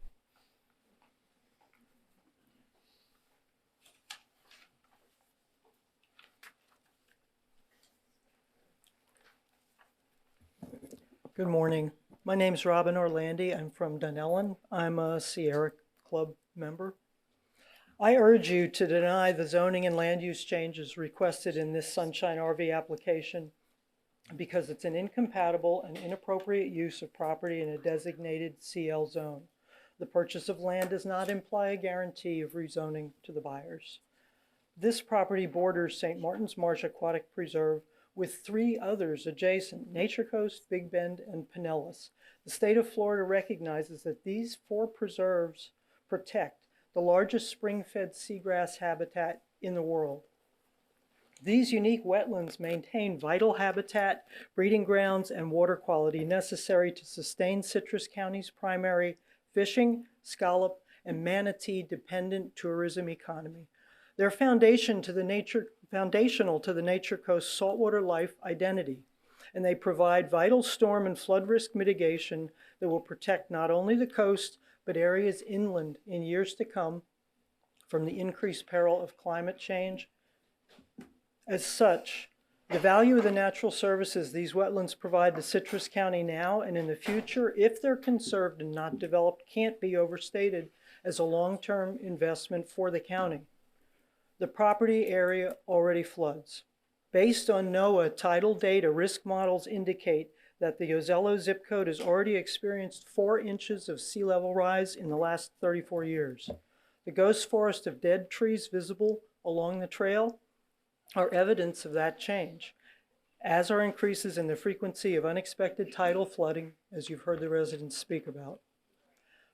Good morning. My name's Robin Orlandi. I'm from Dunellen. I'm a Sierra Club member. I urge you to deny the zoning and land use changes requested in this Sunshine RV application because it's an incompatible and inappropriate use of property in a designated CL zone. The purchase of land does not imply a guarantee of rezoning to the buyers. This property borders St. Martin's Marsh Aquatic Preserve with 3 others adjacent, Nature Coast, Big Bend, and Pinellas. The state of Florida recognizes that these 4 preserves protect the largest spring-fed seagrass habitat in the world. These unique wetlands maintain vital habitat, breeding grounds, and water quality necessary to sustain Citrus County's primary fishing, scallop, and manatee-dependent tourism economy. They're foundational to the Nature Coast saltwater life identity, and they provide vital storm and flood risk mitigation that will protect not only the coast, but areas inland in years to come from the increased peril of climate change. As such, the value of the natural services these wetlands provide to Citrus County now and in the future, if they're conserved and not developed, can't be overstated as a long-term investment for the county. The property area already floods. Based on NOAA tidal data, risk models indicate that the Ozello zip code has already experienced 4 inches of sea level rise in the last 34 years. The ghost forest of dead trees visible along the trail are evidence of that change, as are increases in the frequency of unexpected tidal flooding, as you've heard the residents speak about.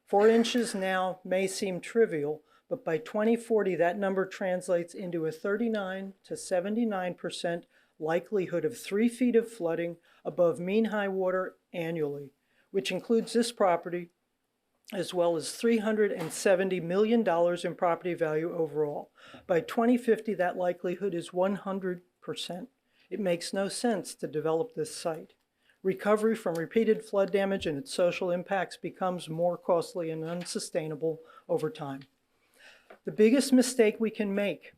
4 inches now may seem trivial, but by 2040, that number translates into a 39 to 79% likelihood of 3 feet of flooding above mean high water annually, which includes this property, as well as $370 million in property value overall. By 2050, that likelihood is 100%. It makes no sense to develop this site. Recovery from repeated flood damage and its social impacts becomes more costly and unsustainable over time. The biggest mistake we can make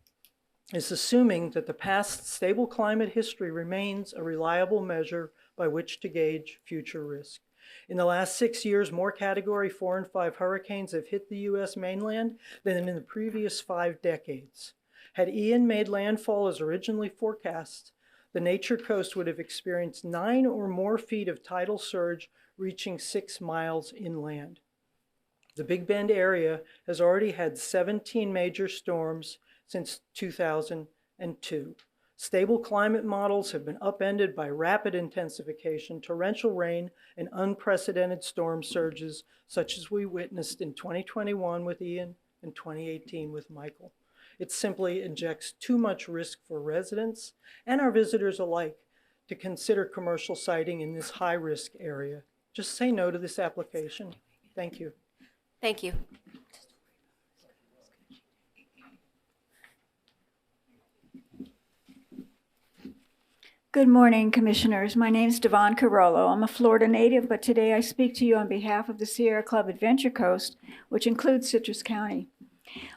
is assuming that the past stable climate history remains a reliable measure by which to gauge future risk. In the last 6 years, more Category 4 and 5 hurricanes have hit the U.S. mainland than in the previous 5 decades. Had Ian made landfall as originally forecast, the Nature Coast would have experienced 9 or more feet of tidal surge reaching 6 miles inland. The Big Bend area has already had 17 major storms since 2002. Stable climate models have been upended by rapid intensification, torrential rain, and unprecedented storm surges, such as we witnessed in 2021 with Ian and 2018 with Michael. It simply injects too much risk for residents and our visitors alike to consider commercial siting in this high-risk area. Just say no to this application. Thank you. Thank you. Good morning, Commissioners. My name is Devon Carollo. I'm a Florida native, but today I speak to you on behalf of the Sierra Club Adventure Coast, which includes Citrus County.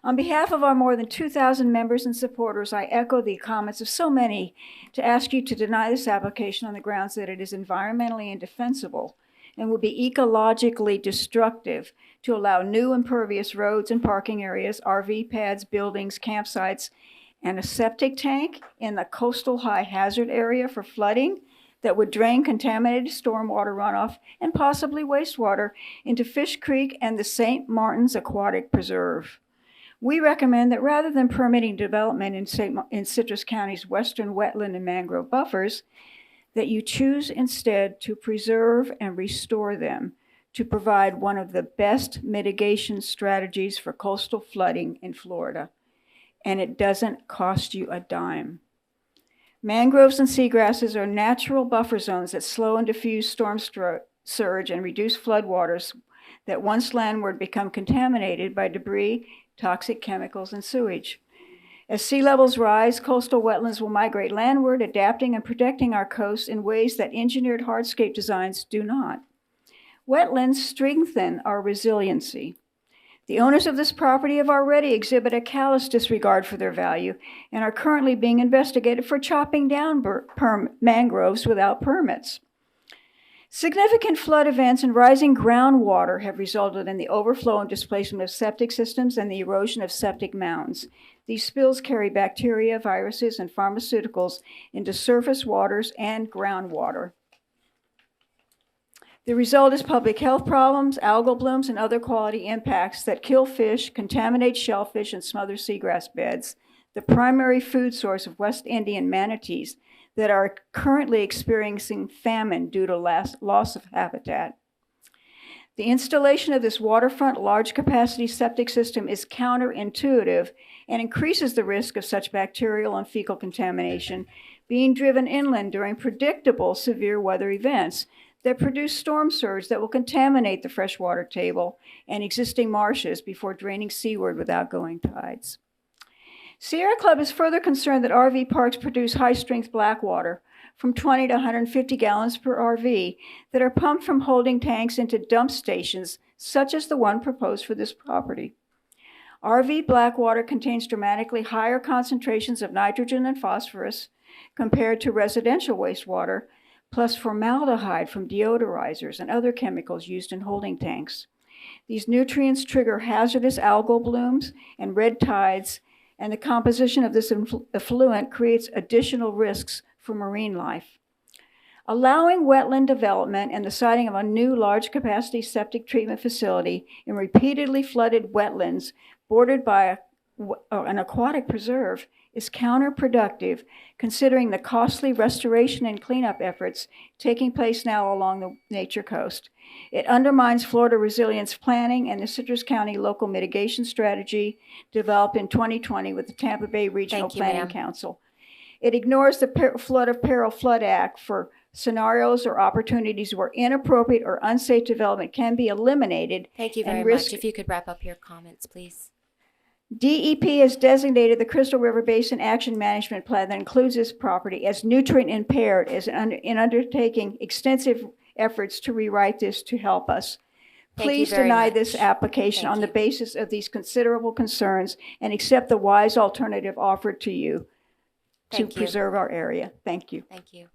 On behalf of our more than 2,000 members and supporters, I echo the comments of so many to ask you to deny this application on the grounds that it is environmentally indefensible and will be ecologically destructive to allow new impervious roads and parking areas, RV pads, buildings, campsites, and a septic tank in the coastal high hazard area for flooding that would drain contaminated stormwater runoff and possibly wastewater into Fish Creek and the St. Martin's Aquatic Preserve. We recommend that rather than permitting development in Citrus County's western wetland and mangrove buffers, that you choose instead to preserve and restore them to provide one of the best mitigation strategies for coastal flooding in Florida. And it doesn't cost you a dime. Mangroves and seagrasses are natural buffer zones that slow and diffuse storm surge and reduce floodwaters that once landward become contaminated by debris, toxic chemicals, and sewage. As sea levels rise, coastal wetlands will migrate landward, adapting and protecting our coast in ways that engineered hardscape designs do not. Wetlands strengthen our resiliency. The owners of this property have already exhibited a callous disregard for their value and are currently being investigated for chopping down mangroves without permits. Significant flood events and rising groundwater have resulted in the overflow and displacement of septic systems and the erosion of septic mounds. These spills carry bacteria, viruses, and pharmaceuticals into surface waters and groundwater. The result is public health problems, algal blooms, and other quality impacts that kill fish, contaminate shellfish, and smother seagrass beds, the primary food source of West Indian manatees that are currently experiencing famine due to loss of habitat. The installation of this waterfront large-capacity septic system is counterintuitive and increases the risk of such bacterial and fecal contamination being driven inland during predictable severe weather events that produce storm surge that will contaminate the freshwater table and existing marshes before draining seaward with outgoing tides. Sierra Club is further concerned that RV parks produce high-strength black water from 20 to 150 gallons per RV that are pumped from holding tanks into dump stations, such as the one proposed for this property. RV black water contains dramatically higher concentrations of nitrogen and phosphorus compared to residential wastewater, plus formaldehyde from deodorizers and other chemicals used in holding tanks. These nutrients trigger hazardous algal blooms and red tides, and the composition of this effluent creates additional risks for marine life. Allowing wetland development and the siting of a new large-capacity septic treatment facility in repeatedly flooded wetlands bordered by an aquatic preserve is counterproductive, considering the costly restoration and cleanup efforts taking place now along the Nature Coast. It undermines Florida resilience planning and the Citrus County local mitigation strategy developed in 2020 with the Tampa Bay Regional Planning Council. It ignores the Flood of Peril Flood Act for scenarios or opportunities where inappropriate or unsafe development can be eliminated. Thank you very much. If you could wrap up your comments, please. DEP has designated the Crystal River Basin Action Management Plan that includes this property as nutrient impaired in undertaking extensive efforts to rewrite this to help us. Thank you Please very deny much. this application Thank on you. the basis of these considerable concerns and accept the wise alternative offered to you to Thank you. preserve our area. Thank you. Thank you.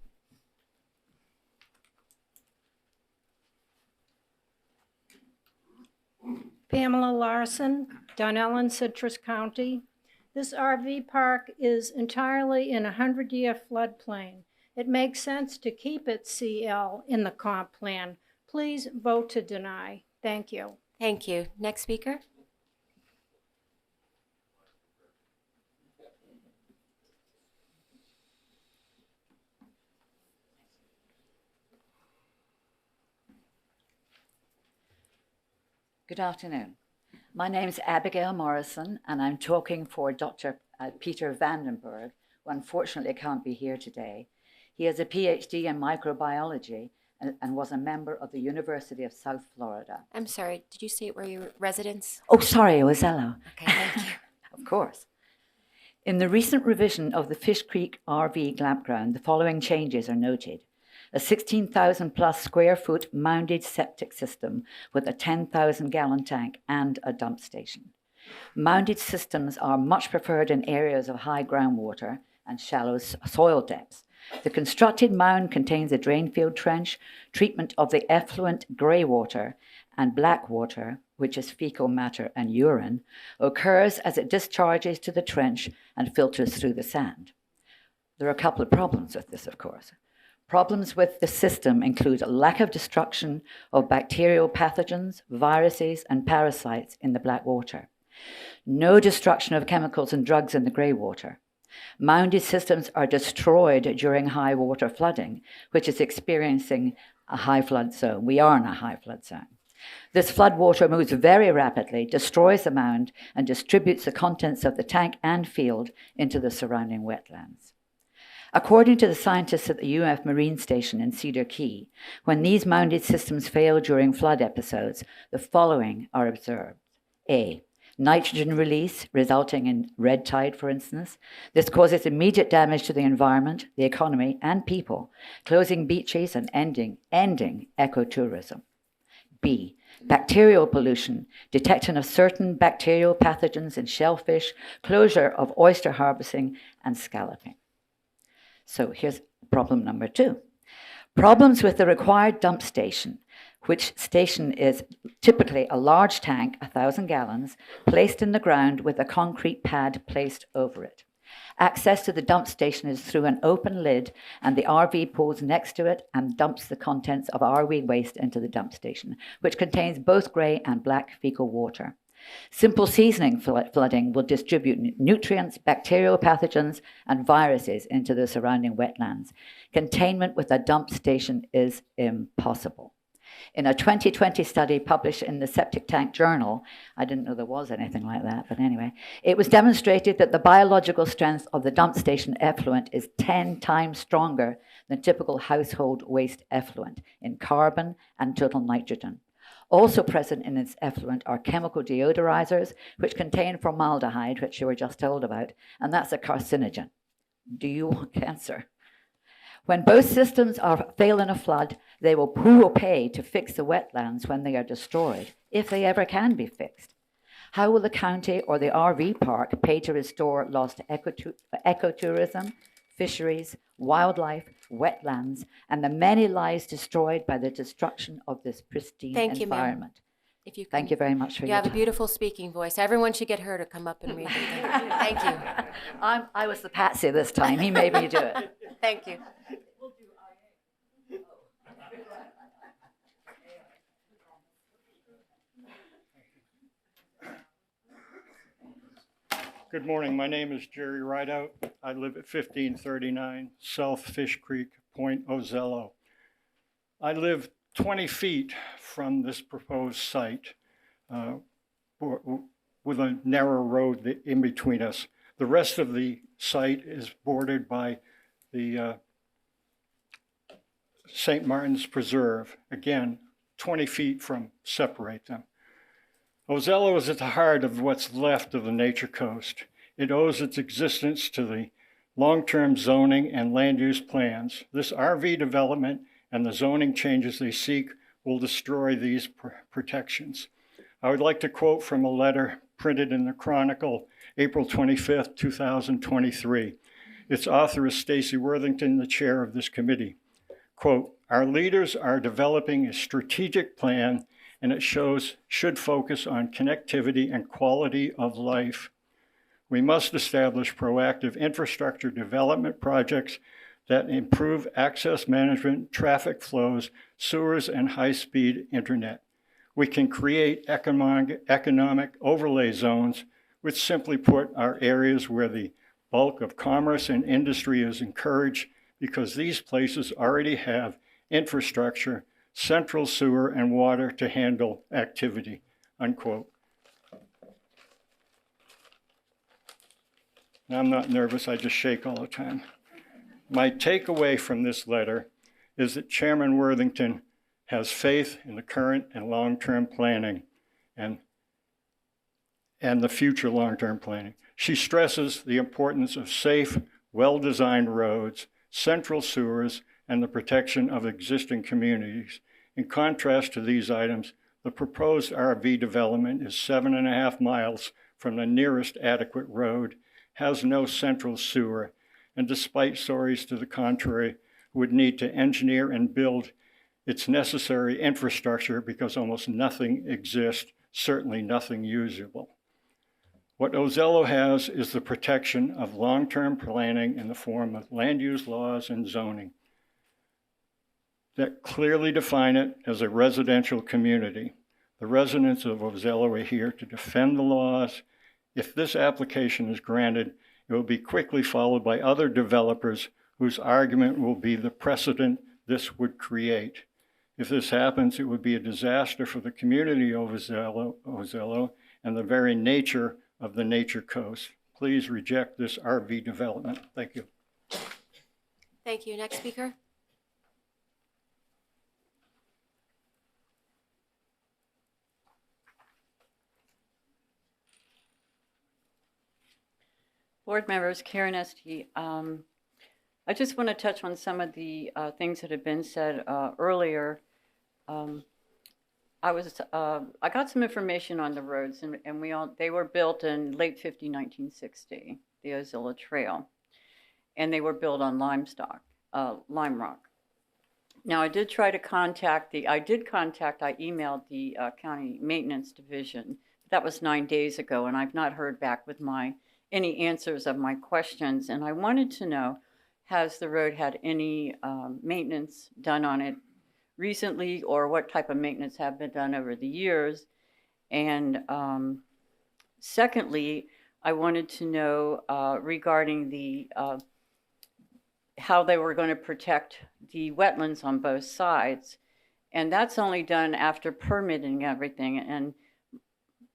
Pamela Larson, Dunellen, Citrus County. This RV park is entirely in a 100-year floodplain. It makes sense to keep it CL in the comp plan. Please vote to deny. Thank you. Thank you. Next speaker. Good afternoon. My name is Abigail Morrison, and I'm talking for Dr. Peter Vandenberg, who unfortunately can't be here today. He has a PhD in microbiology and was a member of the University of South Florida. I'm sorry, did you state where your residence? Oh, sorry, Ozello. Okay, thank you. Of course. In the recent revision of the Fish Creek RV campground, the following changes are noted. A 16,000 plus square foot mounded septic system with a 10,000 gallon tank and a dump station. Mounded systems are much preferred in areas of high groundwater and shallow soil depths. The constructed mound contains a drain field trench, treatment of the effluent grey water and black water, which is fecal matter and urine, occurs as it discharges to the trench and filters through the sand. There are a couple of problems with this, of course. Problems with the system include a lack of destruction of bacterial pathogens, viruses, and parasites in the black water. No destruction of chemicals and drugs in the grey water. Mounded systems are destroyed during high water flooding, which is experiencing a high flood zone. We are in a high flood zone. This flood water moves very rapidly, destroys the mound, and distributes the contents of the tank and field into the surrounding wetlands. According to the scientists at the UF Marine Station in Cedar Key, when these mounded systems fail during flood episodes, the following are observed. A. Nitrogen release, resulting in red tide, for instance. This causes immediate damage to the environment, the economy, and people, closing beaches and ending ecotourism. B. Bacterial pollution, detection of certain bacterial pathogens in shellfish, closure of oyster harvesting, and scalloping. So here's problem number 2. Problems with the required dump station, which station is typically a large tank, 1,000 gallons, placed in the ground with a concrete pad placed over it. Access to the dump station is through an open lid, and the RV pulls next to it and dumps the contents of RV waste into the dump station, which contains both grey and black fecal water. Simple seasoning flooding will distribute nutrients, bacterial pathogens, and viruses into the surrounding wetlands. Containment with a dump station is impossible. In a 2020 study published in the Septic Tank Journal, I didn't know there was anything like that, but anyway, it was demonstrated that the biological strength of the dump station effluent is 10 times stronger than typical household waste effluent in carbon and total nitrogen. Also present in its effluent are chemical deodorizers, which contain formaldehyde, which you were just told about, and that's a carcinogen. Do you want cancer? When both systems fail in a flood, who will pay to fix the wetlands when they are destroyed, if they ever can be fixed? How will the county or the RV park pay to restore lost ecotourism, fisheries, wildlife, wetlands, and the many lives destroyed by the destruction of this pristine environment? If you can, Thank you very much for your time. You have a beautiful speaking voice. Everyone should get her to come up and read it. Thank you. I was the patsy this time. He made me do it. Thank you. Good morning. My name is Jerry Rideout. I live at 1539 South Fish Creek Point, Ozello. I live 20 feet from this proposed site with a narrow road in between us. The rest of the site is bordered by the St. Martin's Preserve, again, 20 feet separate them. Ozello is at the heart of what's left of the Nature Coast. It owes its existence to the long-term zoning and land use plans. This RV development and the zoning changes they seek will destroy these protections. I would like to quote from a letter printed in the Chronicle, April 25th, 2023. Its author is Stacy Worthington, the chair of this committee. Quote, "Our leaders are developing a strategic plan, and it should focus on connectivity and quality of life. We must establish proactive infrastructure development projects that improve access management, traffic flows, sewers, and high-speed internet. We can create economic overlay zones, which simply put are areas where the bulk of commerce and industry is encouraged because these places already have infrastructure, central sewer, and water to handle activity," unquote. Now, I'm not nervous, I just shake all the time. My takeaway from this letter is that Chairman Worthington has faith in the current and long-term planning and the future long-term planning. She stresses the importance of safe, well-designed roads, central sewers, and the protection of existing communities. In contrast to these items, the proposed RV development is 7.5 miles from the nearest adequate road, has no central sewer, and despite stories to the contrary, would need to engineer and build its necessary infrastructure because almost nothing exists, certainly nothing usable. What Ozello has is the protection of long-term planning in the form of land use laws and zoning that clearly define it as a residential community. The residents of Ozello are here to defend the laws. If this application is granted, it will be quickly followed by other developers whose argument will be the precedent this would create. If this happens, it would be a disaster for the community of Ozello and the very nature of the Nature Coast. Please reject this RV development. Thank you. Thank you. Next speaker. Board members, Karen Esty. I just want to touch on some of the things that have been said earlier. I got some information on the roads, and they were built in late 1960, the Ozello Trail, and they were built on lime rock. Now, I emailed the county maintenance division. That was 9 days ago, and I've not heard back with any answers of my questions. And I wanted to know, has the road had any maintenance done on it recently, or what type of maintenance have been done over the years? And secondly, I wanted to know regarding the how they were going to protect the wetlands on both sides. And that's only done after permitting everything. And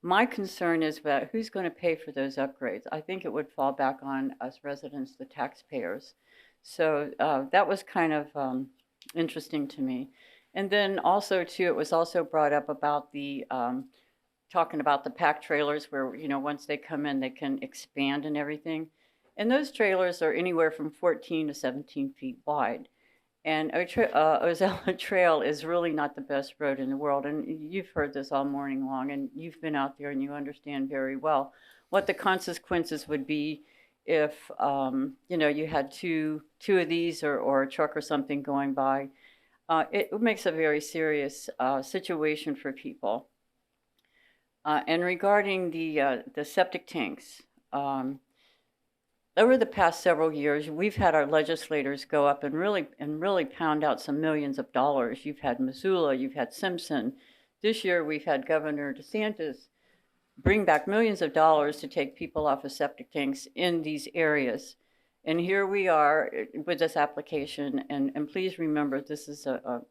my concern is about who's going to pay for those upgrades. I think it would fall back on us residents, the taxpayers. So that was kind of interesting to me. And then also, too, it was also brought up about the talking about the pack trailers where, once they come in, they can expand and everything. And those trailers are anywhere from 14 to 17 feet wide. And Ozello Trail is really not the best road in the world. And you've heard this all morning long, and you've been out there and you understand very well what the consequences would be if, you had two of these or a truck or something going by. It makes a very serious situation for people. And regarding the septic tanks, over the past several years, we've had our legislators go up and really pound out some millions of dollars. You've had Missoula, you've had Simpson. This year, we've had Governor DeSantis bring back millions of dollars to take people off of septic tanks in these areas. And here we are with this application. And please remember, this is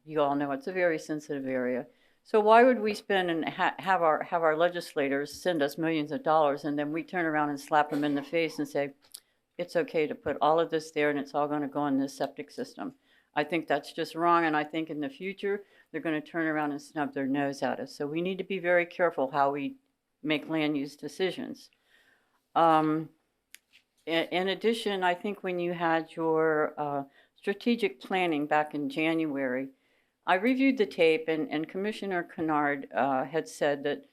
you all know it's a very sensitive area. So why would we spend and have our legislators send us millions of dollars, and then we turn around and slap them in the face and say, it's okay to put all of this there and it's all going to go in this septic system? I think that's just wrong, and I think in the future they're going to turn around and snub their nose at us. So we need to be very careful how we make land use decisions. In addition, I think when you had your strategic planning back in January, I reviewed the tape, and Commissioner Kennard had said that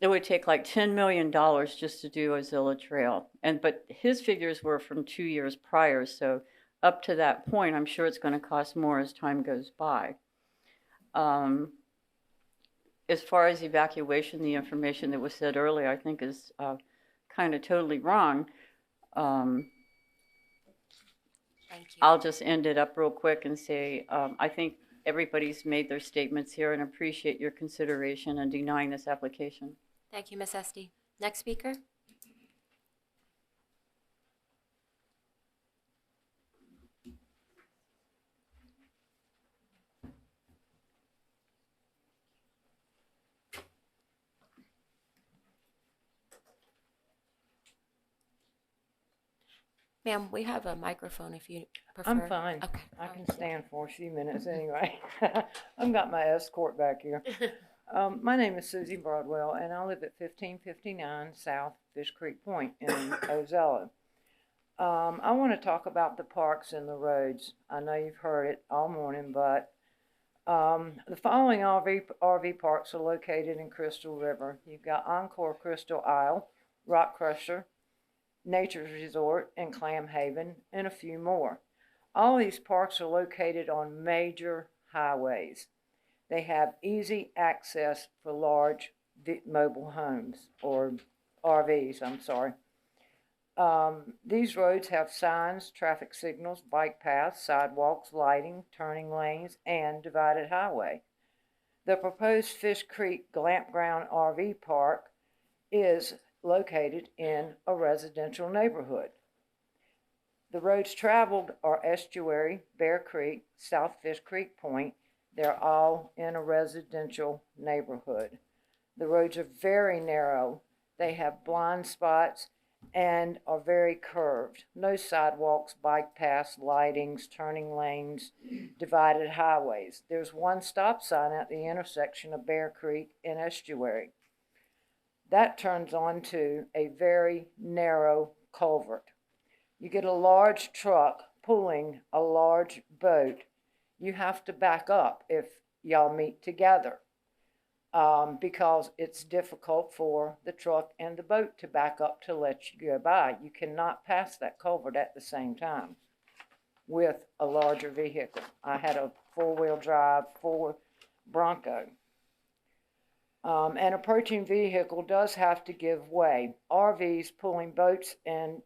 it would take like $10 million just to do Ozilla Trail. But his figures were from 2 years prior, so up to that point, I'm sure it's going to cost more as time goes by. As far as evacuation, the information that was said earlier, I think is kind of totally wrong. Thank you. I'll just end it up real quick and say, I think everybody's made their statements here and appreciate your consideration in denying this application. Thank you, Ms. Esty. Next speaker. Ma'am, we have a microphone if you prefer. I'm fine. Okay. I can stand for a few minutes anyway. I've got my escort back here. My name is Susie Broadwell, and I live at 1559 South Fish Creek Point in Ozella. I want to talk about the parks and the roads. I know you've heard it all morning, but the following RV parks are located in Crystal River. You've got Encore Crystal Isle, Rock Crusher, Nature's Resort, and Clam Haven, and a few more. All these parks are located on major highways. They have easy access for large mobile homes, or RVs, I'm sorry. These roads have signs, traffic signals, bike paths, sidewalks, lighting, turning lanes, and divided highway. The proposed Fish Creek Glampground RV Park is located in a residential neighborhood. The roads traveled are Estuary, Bear Creek, South Fish Creek Point. They're all in a residential neighborhood. The roads are very narrow. They have blind spots and are very curved. No sidewalks, bike paths, lightings, turning lanes, divided highways. There's one stop sign at the intersection of Bear Creek and Estuary. That turns onto a very narrow culvert. You get a large truck pulling a large boat. You have to back up if y'all meet together because it's difficult for the truck and the boat to back up to let you go by. You cannot pass that culvert at the same time with a larger vehicle. I had a four-wheel drive Ford Bronco. An approaching vehicle does have to give way. RVs pulling boats and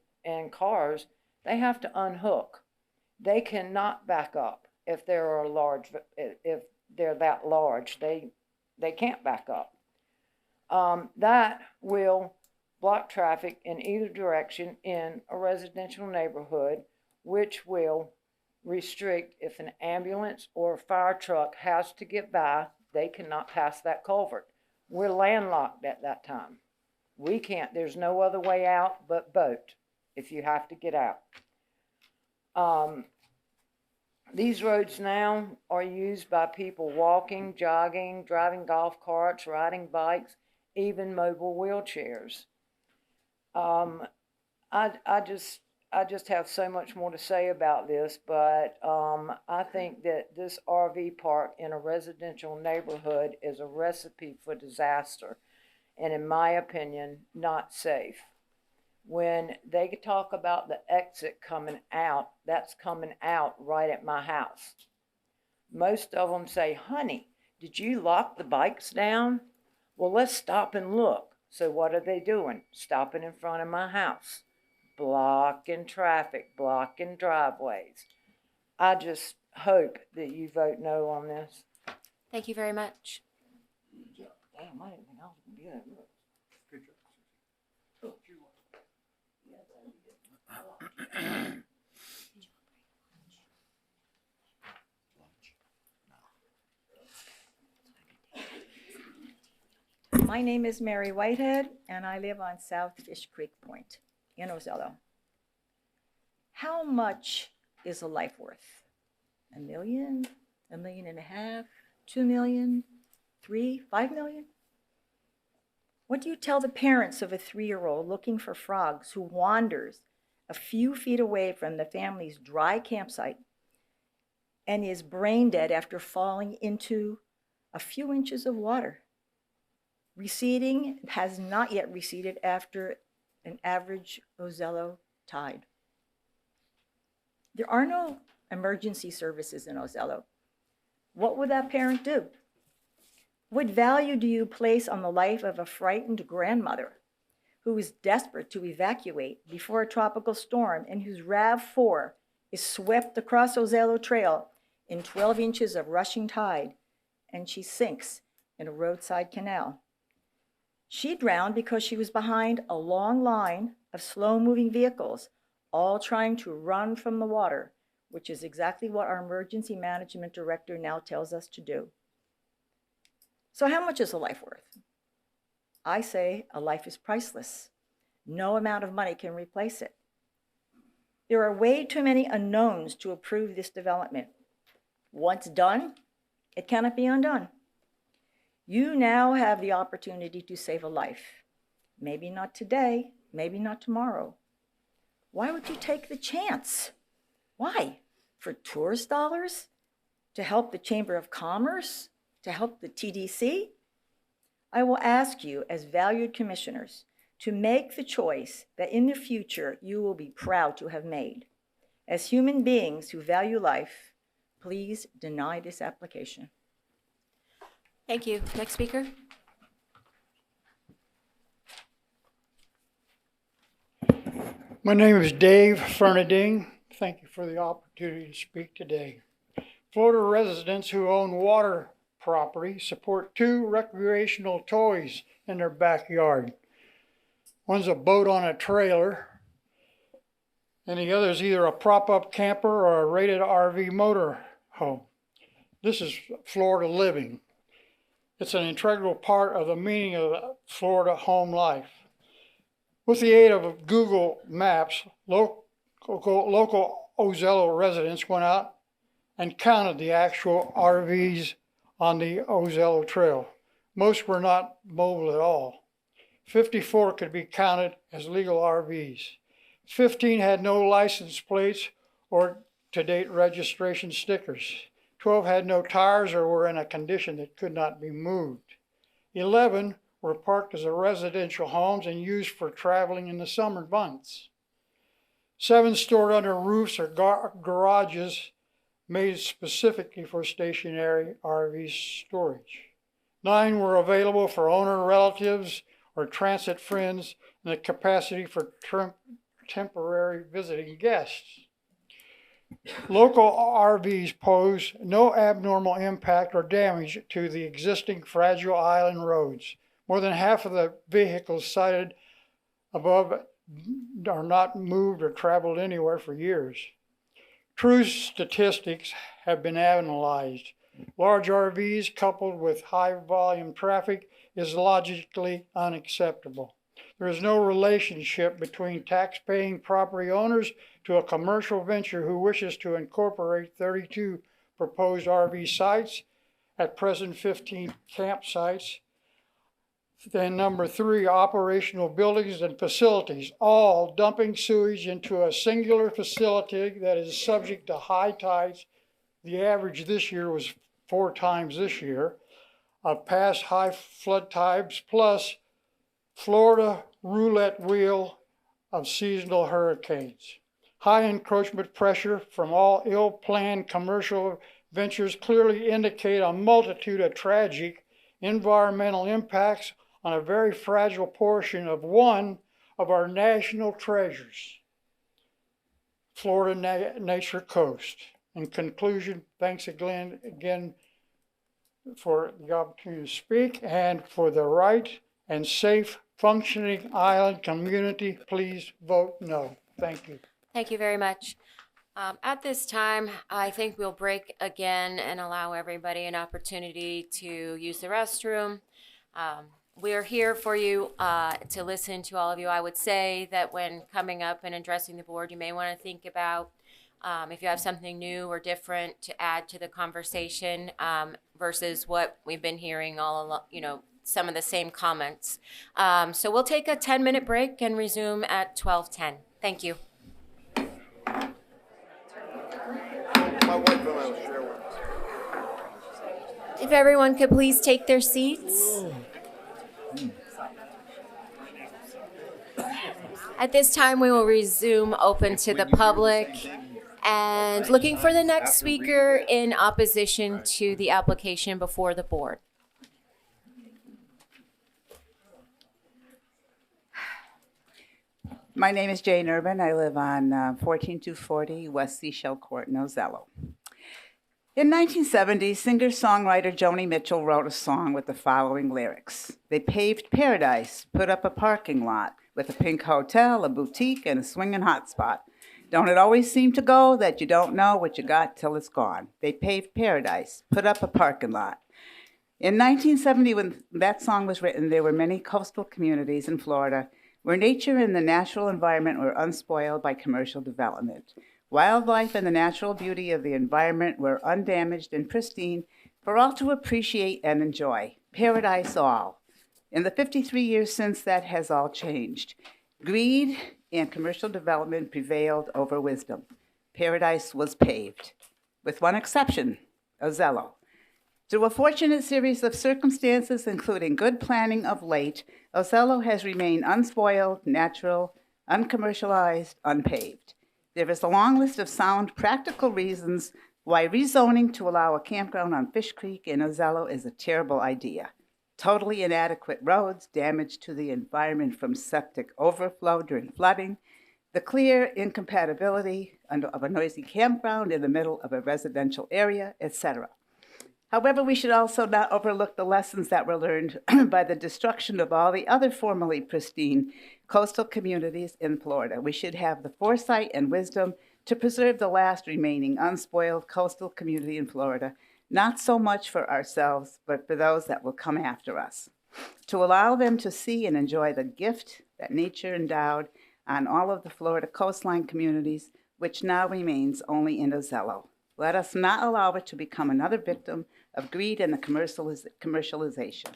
cars, they have to unhook. They cannot back up if they're that large. They can't back up. That will block traffic in either direction in a residential neighborhood, which will restrict if an ambulance or a fire truck has to get by, they cannot pass that culvert. We're landlocked at that time. We can't, there's no other way out but boat if you have to get out. These roads now are used by people walking, jogging, driving golf carts, riding bikes, even mobile wheelchairs. I just have so much more to say about this, but I think that this RV park in a residential neighborhood is a recipe for disaster, and in my opinion, not safe. When they talk about the exit coming out, that's coming out right at my house. Most of them say, honey, did you lock the bikes down? Well, let's stop and look. So what are they doing? Stopping in front of my house, blocking traffic, blocking driveways. I just hope that you vote no on this. Thank you very much. Damn, I didn't think I was going to be that much. Good job. My name is Mary Whitehead, and I live on South Fish Creek Point in Ozella. How much is a life worth? $1 million, $1.5 million, $2 million, $3, $5 million? What do you tell the parents of a 3-year-old looking for frogs who wanders a few feet away from the family's dry campsite and is brain dead after falling into a few inches of water? Receding has not yet receded after an average Ozello tide. There are no emergency services in Ozello. What would that parent do? What value do you place on the life of a frightened grandmother who is desperate to evacuate before a tropical storm and whose RAV4 is swept across Ozello Trail in 12 inches of rushing tide and she sinks in a roadside canal? She drowned because she was behind a long line of slow-moving vehicles, all trying to run from the water, which is exactly what our emergency management director now tells us to do. So how much is a life worth? I say a life is priceless. No amount of money can replace it. There are way too many unknowns to approve this development. Once done, it cannot be undone. You now have the opportunity to save a life. Maybe not today, maybe not tomorrow. Why would you take the chance? Why? For tourist dollars? To help the Chamber of Commerce? To help the TDC? I will ask you as valued commissioners to make the choice that in the future you will be proud to have made. As human beings who value life, please deny this application. Thank you. Next speaker. My name is Dave Fernanding. Thank you for the opportunity to speak today. Florida residents who own water property support 2 recreational toys in their backyard. One's a boat on a trailer, and the other is either a prop-up camper or a rated RV motor home. This is Florida living. It's an integral part of the meaning of Florida home life. With the aid of Google Maps, local Ozello residents went out and counted the actual RVs on the Ozello Trail. Most were not mobile at all. 54 could be counted as legal RVs. 15 had no license plates or to-date registration stickers. 12 had no tires or were in a condition that could not be moved. 11 were parked as residential homes and used for traveling in the summer months. 7 stored under roofs or garages made specifically for stationary RV storage. 9 were available for owner relatives or transit friends in the capacity for temporary visiting guests. Local RVs pose no abnormal impact or damage to the existing fragile island roads. More than half of the vehicles cited above are not moved or traveled anywhere for years. True statistics have been analyzed. Large RVs coupled with high volume traffic is logically unacceptable. There is no relationship between tax-paying property owners to a commercial venture who wishes to incorporate 32 proposed RV sites, at present 15 campsites. Then number 3, operational buildings and facilities, all dumping sewage into a singular facility that is subject to high tides. The average this year was 4 times this year of past high flood tides, plus Florida roulette wheel of seasonal hurricanes. High encroachment pressure from all ill-planned commercial ventures clearly indicate a multitude of tragic environmental impacts on a very fragile portion of one of our national treasures, Florida Nature Coast. In conclusion, thanks again for the opportunity to speak and for the right and safe functioning island community. Please vote no. Thank you. Thank you very much. At this time, I think we'll break again and allow everybody an opportunity to use the restroom. We're here for you to listen to all of you. I would say that when coming up and addressing the board, you may want to think about if you have something new or different to add to the conversation versus what we've been hearing all along, some of the same comments. So we'll take a 10-minute break and resume at 12:10. Thank you. If everyone could please take their seats. At this time, we will resume open to the public and looking for the next speaker in opposition to the application before the board. My name is Jane Urban. I live on 14240 West Seashell Court in Ozello. In 1970, singer-songwriter Joni Mitchell wrote a song with the following lyrics. They paved paradise, put up a parking lot with a pink hotel, a boutique, and a swinging hotspot. Don't it always seem to go that you don't know what you got till it's gone? They paved paradise, put up a parking lot. In 1970, when that song was written, there were many coastal communities in Florida where nature and the natural environment were unspoiled by commercial development. Wildlife and the natural beauty of the environment were undamaged and pristine for all to appreciate and enjoy. Paradise all. In the 53 years since, that has all changed. Greed and commercial development prevailed over wisdom. Paradise was paved, with one exception, Ozello. Through a fortunate series of circumstances, including good planning of late, Ozello has remained unspoiled, natural, uncommercialized, unpaved. There is a long list of sound, practical reasons why rezoning to allow a campground on Fish Creek in Ozello is a terrible idea. Totally inadequate roads, damage to the environment from septic overflow during flooding, the clear incompatibility of a noisy campground in the middle of a residential area, etc. However, we should also not overlook the lessons that were learned by the destruction of all the other formerly pristine coastal communities in Florida. We should have the foresight and wisdom to preserve the last remaining unspoiled coastal community in Florida, not so much for ourselves, but for those that will come after us, to allow them to see and enjoy the gift that nature endowed on all of the Florida coastline communities, which now remains only in Ozello. Let us not allow it to become another victim of greed and the commercialization.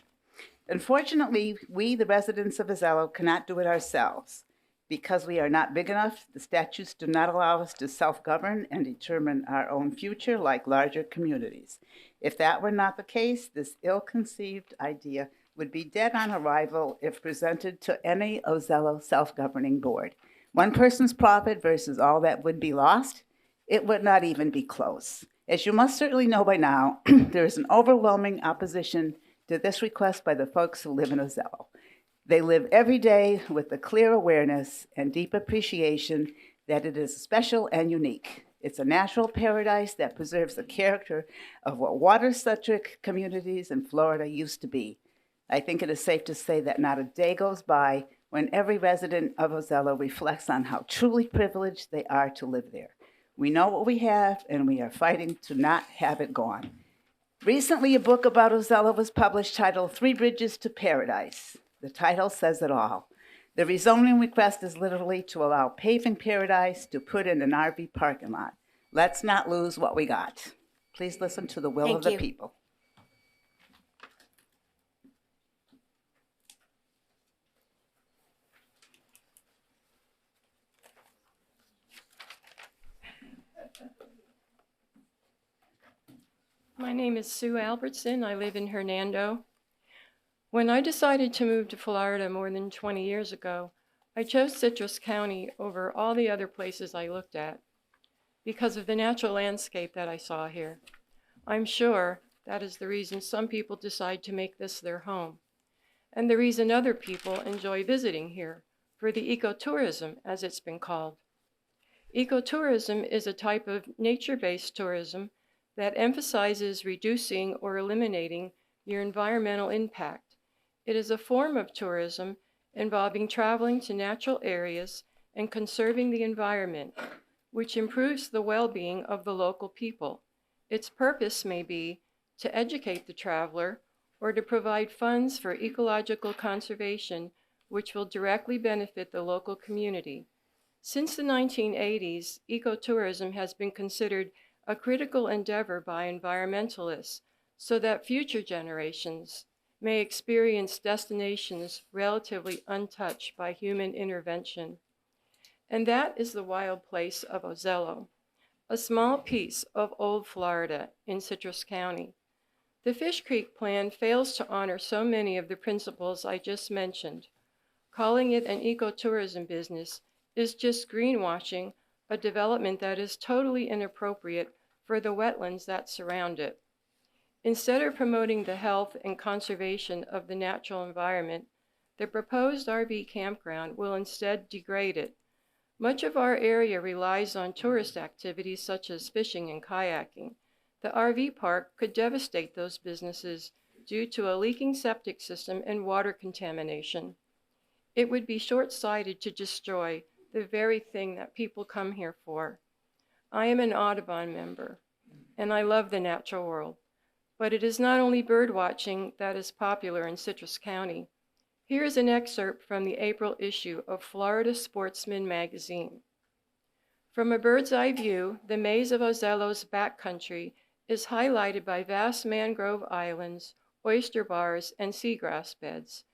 Unfortunately, we, the residents of Ozello, cannot do it ourselves. Because we are not big enough, the statutes do not allow us to self-govern and determine our own future like larger communities. If that were not the case, this ill-conceived idea would be dead on arrival if presented to any Ozello self-governing board. One person's profit versus all that would be lost, it would not even be close. As you must certainly know by now, there is an overwhelming opposition to this request by the folks who live in Ozello. They live every day with a clear awareness and deep appreciation that it is special and unique. It's a natural paradise that preserves the character of what water-centric communities in Florida used to be. I think it is safe to say that not a day goes by when every resident of Ozello reflects on how truly privileged they are to live there. We know what we have, and we are fighting to not have it gone. Recently, a book about Ozello was published titled 3 Bridges to Paradise. The title says it all. The rezoning request is literally to allow paving paradise to put in an RV parking lot. Let's not lose what we got. Please listen to the will of the people. My name is Sue Albertson. I live in Hernando. When I decided to move to Florida more than 20 years ago, I chose Citrus County over all the other places I looked at because of the natural landscape that I saw here. I'm sure that is the reason some people decide to make this their home, and the reason other people enjoy visiting here for the ecotourism, as it's been called. Ecotourism is a type of nature-based tourism that emphasizes reducing or eliminating your environmental impact. It is a form of tourism involving traveling to natural areas and conserving the environment, which improves the well-being of the local people. Its purpose may be to educate the traveler or to provide funds for ecological conservation, which will directly benefit the local community. Since the 1980s, ecotourism has been considered a critical endeavor by environmentalists so that future generations may experience destinations relatively untouched by human intervention. And that is the wild place of Ozello, a small piece of old Florida in Citrus County. The Fish Creek Plan fails to honor so many of the principles I just mentioned. Calling it an ecotourism business is just greenwashing a development that is totally inappropriate for the wetlands that surround it. Instead of promoting the health and conservation of the natural environment, the proposed RV campground will instead degrade it. Much of our area relies on tourist activities such as fishing and kayaking. The RV park could devastate those businesses due to a leaking septic system and water contamination. It would be short-sighted to destroy the very thing that people come here for. I am an Audubon member, and I love the natural world. But it is not only bird watching that is popular in Citrus County. Here is an excerpt from the April issue of Florida Sportsman magazine. From a bird's eye view, the maze of Ozello's backcountry is highlighted by vast mangrove islands, oyster bars, and seagrass beds.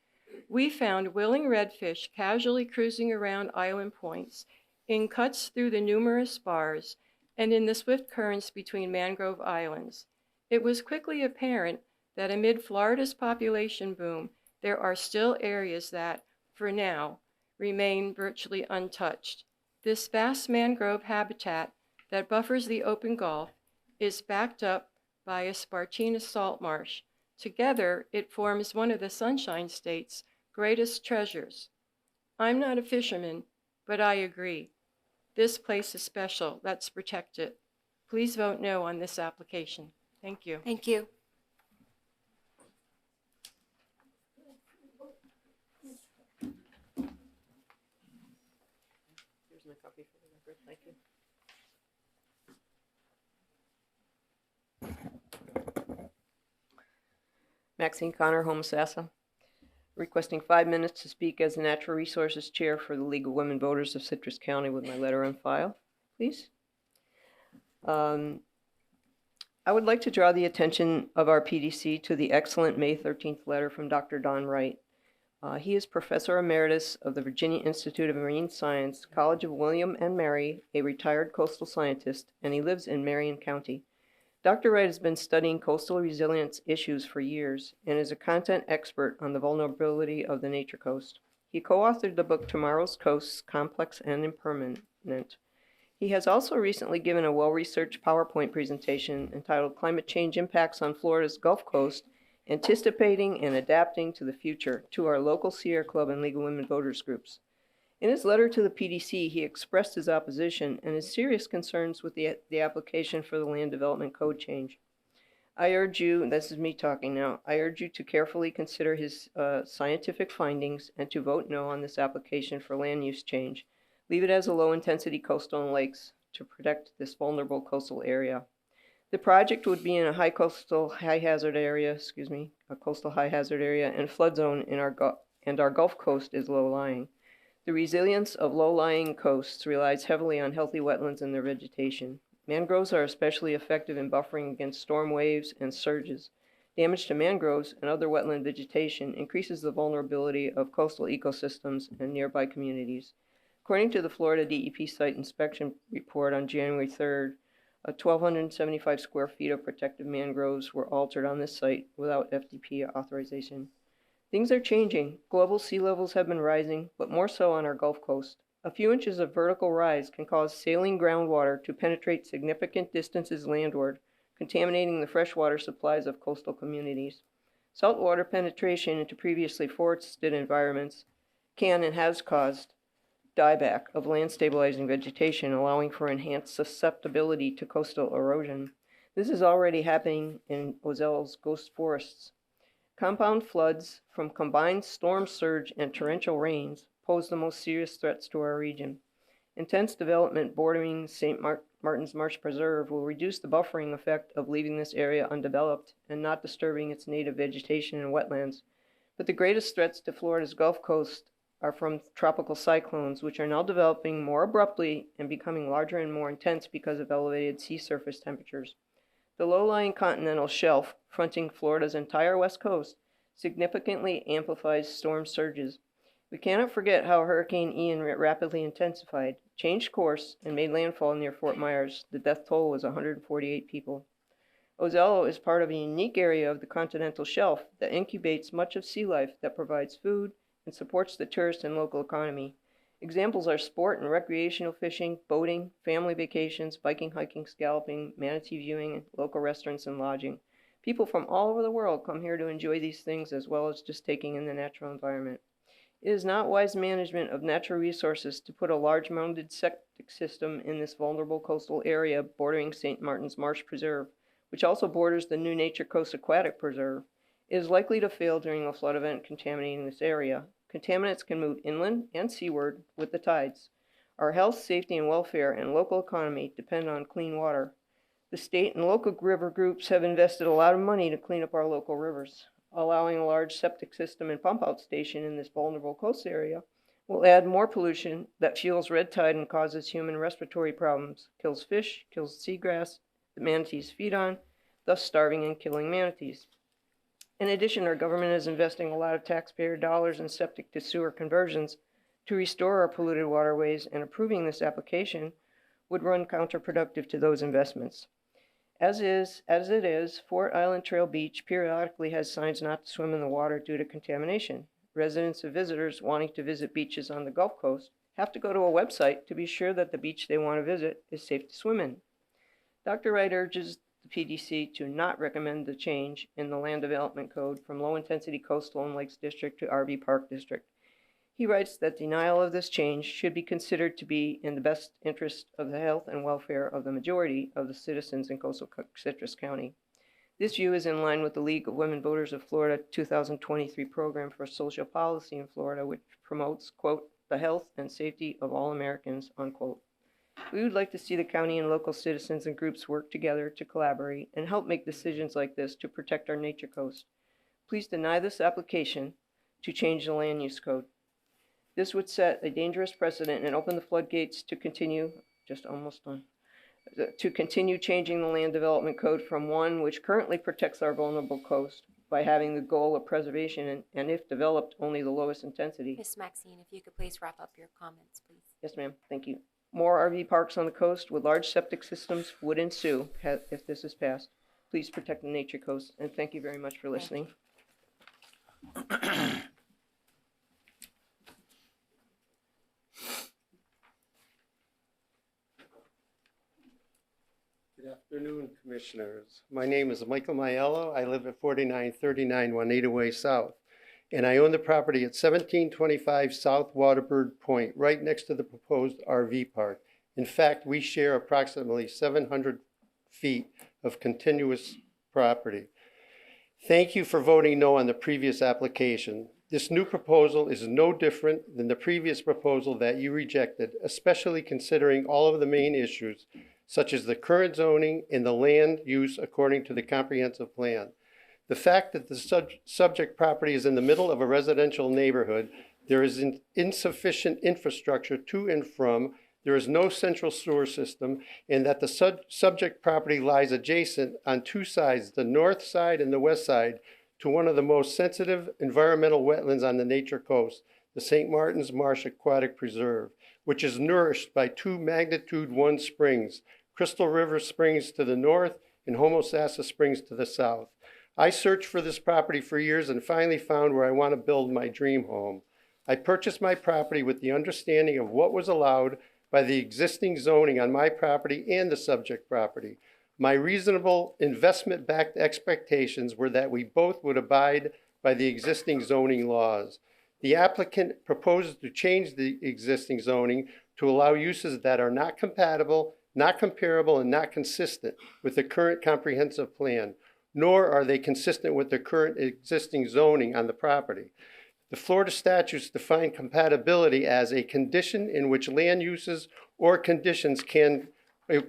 We found willing redfish casually cruising around island points, in cuts through the numerous bars, and in the swift currents between mangrove islands. It was quickly apparent that amid Florida's population boom, there are still areas that, for now, remain virtually untouched. This vast mangrove habitat that buffers the open Gulf is backed up by a Spartina salt marsh. Together, it forms one of the Sunshine State's greatest treasures. I'm not a fisherman, but I agree. This place is special. Let's protect it. Please vote no on this application. Thank you. Thank you. Here's my copy for the record. Thank you. Maxine Connor, Homosassa, requesting 5 minutes to speak as the Natural Resources Chair for the League of Women Voters of Citrus County with my letter on file, please. I would like to draw the attention of our PDC to the excellent May 13th letter from Dr. Don Wright. He is Professor Emeritus of the Virginia Institute of Marine Science, College of William and Mary, a retired coastal scientist, and he lives in Marion County. Dr. Wright has been studying coastal resilience issues for years and is a content expert on the vulnerability of the Nature Coast. He co-authored the book Tomorrow's Coasts, Complex and Impermanent. He has also recently given a well-researched PowerPoint presentation entitled Climate Change Impacts on Florida's Gulf Coast, Anticipating and Adapting to the Future to our local Sierra Club and League of Women Voters groups. In his letter to the PDC, he expressed his opposition and his serious concerns with the application for the Land Development Code change. I urge you, and this is me talking now, I urge you to carefully consider his scientific findings and to vote no on this application for land use change. Leave it as a low-intensity coastal and lakes to protect this vulnerable coastal area. The project would be in a coastal high hazard area, and flood zone in our Gulf Coast is low-lying. The resilience of low-lying coasts relies heavily on healthy wetlands and their vegetation. Mangroves are especially effective in buffering against storm waves and surges. Damage to mangroves and other wetland vegetation increases the vulnerability of coastal ecosystems and nearby communities. According to the Florida DEP Site Inspection Report on January 3rd, 1,275 square feet of protected mangroves were altered on this site without FDP authorization. Things are changing. Global sea levels have been rising, but more so on our Gulf Coast. A few inches of vertical rise can cause saline groundwater to penetrate significant distances landward, contaminating the freshwater supplies of coastal communities. Saltwater penetration into previously forested environments can and has caused dieback of land-stabilizing vegetation, allowing for enhanced susceptibility to coastal erosion. This is already happening in Ozello's ghost forests. Compound floods from combined storm surge and torrential rains pose the most serious threats to our region. Intense development bordering St. Martin's Marsh Preserve will reduce the buffering effect of leaving this area undeveloped and not disturbing its native vegetation and wetlands. But the greatest threats to Florida's Gulf Coast are from tropical cyclones, which are now developing more abruptly and becoming larger and more intense because of elevated sea surface temperatures. The low-lying continental shelf fronting Florida's entire west coast significantly amplifies storm surges. We cannot forget how Hurricane Ian rapidly intensified, changed course, and made landfall near Fort Myers. The death toll was 148 people. Ozello is part of a unique area of the continental shelf that incubates much of sea life that provides food and supports the tourist and local economy. Examples are sport and recreational fishing, boating, family vacations, biking, hiking, scalping, manatee viewing, local restaurants, and lodging. People from all over the world come here to enjoy these things as well as just taking in the natural environment. It is not wise management of natural resources to put a large mounded septic system in this vulnerable coastal area bordering St. Martin's Marsh Preserve, which also borders the New Nature Coast Aquatic Preserve. It is likely to fail during a flood event contaminating this area. Contaminants can move inland and seaward with the tides. Our health, safety, and welfare and local economy depend on clean water. The state and local river groups have invested a lot of money to clean up our local rivers. Allowing a large septic system and pump out station in this vulnerable coast area will add more pollution that fuels red tide and causes human respiratory problems, kills fish, kills seagrass that manatees feed on, thus starving and killing manatees. In addition, our government is investing a lot of taxpayer dollars in septic to sewer conversions to restore our polluted waterways, and approving this application would run counterproductive to those investments. As it is, Fort Island Trail Beach periodically has signs not to swim in the water due to contamination. Residents and visitors wanting to visit beaches on the Gulf Coast have to go to a website to be sure that the beach they want to visit is safe to swim in. Dr. Wright urges the PDC to not recommend the change in the Land Development Code from Low-Intensity Coastal and Lakes District to RV Park District. He writes that denial of this change should be considered to be in the best interest of the health and welfare of the majority of the citizens in coastal Citrus County. This view is in line with the League of Women Voters of Florida 2023 program for social policy in Florida, which promotes, quote, the health and safety of all Americans, unquote. We would like to see the county and local citizens and groups work together to collaborate and help make decisions like this to protect our nature coast. Please deny this application to change the land use code. This would set a dangerous precedent and open the floodgates to continue changing the land development code from one which currently protects our vulnerable coast by having the goal of preservation and if developed, only the lowest intensity. Ms. Maxine, if you could please wrap up your comments, please. Yes, ma'am. Thank you. More RV parks on the coast with large septic systems would ensue if this is passed. Please protect the nature coast, and thank you very much for listening. Good afternoon, Commissioners. My name is Michael Maiello. I live at 4939 Juanita Way South, and I own the property at 1725 South Waterbird Point, right next to the proposed RV park. In fact, we share approximately 700 feet of continuous property. Thank you for voting no on the previous application. This new proposal is no different than the previous proposal that you rejected, especially considering all of the main issues, such as the current zoning and the land use according to the comprehensive plan. The fact that the subject property is in the middle of a residential neighborhood, there is insufficient infrastructure to and from, there is no central sewer system, and that the subject property lies adjacent on two sides, the north side and the west side, to one of the most sensitive environmental wetlands on the nature coast, the St. Martin's Marsh Aquatic Preserve, which is nourished by two magnitude 1 springs, Crystal River Springs to the north and Homosassa Springs to the south. I searched for this property for years and finally found where I want to build my dream home. I purchased my property with the understanding of what was allowed by the existing zoning on my property and the subject property. My reasonable investment-backed expectations were that we both would abide by the existing zoning laws. The applicant proposes to change the existing zoning to allow uses that are not compatible, not comparable, and not consistent with the current comprehensive plan, nor are they consistent with the current existing zoning on the property. The Florida statutes define compatibility as a condition in which land uses or conditions can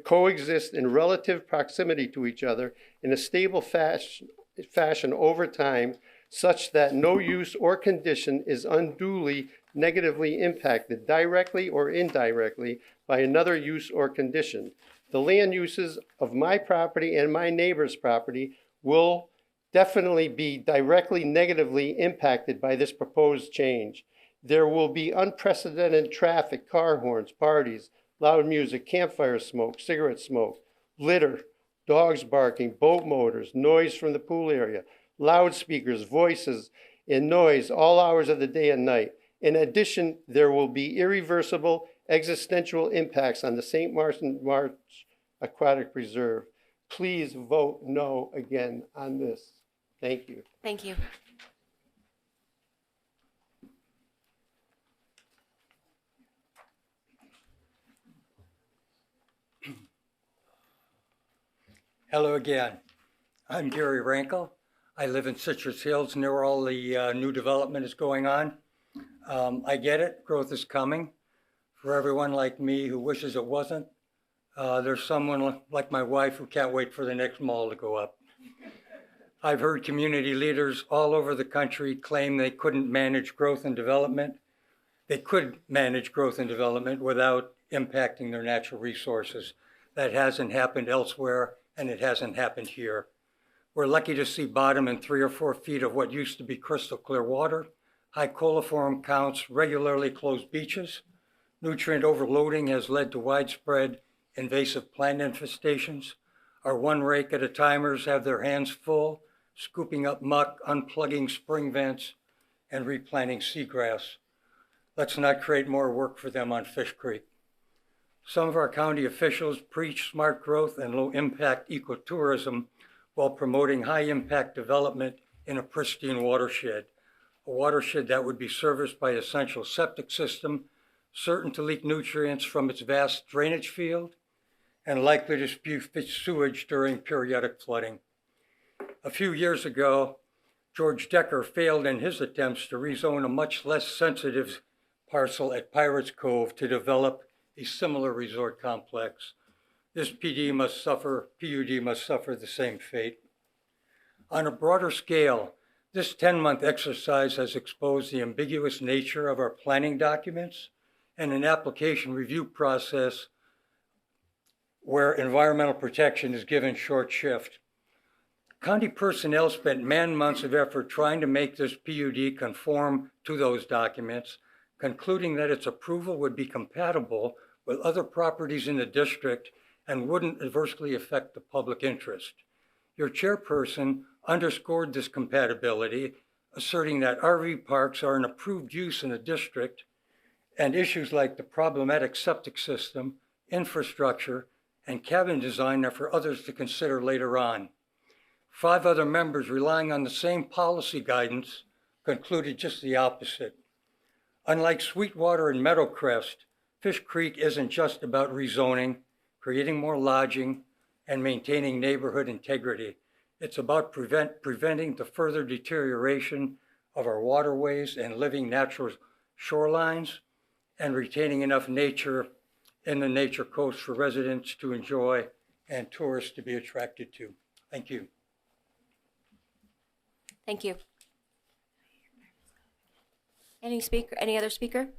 coexist in relative proximity to each other in a stable fashion over time, such that no use or condition is unduly negatively impacted directly or indirectly by another use or condition. The land uses of my property and my neighbor's property will definitely be directly negatively impacted by this proposed change. There will be unprecedented traffic, car horns, parties, loud music, campfire smoke, cigarette smoke, litter, dogs barking, boat motors, noise from the pool area, loudspeakers, voices, and noise all hours of the day and night. In addition, there will be irreversible existential impacts on the St. March Aquatic Reserve. Please vote no again on this. Thank you. Thank you. Hello again. I'm Gary Rankle. I live in Citrus Hills near where all the new development is going on. I get it, growth is coming. For everyone like me who wishes it wasn't, there's someone like my wife who can't wait for the next mall to go up. I've heard community leaders all over the country claim they couldn't manage growth and development. They could manage growth and development without impacting their natural resources. That hasn't happened elsewhere, and it hasn't happened here. We're lucky to see bottom in 3 or 4 feet of what used to be crystal clear water, high coliform counts, regularly closed beaches. Nutrient overloading has led to widespread invasive plant infestations. Our one rake at a timers have their hands full, scooping up muck, unplugging spring vents, and replanting seagrass. Let's not create more work for them on Fish Creek. Some of our county officials preach smart growth and low impact ecotourism while promoting high impact development in a pristine watershed. A watershed that would be serviced by essential septic system, certain to leak nutrients from its vast drainage field, and likely to spew sewage during periodic flooding. A few years ago, George Decker failed in his attempts to rezone a much less sensitive parcel at Pirates Cove to develop a similar resort complex. This PUD must suffer the same fate. On a broader scale, this 10-month exercise has exposed the ambiguous nature of our planning documents and an application review process where environmental protection is given short shift. County personnel spent man-months of effort trying to make this PUD conform to those documents, concluding that its approval would be compatible with other properties in the district and wouldn't adversely affect the public interest. Your chairperson underscored this compatibility, asserting that RV parks are an approved use in the district and issues like the problematic septic system, infrastructure, and cabin design are for others to consider later on. 5 other members relying on the same policy guidance concluded just the opposite. Unlike Sweetwater and Meadowcrest, Fish Creek isn't just about rezoning, creating more lodging, and maintaining neighborhood integrity. It's about preventing the further deterioration of our waterways and living natural shorelines, and retaining enough nature in the nature coast for residents to enjoy and tourists to be attracted to. Thank you. Thank you. Any other speaker?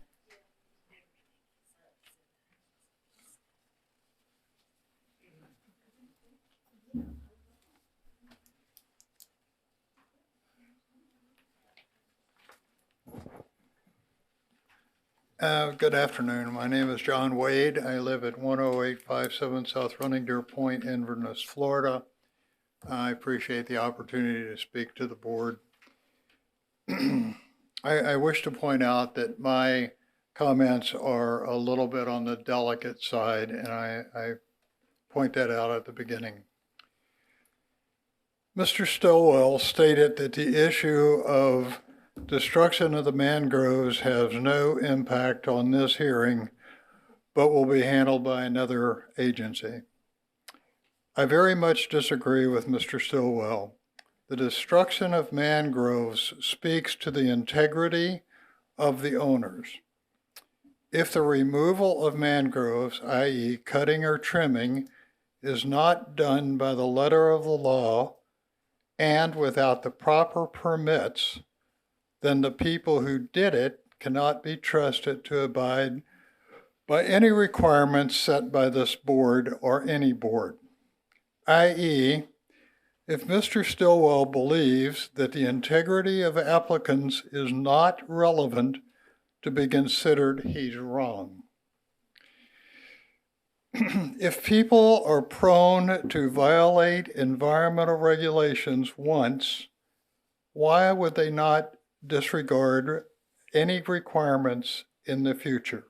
Good afternoon. My name is John Wade. I live at 10857 South Running Deer Point, Inverness, Florida. I appreciate the opportunity to speak to the board. I wish to point out that my comments are a little bit on the delicate side, and I point that out at the beginning. Mr. Stillwell stated that the issue of destruction of the mangroves has no impact on this hearing, but will be handled by another agency. I very much disagree with Mr. Stillwell. The destruction of mangroves speaks to the integrity of the owners. If the removal of mangroves, i.e. cutting or trimming, is not done by the letter of the law and without the proper permits, then the people who did it cannot be trusted to abide by any requirements set by this board or any board, i.e., If Mr. Stillwell believes that the integrity of applicants is not relevant to be considered, he's wrong. If people are prone to violate environmental regulations once, why would they not disregard any requirements in the future?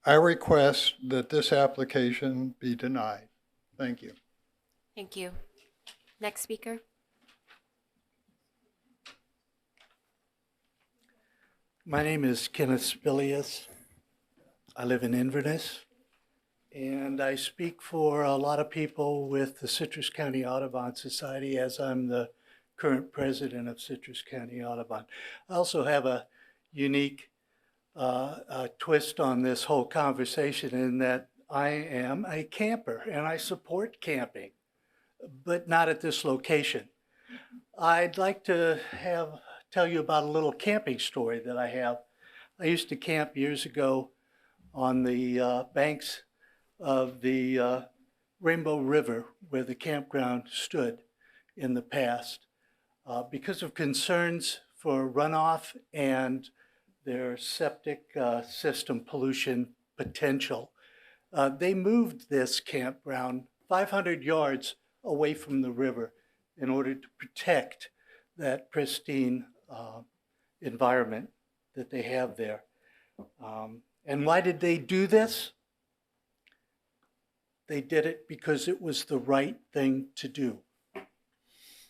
I request that this application be denied. Thank you. Thank you. Next speaker. My name is Kenneth Spilius. I live in Inverness, and I speak for a lot of people with the Citrus County Audubon Society, as I'm the current president of Citrus County Audubon. I also have a unique twist on this whole conversation in that I am a camper and I support camping, but not at this location. I'd like to tell you about a little camping story that I have. I used to camp years ago on the banks of the Rainbow River where the campground stood in the past. Because of concerns for runoff and their septic system pollution potential, they moved this campground 500 yards away from the river in order to protect that pristine environment that they have there. And why did they do this? They did it because it was the right thing to do.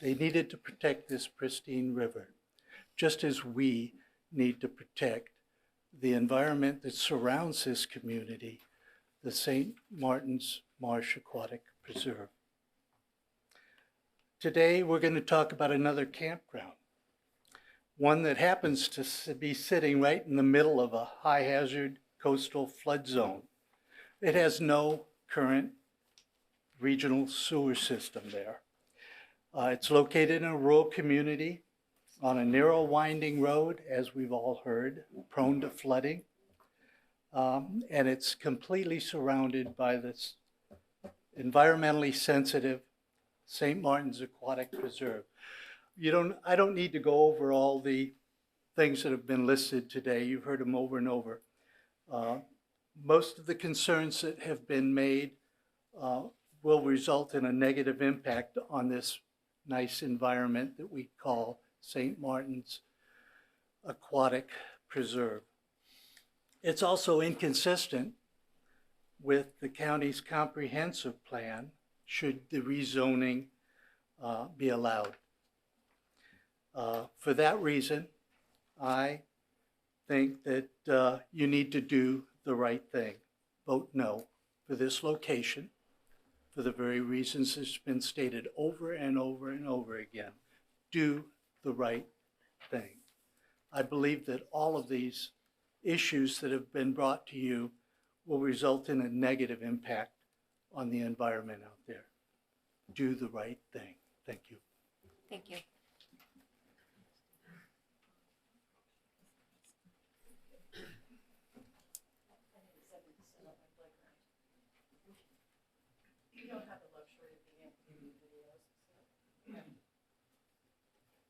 They needed to protect this pristine river, just as we need to protect the environment that surrounds this community, the St. Martin's Marsh Aquatic Preserve. Today, we're going to talk about another campground, one that happens to be sitting right in the middle of a high hazard coastal flood zone. It has no current regional sewer system there. It's located in a rural community on a narrow winding road, as we've all heard, prone to flooding. And it's completely surrounded by this environmentally sensitive St. Martin's Aquatic Preserve. I don't need to go over all the things that have been listed today. You've heard them over and over. Most of the concerns that have been made will result in a negative impact on this nice environment that we call St. Martin's Aquatic Preserve. It's also inconsistent with the county's comprehensive plan should the rezoning be allowed. For that reason, I think that you need to do the right thing. Vote no for this location for the very reasons that's been stated over and over and over again. Do the right thing. I believe that all of these issues that have been brought to you will result in a negative impact on the environment out there. Do the right thing. Thank you. Thank you. You don't have the luxury of being able to do videos. So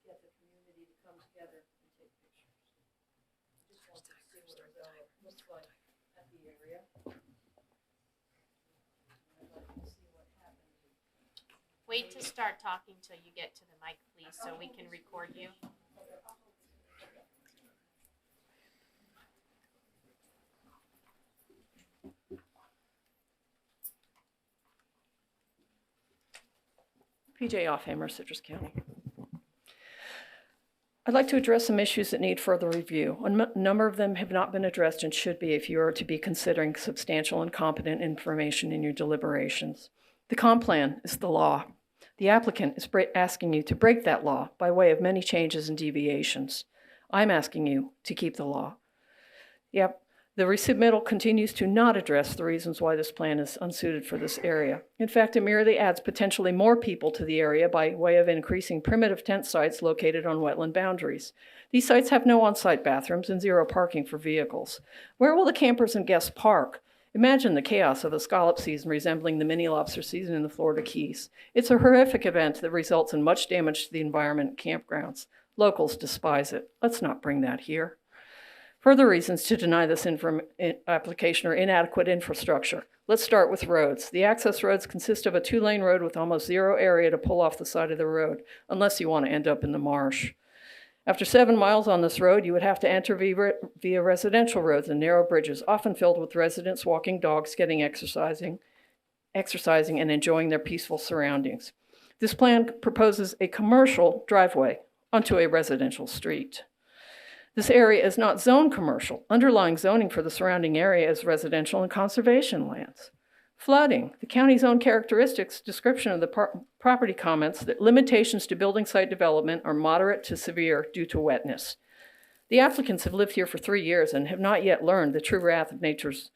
get the community to come together and take pictures. Just want to see what it looks like at the area. I'd like to see what happens. Wait to start talking till you get to the mic, please, so we can record you. PJ Offhammer, Citrus County. I'd like to address some issues that need further review. A number of them have not been addressed and should be if you are to be considering substantial and competent information in your deliberations. The comp plan is the law. The applicant is asking you to break that law by way of many changes and deviations. I'm asking you to keep the law. Yep. The resubmittal continues to not address the reasons why this plan is unsuited for this area. In fact, it merely adds potentially more people to the area by way of increasing primitive tent sites located on wetland boundaries. These sites have no on-site bathrooms and zero parking for vehicles. Where will the campers and guests park Imagine the chaos of a scallop season resembling the mini lobster season in the Florida Keys. It's a horrific event that results in much damage to the environment and campgrounds. Locals despise it. Let's not bring that here. Further reasons to deny this application are inadequate infrastructure. Let's start with roads. The access roads consist of a 2-lane road with almost zero area to pull off the side of the road, unless you want to end up in the marsh. After 7 miles on this road, you would have to enter via residential roads and narrow bridges, often filled with residents walking dogs, getting exercising and enjoying their peaceful surroundings. This plan proposes a commercial driveway onto a residential street. This area is not zoned commercial. Underlying zoning for the surrounding area is residential and conservation lands. Flooding. The county's own characteristics description of the property comments that limitations to building site development are moderate to severe due to wetness. The applicants have lived here for 3 years and have not yet learned the true wrath of nature's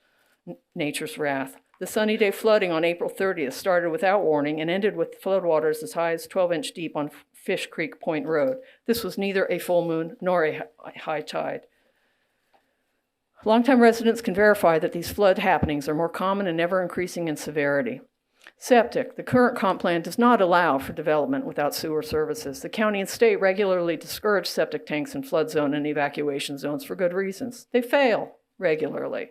wrath. The sunny day flooding on April 30th started without warning and ended with floodwaters as high as 12-inch deep on Fish Creek Point Road. This was neither a full moon nor a high tide. Longtime residents can verify that these flood happenings are more common and ever increasing in severity. Septic. The current comp plan does not allow for development without sewer services. The county and state regularly discourage septic tanks in flood zone and evacuation zones for good reasons. They fail regularly.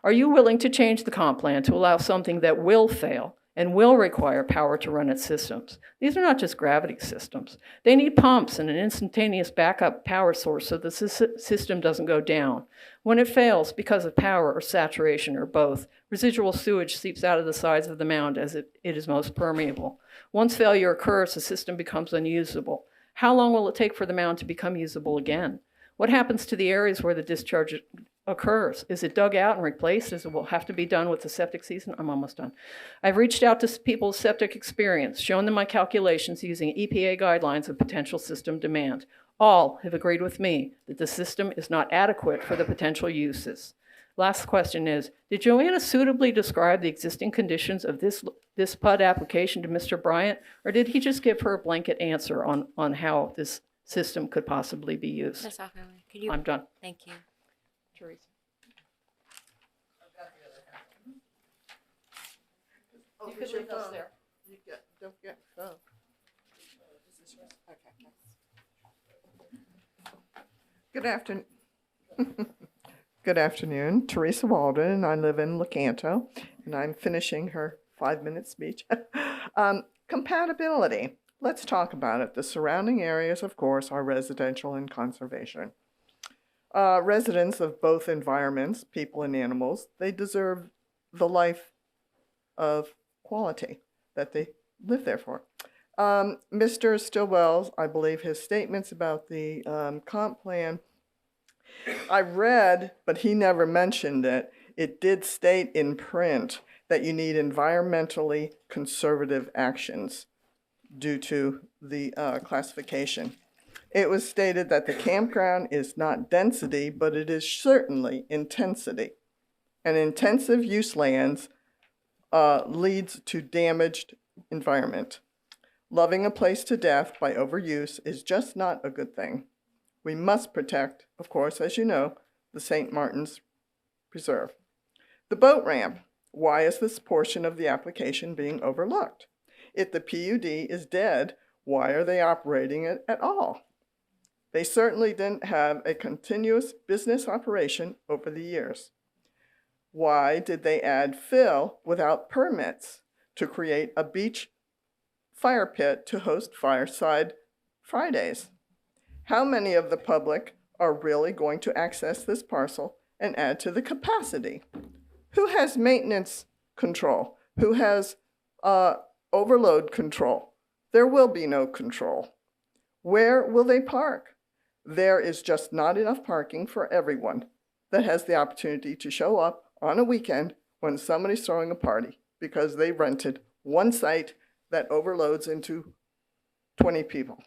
Are you willing to change the comp plan to allow something that will fail and will require power to run its systems? These are not just gravity systems. They need pumps and an instantaneous backup power source so the system doesn't go down. When it fails because of power or saturation or both, residual sewage seeps out of the sides of the mound as it is most permeable. Once failure occurs, the system becomes unusable. How long will it take for the mound to become usable again? What happens to the areas where the discharge occurs? Is it dug out and replaced as it will have to be done with the septic season? I'm almost done. I've reached out to people's septic experience, shown them my calculations using EPA guidelines of potential system demand. All have agreed with me that the system is not adequate for the potential uses. Last question is, did Joanna suitably describe the existing conditions of this PUD application to Mr. Bryant, or did he just give her a blanket answer on how this system could possibly be used? Ms. Ackerman, could you? I'm done. Thank you. Teresa. Oh, You could leave us there. Don't get your phone. Good afternoon. Good afternoon. Teresa Walden. I live in Lecanto, and I'm finishing her 5-minute speech. Compatibility. Let's talk about it. The surrounding areas, of course, are residential and conservation. Residents of both environments, people and animals, they deserve the life of quality that they live there for. Mr. Stillwell's, I believe, his statements about the comp plan, I read, but he never mentioned it. It did state in print that you need environmentally conservative actions due to the classification. It was stated that the campground is not density, but it is certainly intensity. And intensive use lands leads to damaged environment. Loving a place to death by overuse is just not a good thing. We must protect, of course, as you know, the St. Martin's Preserve. The boat ramp. Why is this portion of the application being overlooked? If the PUD is dead, why are they operating it at all? They certainly didn't have a continuous business operation over the years. Why did they add fill without permits to create a beach fire pit to host Fireside Fridays? How many of the public are really going to access this parcel and add to the capacity? Who has maintenance control? Who has overload control? There will be no control. Where will they park? There is just not enough parking for everyone that has the opportunity to show up on a weekend when somebody's throwing a party because they rented one site that overloads into 20 people.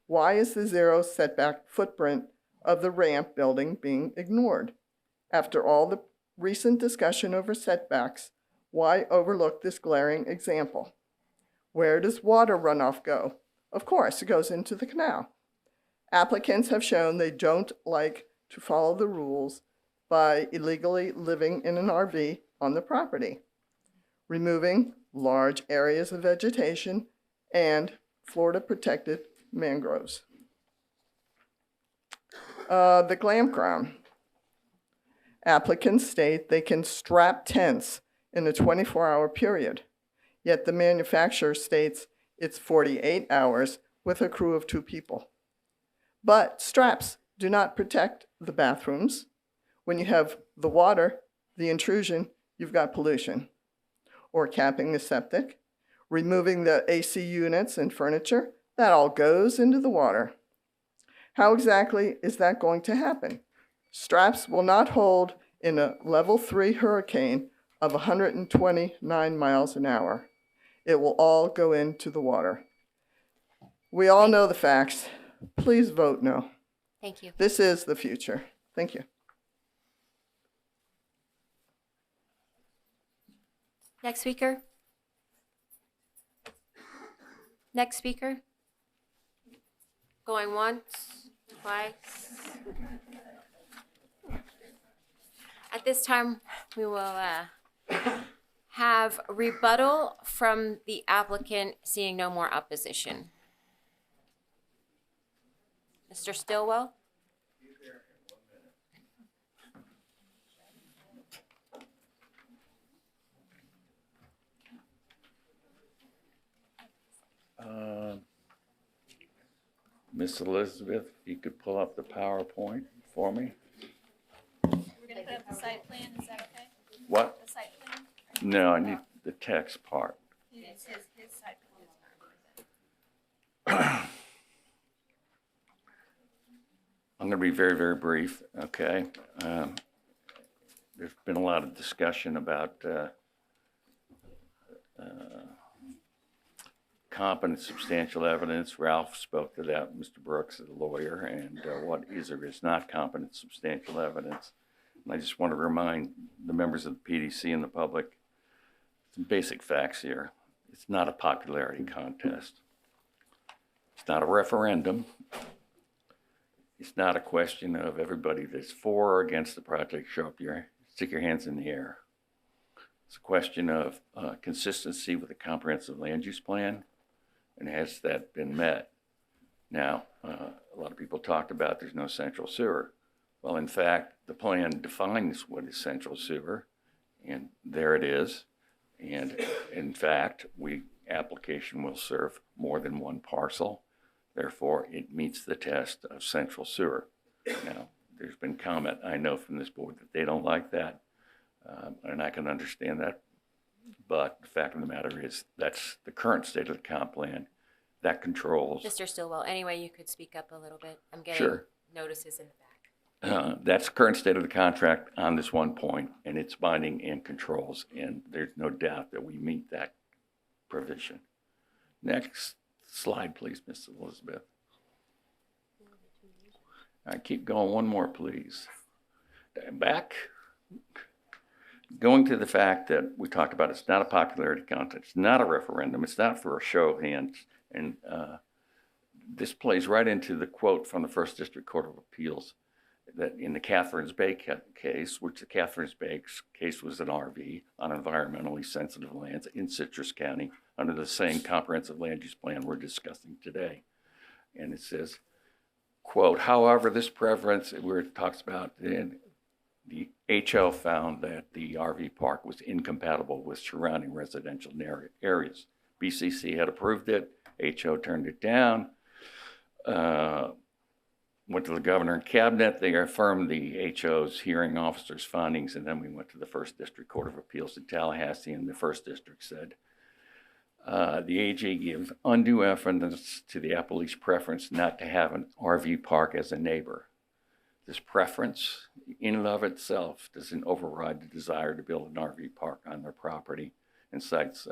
Why is the zero setback footprint of the ramp building being ignored? After all the recent discussion over setbacks, why overlook this glaring example? Where does water runoff go? Of course, it goes into the canal. Applicants have shown they don't like to follow the rules by illegally living in an RV on the property, removing large areas of vegetation and Florida protected mangroves. The campground. Applicants state they can strap tents in a 24-hour period, yet the manufacturer states it's 48 hours with a crew of 2 people. But straps do not protect the bathrooms. When you have the water, the intrusion, you've got pollution. Or capping the septic, removing the AC units and furniture, that all goes into the water. How exactly is that going to happen? Straps will not hold in a level 3 hurricane of 129 miles an hour. It will all go into the water. We all know the facts. Please vote no. Thank you. This is the future. Thank you. Next speaker. Next speaker. Going once, twice. At this time, we will have rebuttal from the applicant, seeing no more opposition. Mr. Stillwell? Miss Elizabeth, if you could pull up the PowerPoint for me. We're going to put up the site plan, is that okay? What? The site plan? No, I need the text part. It's his site plan. I'm going to be very, very brief, okay? There's been a lot of discussion about competent substantial evidence. Ralph spoke to that, Mr. Brooks, the lawyer, and what is or is not competent substantial evidence. And I just want to remind the members of the PDC and the public some basic facts here. It's not a popularity contest. It's not a referendum. It's not a question of everybody that's for or against the project show up here, stick your hands in the air. It's a question of consistency with a comprehensive land use plan, and has that been met? Now, a lot of people talked about there's no central sewer. Well, in fact, the plan defines what is central sewer, and there it is. And in fact, application will serve more than one parcel. Therefore, it meets the test of central sewer. Now, there's been comment, I know, from this board that they don't like that, and I can understand that. But the fact of the matter is that's the current state of the comp plan that controls. Mr. Stillwell, any way you could speak up a little bit? I'm getting Sure. notices in the back. That's the current state of the contract on this one point, and it's binding and controls, and there's no doubt that we meet that provision. Next slide, please, Ms. Elizabeth. All right, keep going. One more, please. Back. Going to the fact that we talked about, it's not a popularity contest, it's not a referendum, it's not for a show of hands, and this plays right into the quote from the First District Court of Appeals that in the Catherine's Bay case, which the Catherine's Bay case was an RV on environmentally sensitive lands in Citrus County under the same comprehensive land use plan we're discussing today. And it says, quote, however, this preference, where it talks about the HO found that the RV park was incompatible with surrounding residential areas. BCC had approved it. HO turned it down. Went to the governor and cabinet. They affirmed the HO's hearing officer's findings, and then we went to the First District Court of Appeals in Tallahassee, and the First District said, the AG gives undue evidence to the appellee's preference not to have an RV park as a neighbor. This preference, in and of itself, doesn't override the desire to build an RV park on their property, and cites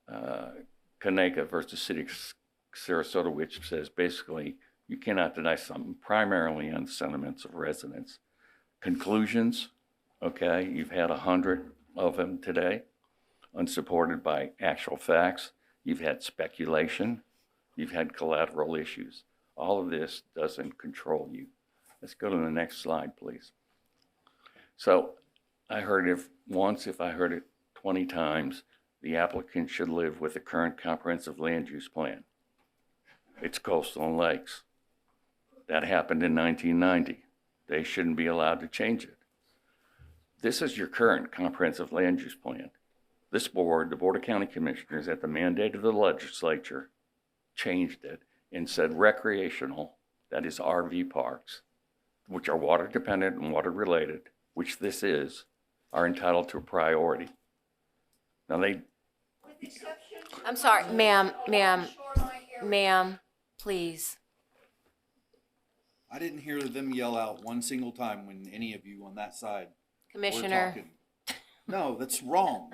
Kaneka versus City of Sarasota, which says basically you cannot deny something primarily on the sentiments of residents. Conclusions, okay, you've had 100 of them today, unsupported by actual facts. You've had speculation. You've had collateral issues. All of this doesn't control you. Let's go to the next slide, please. So I heard it once, if I heard it 20 times, the applicant should live with the current comprehensive land use plan. It's coastal and lakes. That happened in 1990. They shouldn't be allowed to change it. This is your current comprehensive land use plan. This board, the Board of County Commissioners, at the mandate of the legislature, changed it and said recreational, that is RV parks, which are water dependent and water related, which this is, are entitled to a priority. Now I'm sorry, ma'am, please. I didn't hear them yell out one single time when any of you on that side Commissioner. were talking. No, that's wrong.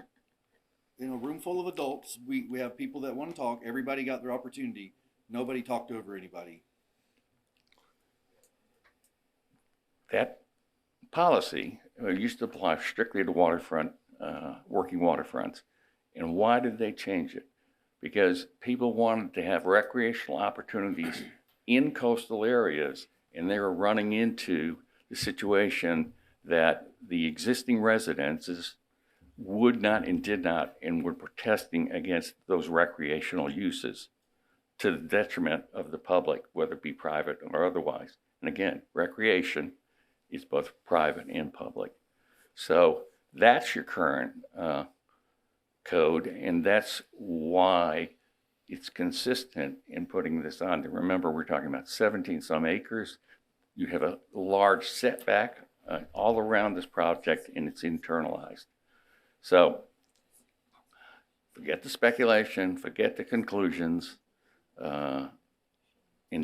In a room full of adults, we have people that want to talk. Everybody got their opportunity. Nobody talked over anybody. that policy used to apply strictly to waterfront, working waterfronts. And why did they change it? Because people wanted to have recreational opportunities in coastal areas, and they were running into the situation that the existing residences would not and did not, and were protesting against those recreational uses to the detriment of the public, whether it be private or otherwise. And again, recreation is both private and public. So that's your current code, and that's why it's consistent in putting this on. Remember, we're talking about 17 some acres. You have a large setback all around this project, and it's internalized. So forget the speculation, forget the conclusions, and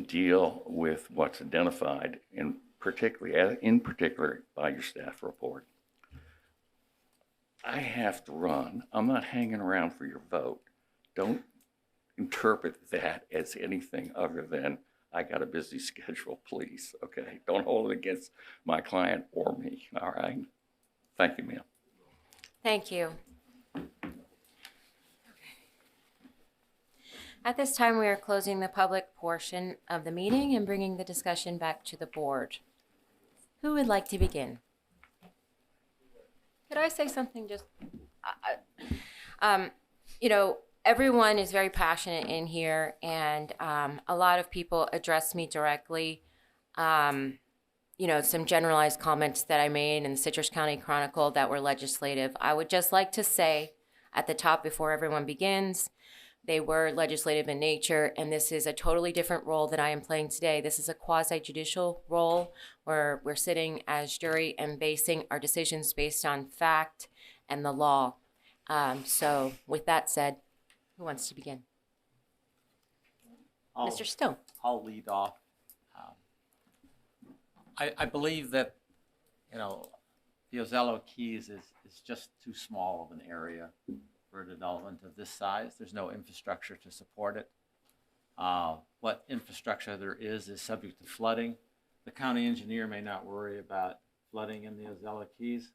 deal with what's identified, in particular by your staff report. I have to run. I'm not hanging around for your vote. Don't interpret that as anything other than I got a busy schedule, please. Okay, don't hold it against my client or me. All right. Thank you, ma'am. Thank you. At this time, we are closing the public portion of the meeting and bringing the discussion back to the board. Who would like to begin? Could I say something just, everyone is very passionate in here, and a lot of people address me directly. Some generalized comments that I made in the Citrus County Chronicle that were legislative. I would just like to say at the top before everyone begins, they were legislative in nature, and this is a totally different role that I am playing today. This is a quasi-judicial role where we're sitting as jury and basing our decisions based on fact and the law. So with that said, who wants to begin? Mr. Stone. I'll lead off. I believe that, the Ozello Keys is just too small of an area for a development of this size. There's no infrastructure to support it. What infrastructure there is subject to flooding. The county engineer may not worry about flooding in the Ozello Keys,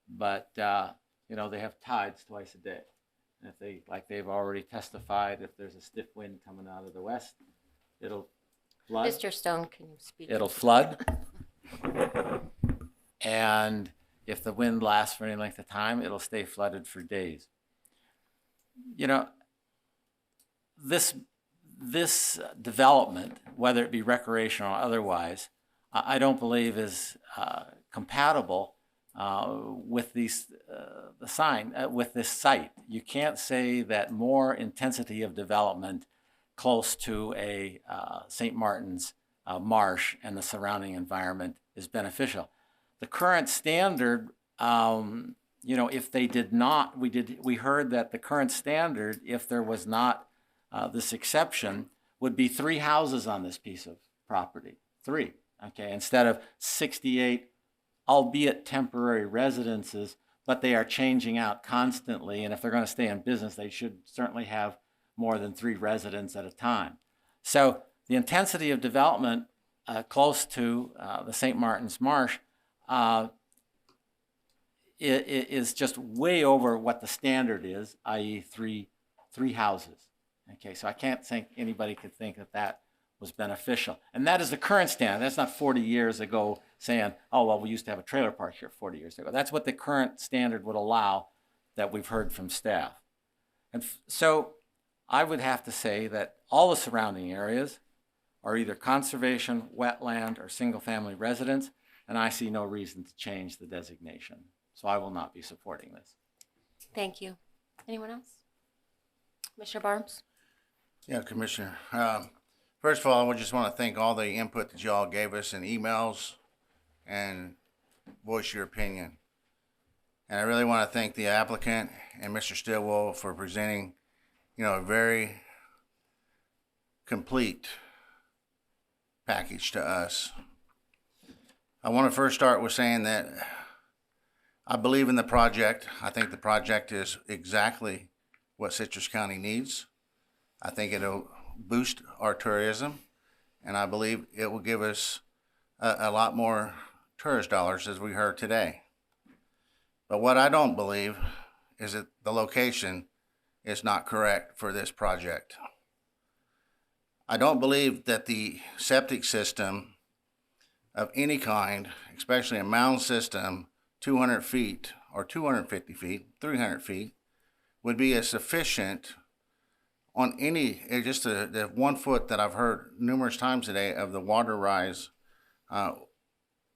but they have tides twice a day. And if they've already testified, if there's a stiff wind coming out of the west, it'll flood. Mr. Stone, can you speak? It'll flood. And if the wind lasts for any length of time, it'll stay flooded for days. This development, whether it be recreational or otherwise, I don't believe is compatible with this site. You can't say that more intensity of development close to a St. Martin's marsh and the surrounding environment is beneficial. The current standard, if they did not, we heard that the current standard, if there was not this exception, would be 3 houses on this piece of property. 3, okay, instead of 68, albeit temporary residences, but they are changing out constantly, and if they're going to stay in business, they should certainly have more than 3 residents at a time. So the intensity of development close to the St. Martin's Marsh is just way over what the standard is, i.e. three houses. Okay, so I can't think anybody could think that was beneficial. And that is the current standard. That's not 40 years ago saying, oh, well, we used to have a trailer park here 40 years ago. That's what the current standard would allow that we've heard from staff. And so I would have to say that all the surrounding areas are either conservation, wetland, or single-family residence, and I see no reason to change the designation. So I will not be supporting this. Thank you. Anyone else? Commissioner Barnes? Yeah, Commissioner. First of all, I just want to thank all the input that y'all gave us in emails and voice your opinion. And I really want to thank the applicant and Mr. Stillwell for presenting, a very complete package to us. I want to first start with saying that I believe in the project. I think the project is exactly what Citrus County needs. I think it'll boost our tourism, and I believe it will give us a lot more tourist dollars, as we heard today. But what I don't believe is that the location is not correct for this project. I don't believe that the septic system of any kind, especially a mound system, 200 feet or 250 feet, 300 feet, would be as sufficient on any, just the 1 foot that I've heard numerous times today of the water rise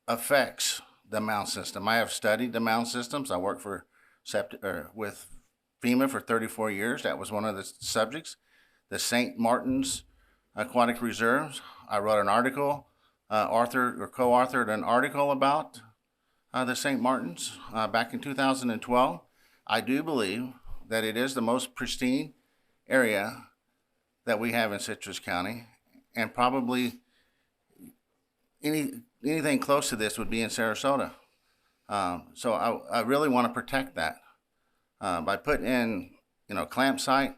affects the mound system. I have studied the mound systems. I worked with FEMA for 34 years. That was one of the subjects. The St. Martin's Aquatic Reserves. I wrote an article, co-authored an article about the St. Martin's back in 2012. I do believe that it is the most pristine area that we have in Citrus County, and probably anything close to this would be in Sarasota. So I really want to protect that by putting in, clamp site.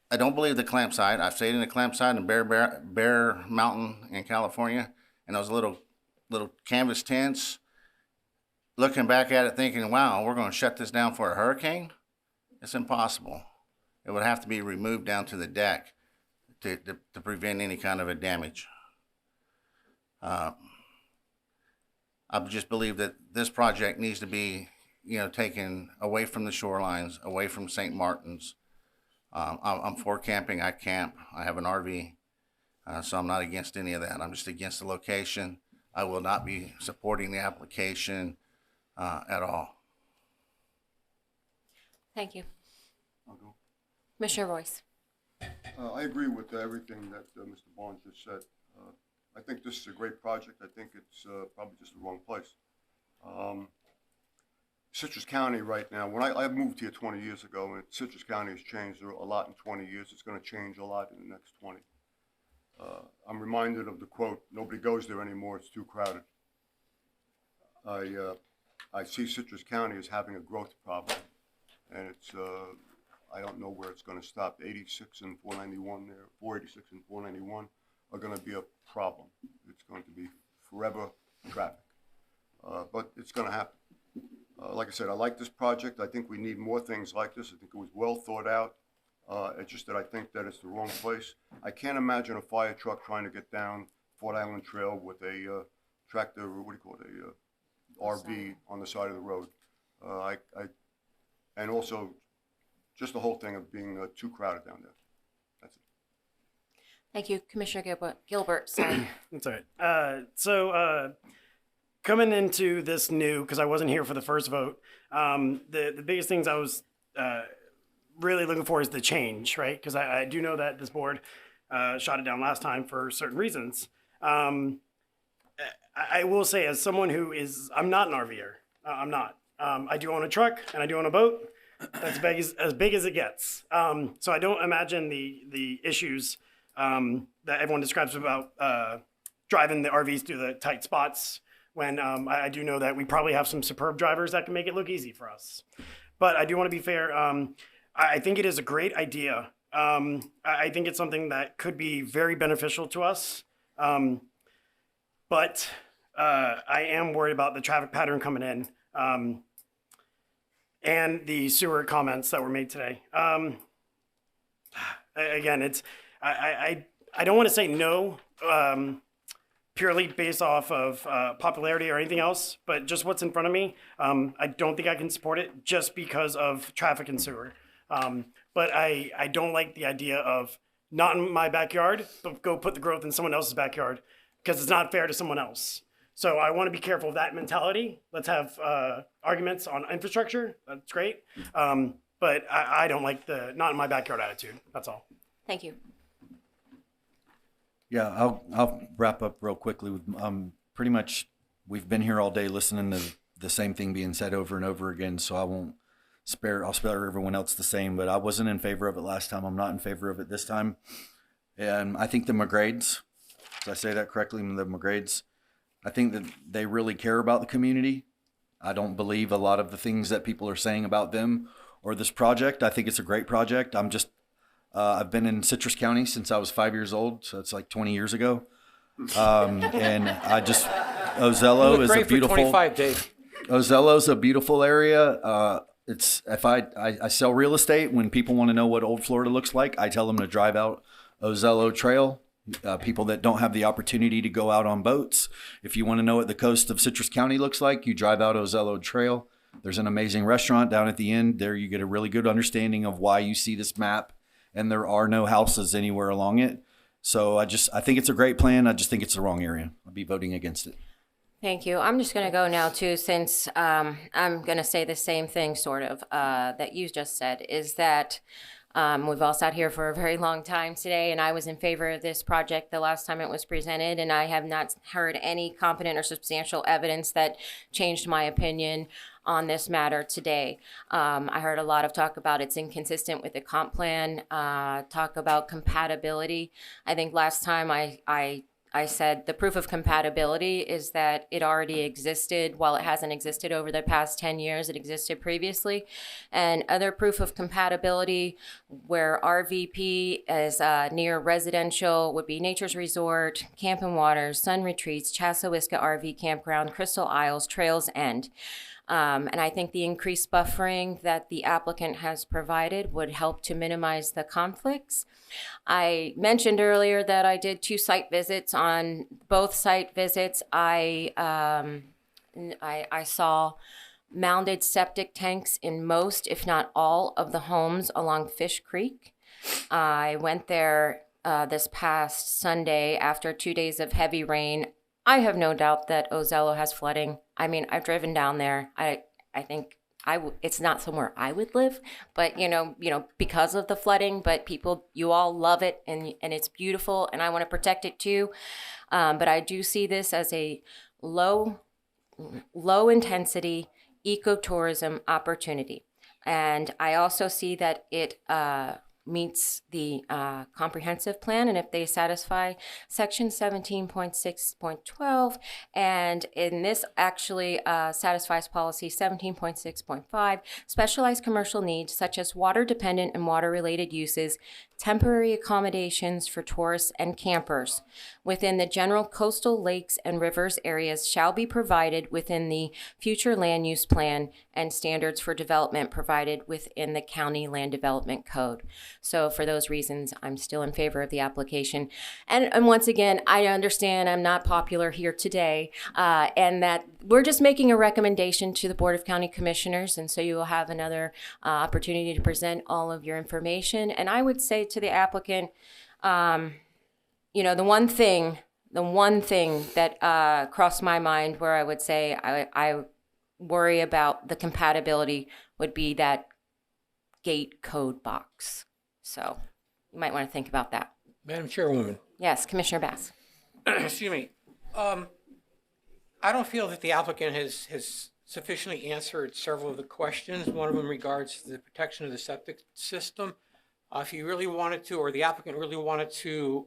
I don't believe the clamp site. I've stayed in a clamp site in Bear Mountain in California, and those little canvas tents. Looking back at it, thinking, "Wow, we're going to shut this down for a hurricane." It's impossible. It would have to be removed down to the deck to prevent any kind of a damage. I just believe that this project needs to be, taken away from the shorelines, away from St. Martin's. I'm for camping. I camp. I have an RV, so I'm not against any of that. I'm just against the location. I will not be supporting the application at all. Thank you. Commissioner Royce? I agree with everything that Mr. Barnes just said. I think this is a great project. I think it's probably just the wrong place. Citrus County right now, when I moved here 20 years ago, and Citrus County has changed a lot in 20 years. It's going to change a lot in the next 20. I'm reminded of the quote, "Nobody goes there anymore, it's too crowded." I see Citrus County as having a growth problem, and it's I don't know where it's going to stop. 86 and 491 there, 486 and 491 are going to be a problem. It's going to be forever traffic, but it's going to happen. Like I said, I like this project. I think we need more things like this. I think it was well thought out. It's just that I think that it's the wrong place. I can't imagine a fire truck trying to get down Fort Island Trail with a tractor, what do you call it, a RV on the side of the road. And also just the whole thing of being too crowded down there. That's it. Thank you. Commissioner Gilbert, sorry. That's all right. Coming into this new, because I wasn't here for the first vote, the biggest things I was really looking for is the change, right? Because I do know that this board shot it down last time for certain reasons. I will say, as someone who is, I'm not an RVer. I'm not. I do own a truck and I do own a boat. That's as big as it gets. So I don't imagine the issues that everyone describes about driving the RVs through the tight spots, when I do know that we probably have some superb drivers that can make it look easy for us. But I do want to be fair. I think it is a great idea. I think it's something that could be very beneficial to us. But I am worried about the traffic pattern coming in and the sewer comments that were made today. Again, it's I I don't want to say no, purely based off of popularity or anything else, but just what's in front of me, I don't think I can support it just because of traffic and sewer. But I don't like the idea of not in my backyard, but go put the growth in someone else's backyard because it's not fair to someone else. So I want to be careful of that mentality. Let's have arguments on infrastructure. That's great. But I don't like the not in my backyard attitude. That's all. Thank you. Yeah, I'll wrap up real quickly with pretty much we've been here all day listening to the same thing being said over and over again, so I'll spare everyone else the same, but I wasn't in favor of it last time. I'm not in favor of it this time. And I think the McGrades, did I say that correctly? The McGrades, I think that they really care about the community. I don't believe a lot of the things that people are saying about them or this project. I think it's a great project. I've been in Citrus County since I was 5 years old, so it's like 20 years ago. And Ozello is a beautiful. 25, Dave. Ozello's a beautiful area. I sell real estate. When people want to know what Old Florida looks like, I tell them to drive out Ozello Trail. People that don't have the opportunity to go out on boats, if you want to know what the coast of Citrus County looks like, you drive out Ozello Trail. There's an amazing restaurant down at the end. There you get a really good understanding of why you see this map, and there are no houses anywhere along it. So I think it's a great plan. I just think it's the wrong area. I'll be voting against it. Thank you. I'm just going to go now too, since I'm going to say the same thing sort of that you just said, is that we've all sat here for a very long time today, and I was in favor of this project the last time it was presented, and I have not heard any competent or substantial evidence that changed my opinion on this matter today. I heard a lot of talk about it's inconsistent with the comp plan, talk about compatibility. I think last time I said the proof of compatibility is that it already existed. While it hasn't existed over the past 10 years, it existed previously. And other proof of compatibility where RVP is near residential would be Nature's Resort, Camp and Waters, Sun Retreats, Chassahowiska RV Campground, Crystal Isles, Trails End. And I think the increased buffering that the applicant has provided would help to minimize the conflicts. I mentioned earlier that I did 2 site visits. On both site visits, I saw mounded septic tanks in most, if not all, of the homes along Fish Creek. I went there this past Sunday after 2 days of heavy rain. I have no doubt that Ozello has flooding. I mean, I've driven down there. I think it's not somewhere I would live, but you know, because of the flooding, but you all love it and it's beautiful and I want to protect it too. But I do see this as a low intensity ecotourism opportunity. And I also see that it meets the comprehensive plan, and if they satisfy section 17.6.12, and in this actually satisfies policy 17.6.5, specialized commercial needs such as water dependent and water related uses, temporary accommodations for tourists and campers within the general coastal lakes and rivers areas shall be provided within the future land use plan and standards for development provided within the county land development code. So for those reasons, I'm still in favor of the application. And once again, I understand I'm not popular here today, and that we're just making a recommendation to the Board of County Commissioners, and so you will have another opportunity to present all of your information. And I would say to the applicant, the one thing that crossed my mind where I would say I worry about the compatibility would be that gate code box. So you might want to think about that. Madam Chairwoman. Yes, Commissioner Bass. Excuse me. I don't feel that the applicant has sufficiently answered several of the questions. One of them regards the protection of the septic system. If he really wanted to, or the applicant really wanted to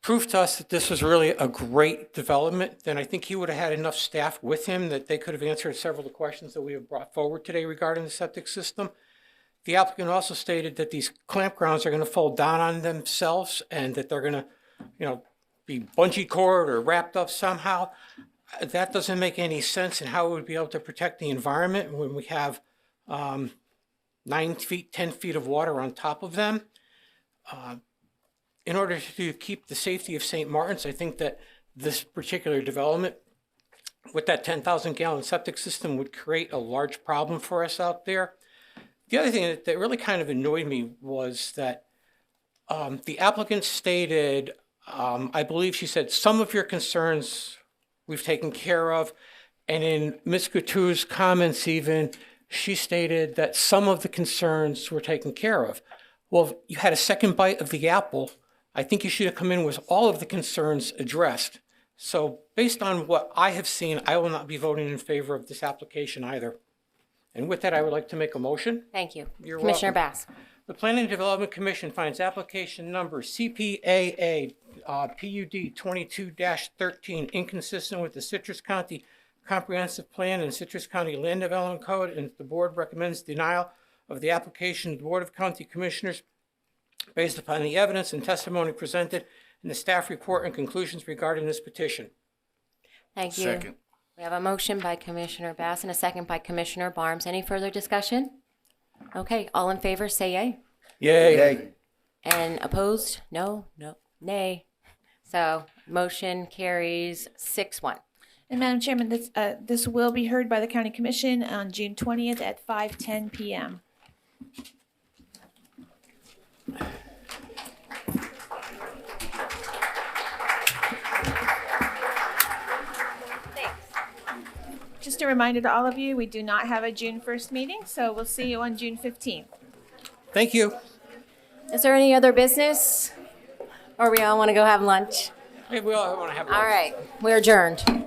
prove to us that this was really a great development, then I think he would have had enough staff with him that they could have answered several of the questions that we have brought forward today regarding the septic system. The applicant also stated that these campgrounds are going to fold down on themselves and that they're going to, be bungee cord or wrapped up somehow. That doesn't make any sense in how we would be able to protect the environment when we have 9 feet, 10 feet of water on top of them. in order to keep the safety of St. Martin's, I think that this particular development with that 10,000 gallon septic system would create a large problem for us out there. The other thing that really kind of annoyed me was that the applicant stated, I believe she said, some of your concerns we've taken care of. And in Ms. Couture's comments even, she stated that some of the concerns were taken care of. Well, you had a second bite of the apple. I think you should have come in with all of the concerns addressed. So based on what I have seen, I will not be voting in favor of this application either. And with that, I would like to make a motion. Thank you. You're Commissioner welcome. Bass. The Planning and Development Commission finds application number CPAA PUD 22-13 inconsistent with the Citrus County Comprehensive Plan and Citrus County Land Development Code, and the board recommends denial of the application to the Board of County Commissioners based upon the evidence and testimony presented in the staff report and conclusions regarding this petition. Thank you. Second. We have a motion by Commissioner Bass and a second by Commissioner Barnes. Any further discussion? Okay, all in favor, say yay. Yay. Yay. And opposed? No, nay. So motion carries 6-1. And Madam Chairman, this will be heard by the County Commission on June 20th at 5:10 p.m. Just a reminder to all of you, we do not have a June 1st meeting, so we'll see you on June 15th. Thank you. Is there any other business? Or we all want to go have lunch? Hey, we all want to have lunch. All right, we're adjourned.